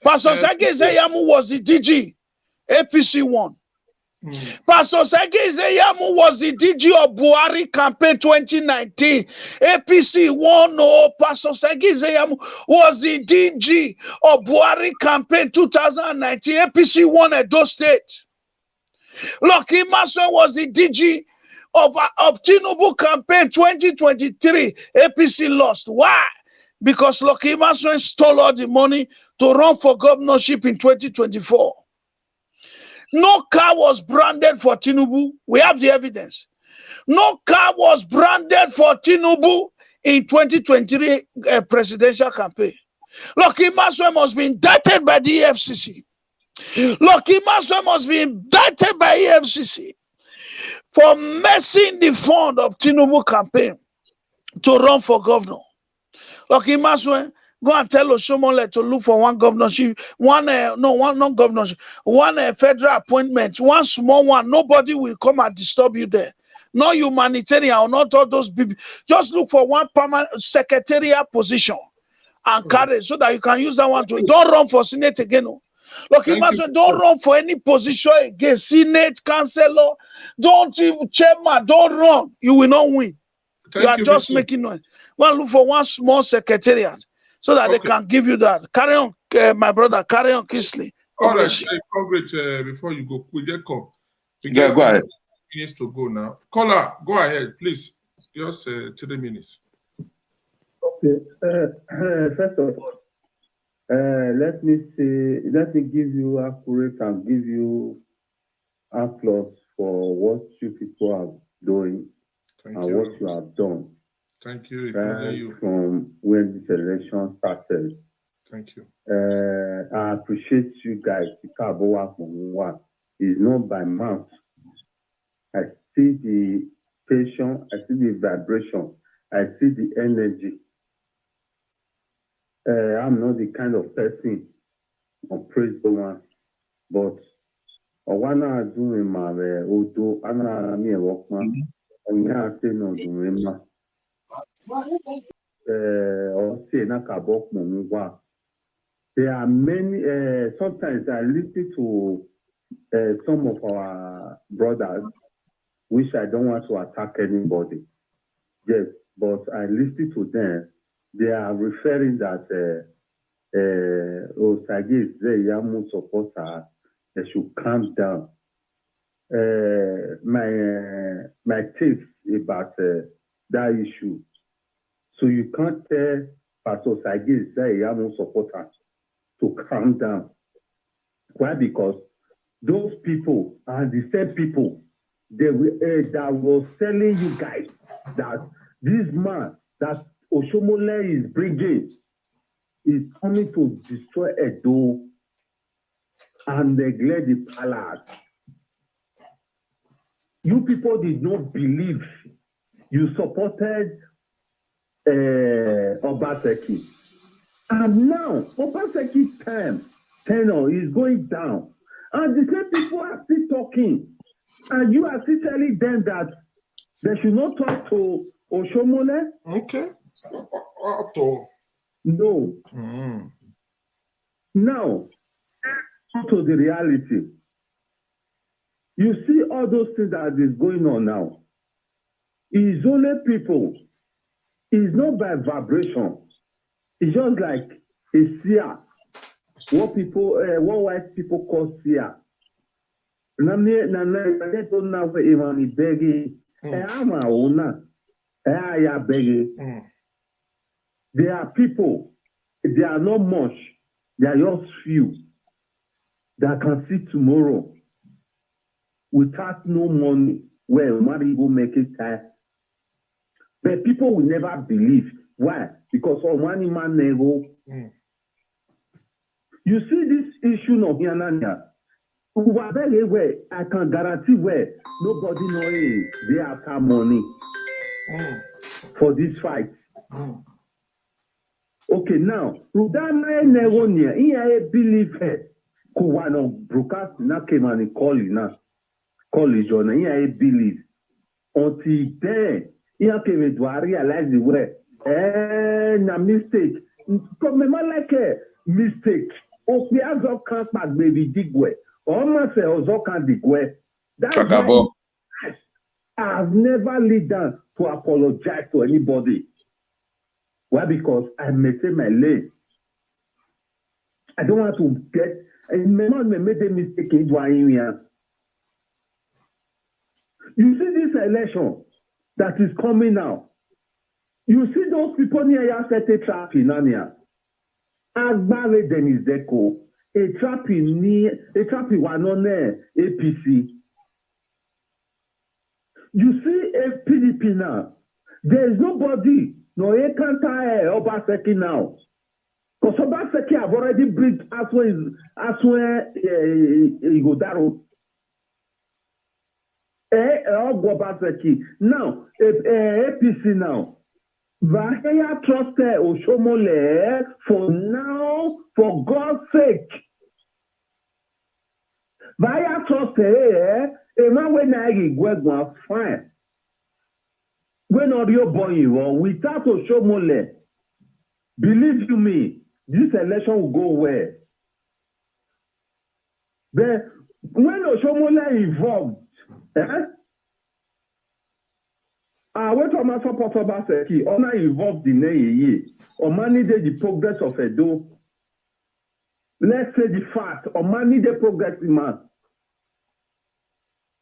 Pastor Sage Zeyamu was the DG. APC won. Pastor Sage Zeyamu was the DG of Buhari campaign 2019. APC won. No, Pastor Sage Zeyamu was the DG of Buhari campaign 2019. APC won at those states. Lucky Imasuen was the DG of Tinubu campaign 2023. APC lost. Why? Because Lucky Imasuen stole all the money to run for governorship in 2024. No car was branded for Tinubu. We have the evidence. No car was branded for Tinubu in 2023 presidential campaign. Lucky Imasuen must be indicted by the EFCC. Lucky Imasuen must be indicted by EFCC for messing the fund of Tinubu campaign to run for governor. Lucky Imasuen, go and tell Oshomole to look for one governorship, one federal appointment, one small one. Nobody will come and disturb you there. No humanitarian or not all those people. Just look for one permanent secretariat position and carry so that you can use that one to. Don't run for Senate again. No. Lucky Imasuen, don't run for any position again. Senate, councillor, don't even chairman, don't run. You will not win. You are just making noise. Well, look for one small secretariat so that they can give you that. Carry on, my brother. Carry on, Kisley. All right, Congress, before you go, we get call. Go ahead. Minutes to go now. Caller, go ahead, please. Just 3 minutes. Okay. First of all, let me give you accurate and give you applause for what you people are doing. What you have done. Thank you. From when this election started. Thank you. I appreciate you guys. It's not by mouth. I see the passion, I see the vibration, I see the energy. I'm not the kind of person who praise the one, but Owana doing my auto, Anna me workman. There are many, sometimes I listen to some of our brothers which I don't want to attack anybody. Yes, but I listened to them. They are referring that Osage is the Yamu supporter. They should calm down. My take about that issue. So you can't tell Pastor Osage is the Yamu supporter to calm down. Why? Because those people are the same people that was telling you guys that this man that Oshomole is bringing is coming to destroy Edo and neglect the palace. You people did not believe. You supported Obaseki. And now Obaseki's tenor is going down. And the same people are still talking. And you are still telling them that they should not talk to Oshomole? Okay. No. Now, to the reality. You see all those things that is going on now. It's only people. It's not by vibration. It's just like a seer. What white people call seer. There are people, they are not much, they are just few that can see tomorrow without no money. Well, money will make it time. But people will never believe. Why? Because all money man never. You see this issue of Yanania. Where I can guarantee where nobody knows they have money for this fight. Okay, now, Rudama Nevonia, I believe it. Kuwano broadcast na came and college on I believe. Until then, I came to realize the way. Na mistake. Come like a mistake. Okay, as of can't baby digwe. Almost a Ozokan digwe. That's why I've never lead down to apologize to anybody. Why? Because I made my lane. I don't want to get. I may not make a mistake in doing here. You see this election that is coming now. You see those people near your set a trap in Ania. Agbare Denis Deco, a trap in one on APC. You see a PDP now. There is nobody. No, you can't tell Obaseki now. Because Obaseki have already bring Aswe Igodaro. Obaseki. Now, APC now. Vahaya trusted Oshomole for now, for God's sake. Vahaya trusted when I go fine. When audio boy without Oshomole, believe you me, this election will go well. But when Oshomole involved, I went to my support of Baseki, Ona involved in a year, or manage the progress of Edo. Let's say the fact, or manage the progress in man.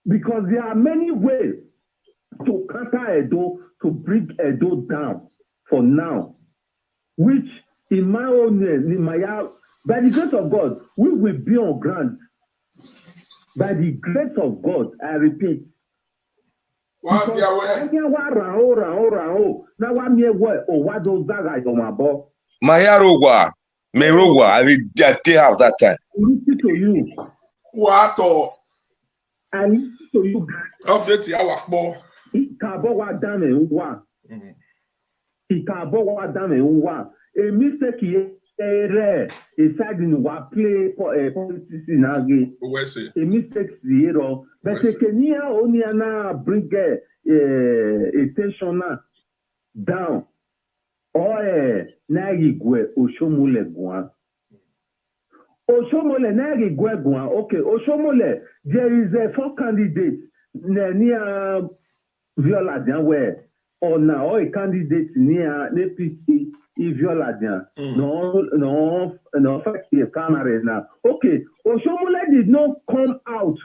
Because there are many ways to counter Edo, to bring Edo down for now, which in my own by the grace of God, we will be on ground. By the grace of God, I repeat. Now what me what those guys on my ball. Mayarogwa, Merogwa, I will take house that time. Listen to you. What? I listen to you. Update our ball. Ikabowa dame uwa. Ikabowa dame uwa. A mistake rare. A side in what play politics in again. A mistake zero. But a Kenya only na bring a tension down. Or Nagigwe Oshomole Guan. Oshomole Nagigwe Guan. Okay, Oshomole, there is a 4 candidates near Viola where or now a candidate near NPC Viola no camera now. Okay, Oshomole did not come out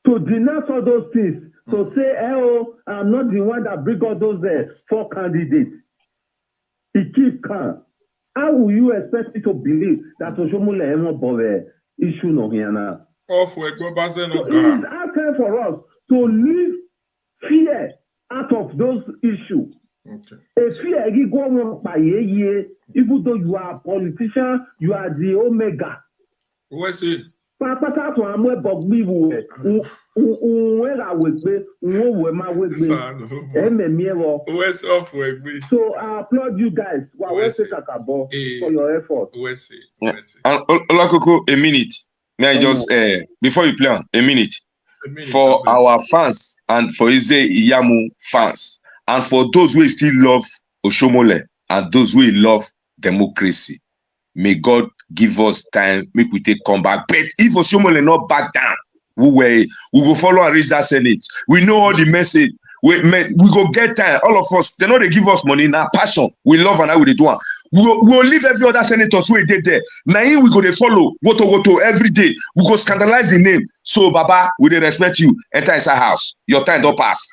to denounce all those things, to say, oh, I'm not the one that bring all those 4 candidates. He keep calm. How will you expect me to believe that Oshomole Emo Bove issue no here now? So it is asking for us to leave fear out of those issues. Okay. A fear you go on by year, even though you are a politician, you are the omega. What's it? Papa to amwe bogbi we unwera wegbe unwo ma wegbe ememiewo. What's off wegbe? So I applaud you guys. Wa we say kakabo for your effort. What's it? Olakoko, a minute. May I just before you play on a minute for our fans and for Ize Iyamu fans and for those who still love Oshomole and those who love democracy. May God give us time, make we take comeback. But if Oshomole not back down, we go follow and reach that Senate. We know all the message. We go get time. All of us, they know they give us money. Now passion, we love and I will do one. We'll leave every other senator so we did there. Now we go they follow Woto every day. We go scandalize the name. So Baba, we they respect you. Enter inside house. Your time don't pass.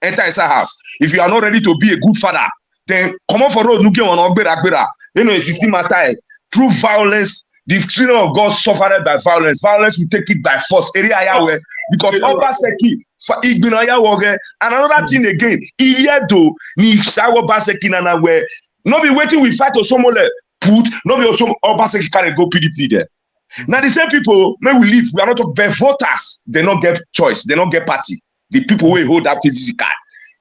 Enter inside house. If you are not ready to be a good father, then come on for road. You know, it's still matter. Through violence, the children of God suffered by violence. Violence will take it by force. Because Obaseki, and another thing again, not be waiting we fight Oshomole put, not be Obaseki can go PDP there. Now the same people, may we leave, we are not talking voters, they don't get choice, they don't get party. The people will hold that PDP card.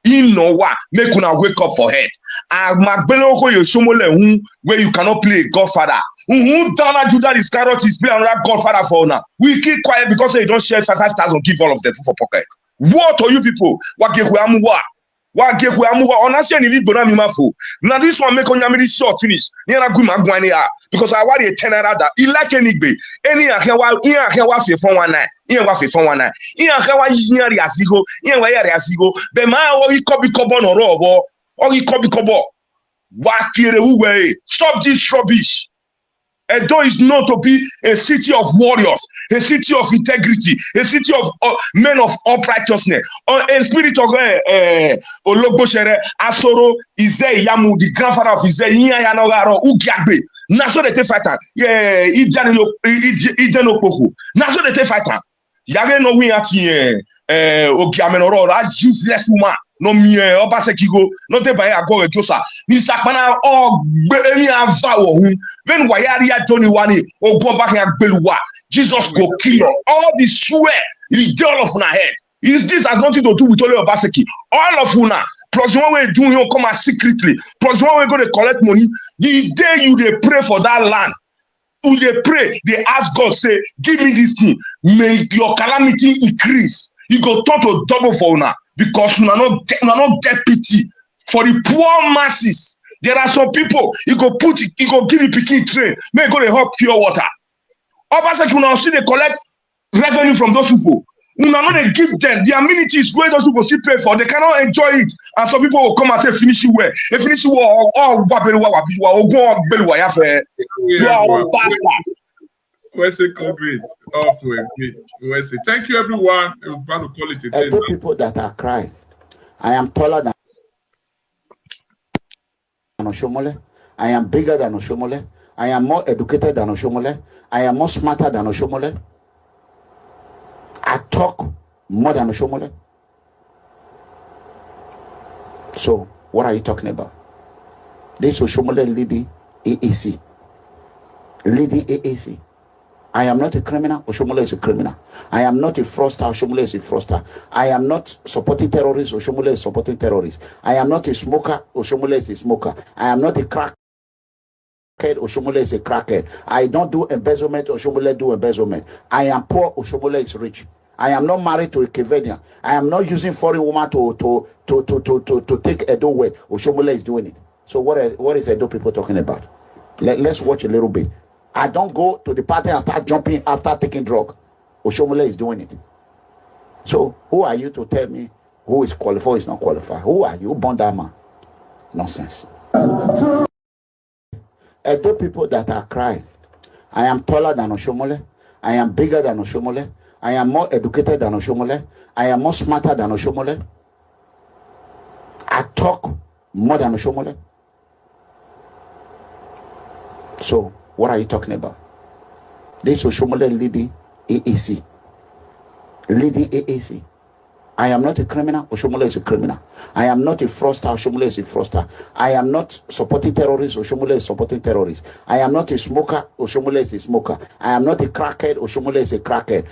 In no wa make una wake up for head. Where you cannot play a godfather. Who down Judah Iscariot is playing another godfather for now. We keep quiet because they don't share 5,000, give all of them for pocket. What are you people? Now this one make on Yamiri short finish. Because I want a 10 that he like any bay. Any for 419. Stop this rubbish. Edo is known to be a city of warriors, a city of integrity, a city of men of uprightness. A spirit of Ologboshere, Asoro, Ize Yamu, the grandfather of Ize, Yanogaro, Ugiagbe. Naso de te fighter. Yeah, Idenopoko. Naso de te fighter. Yage no win at Ogiamenoro, that useless woman. No me Obaseki go, not a buyer go Josa. Nisakana or any avow when Wayaria Tony Wani or go back and Belua. Jesus go kill all the swear in the all of una head. This has nothing to do with only Obaseki. All of una, plus one way doing you come out secretly, plus one way go to collect money. The day you they pray for that land. When they pray, they ask God, say, give me this thing. May your calamity increase. You go turn to double for una because you not get pity for the poor masses. There are some people you go give you picking train, may go to help pure water. Obviously, you now see they collect revenue from those people. You now they give them the amenities where those people still pay for. They cannot enjoy it, and some people will come and say finish you well. They finish you all you are all bastards. Where's it concrete? Off with me. Where's it? Thank you, everyone. We're about to call it a day. The people that are crying, I am taller than Oshomole. I am bigger than Oshomole. I am more educated than Oshomole. I am more smarter than Oshomole. I talk more than Oshomole. So, what are you talking about? This Oshomole leading AAC. Leading AAC. I am not a criminal. Oshomole is a criminal. I am not a fraudster. Oshomole is a fraudster. I am not supporting terrorists. Oshomole is supporting terrorists. I am not a smoker. Oshomole is a smoker. I am not a crackhead. Oshomole is a crackhead. I don't do embezzlement. Oshomole do embezzlement. I am poor. Oshomole is rich. I am not married to a Kevenian. I am not using foreign woman to take Edo way. Oshomole is doing it. So what is Edo people talking about? Let's watch a little bit. I don't go to the party and start jumping after taking drug. Oshomole is doing it. So who are you to tell me who is qualified, who is not qualified? Who are you? Who born that man? Nonsense. Edo people that are crying, I am taller than Oshomole, I am bigger than Oshomole, I am more educated than Oshomole, I am more smarter than Oshomole, I talk more than Oshomole. So what are you talking about? This Oshomole leading AAC. Leading AAC. I am not a criminal. Oshomole is a criminal. I am not a fraudster. Oshomole is a fraudster. I am not supporting terrorists. Oshomole is supporting terrorists. I am not a smoker. Oshomole is a smoker. I am not a crackhead. Oshomole is a crackhead.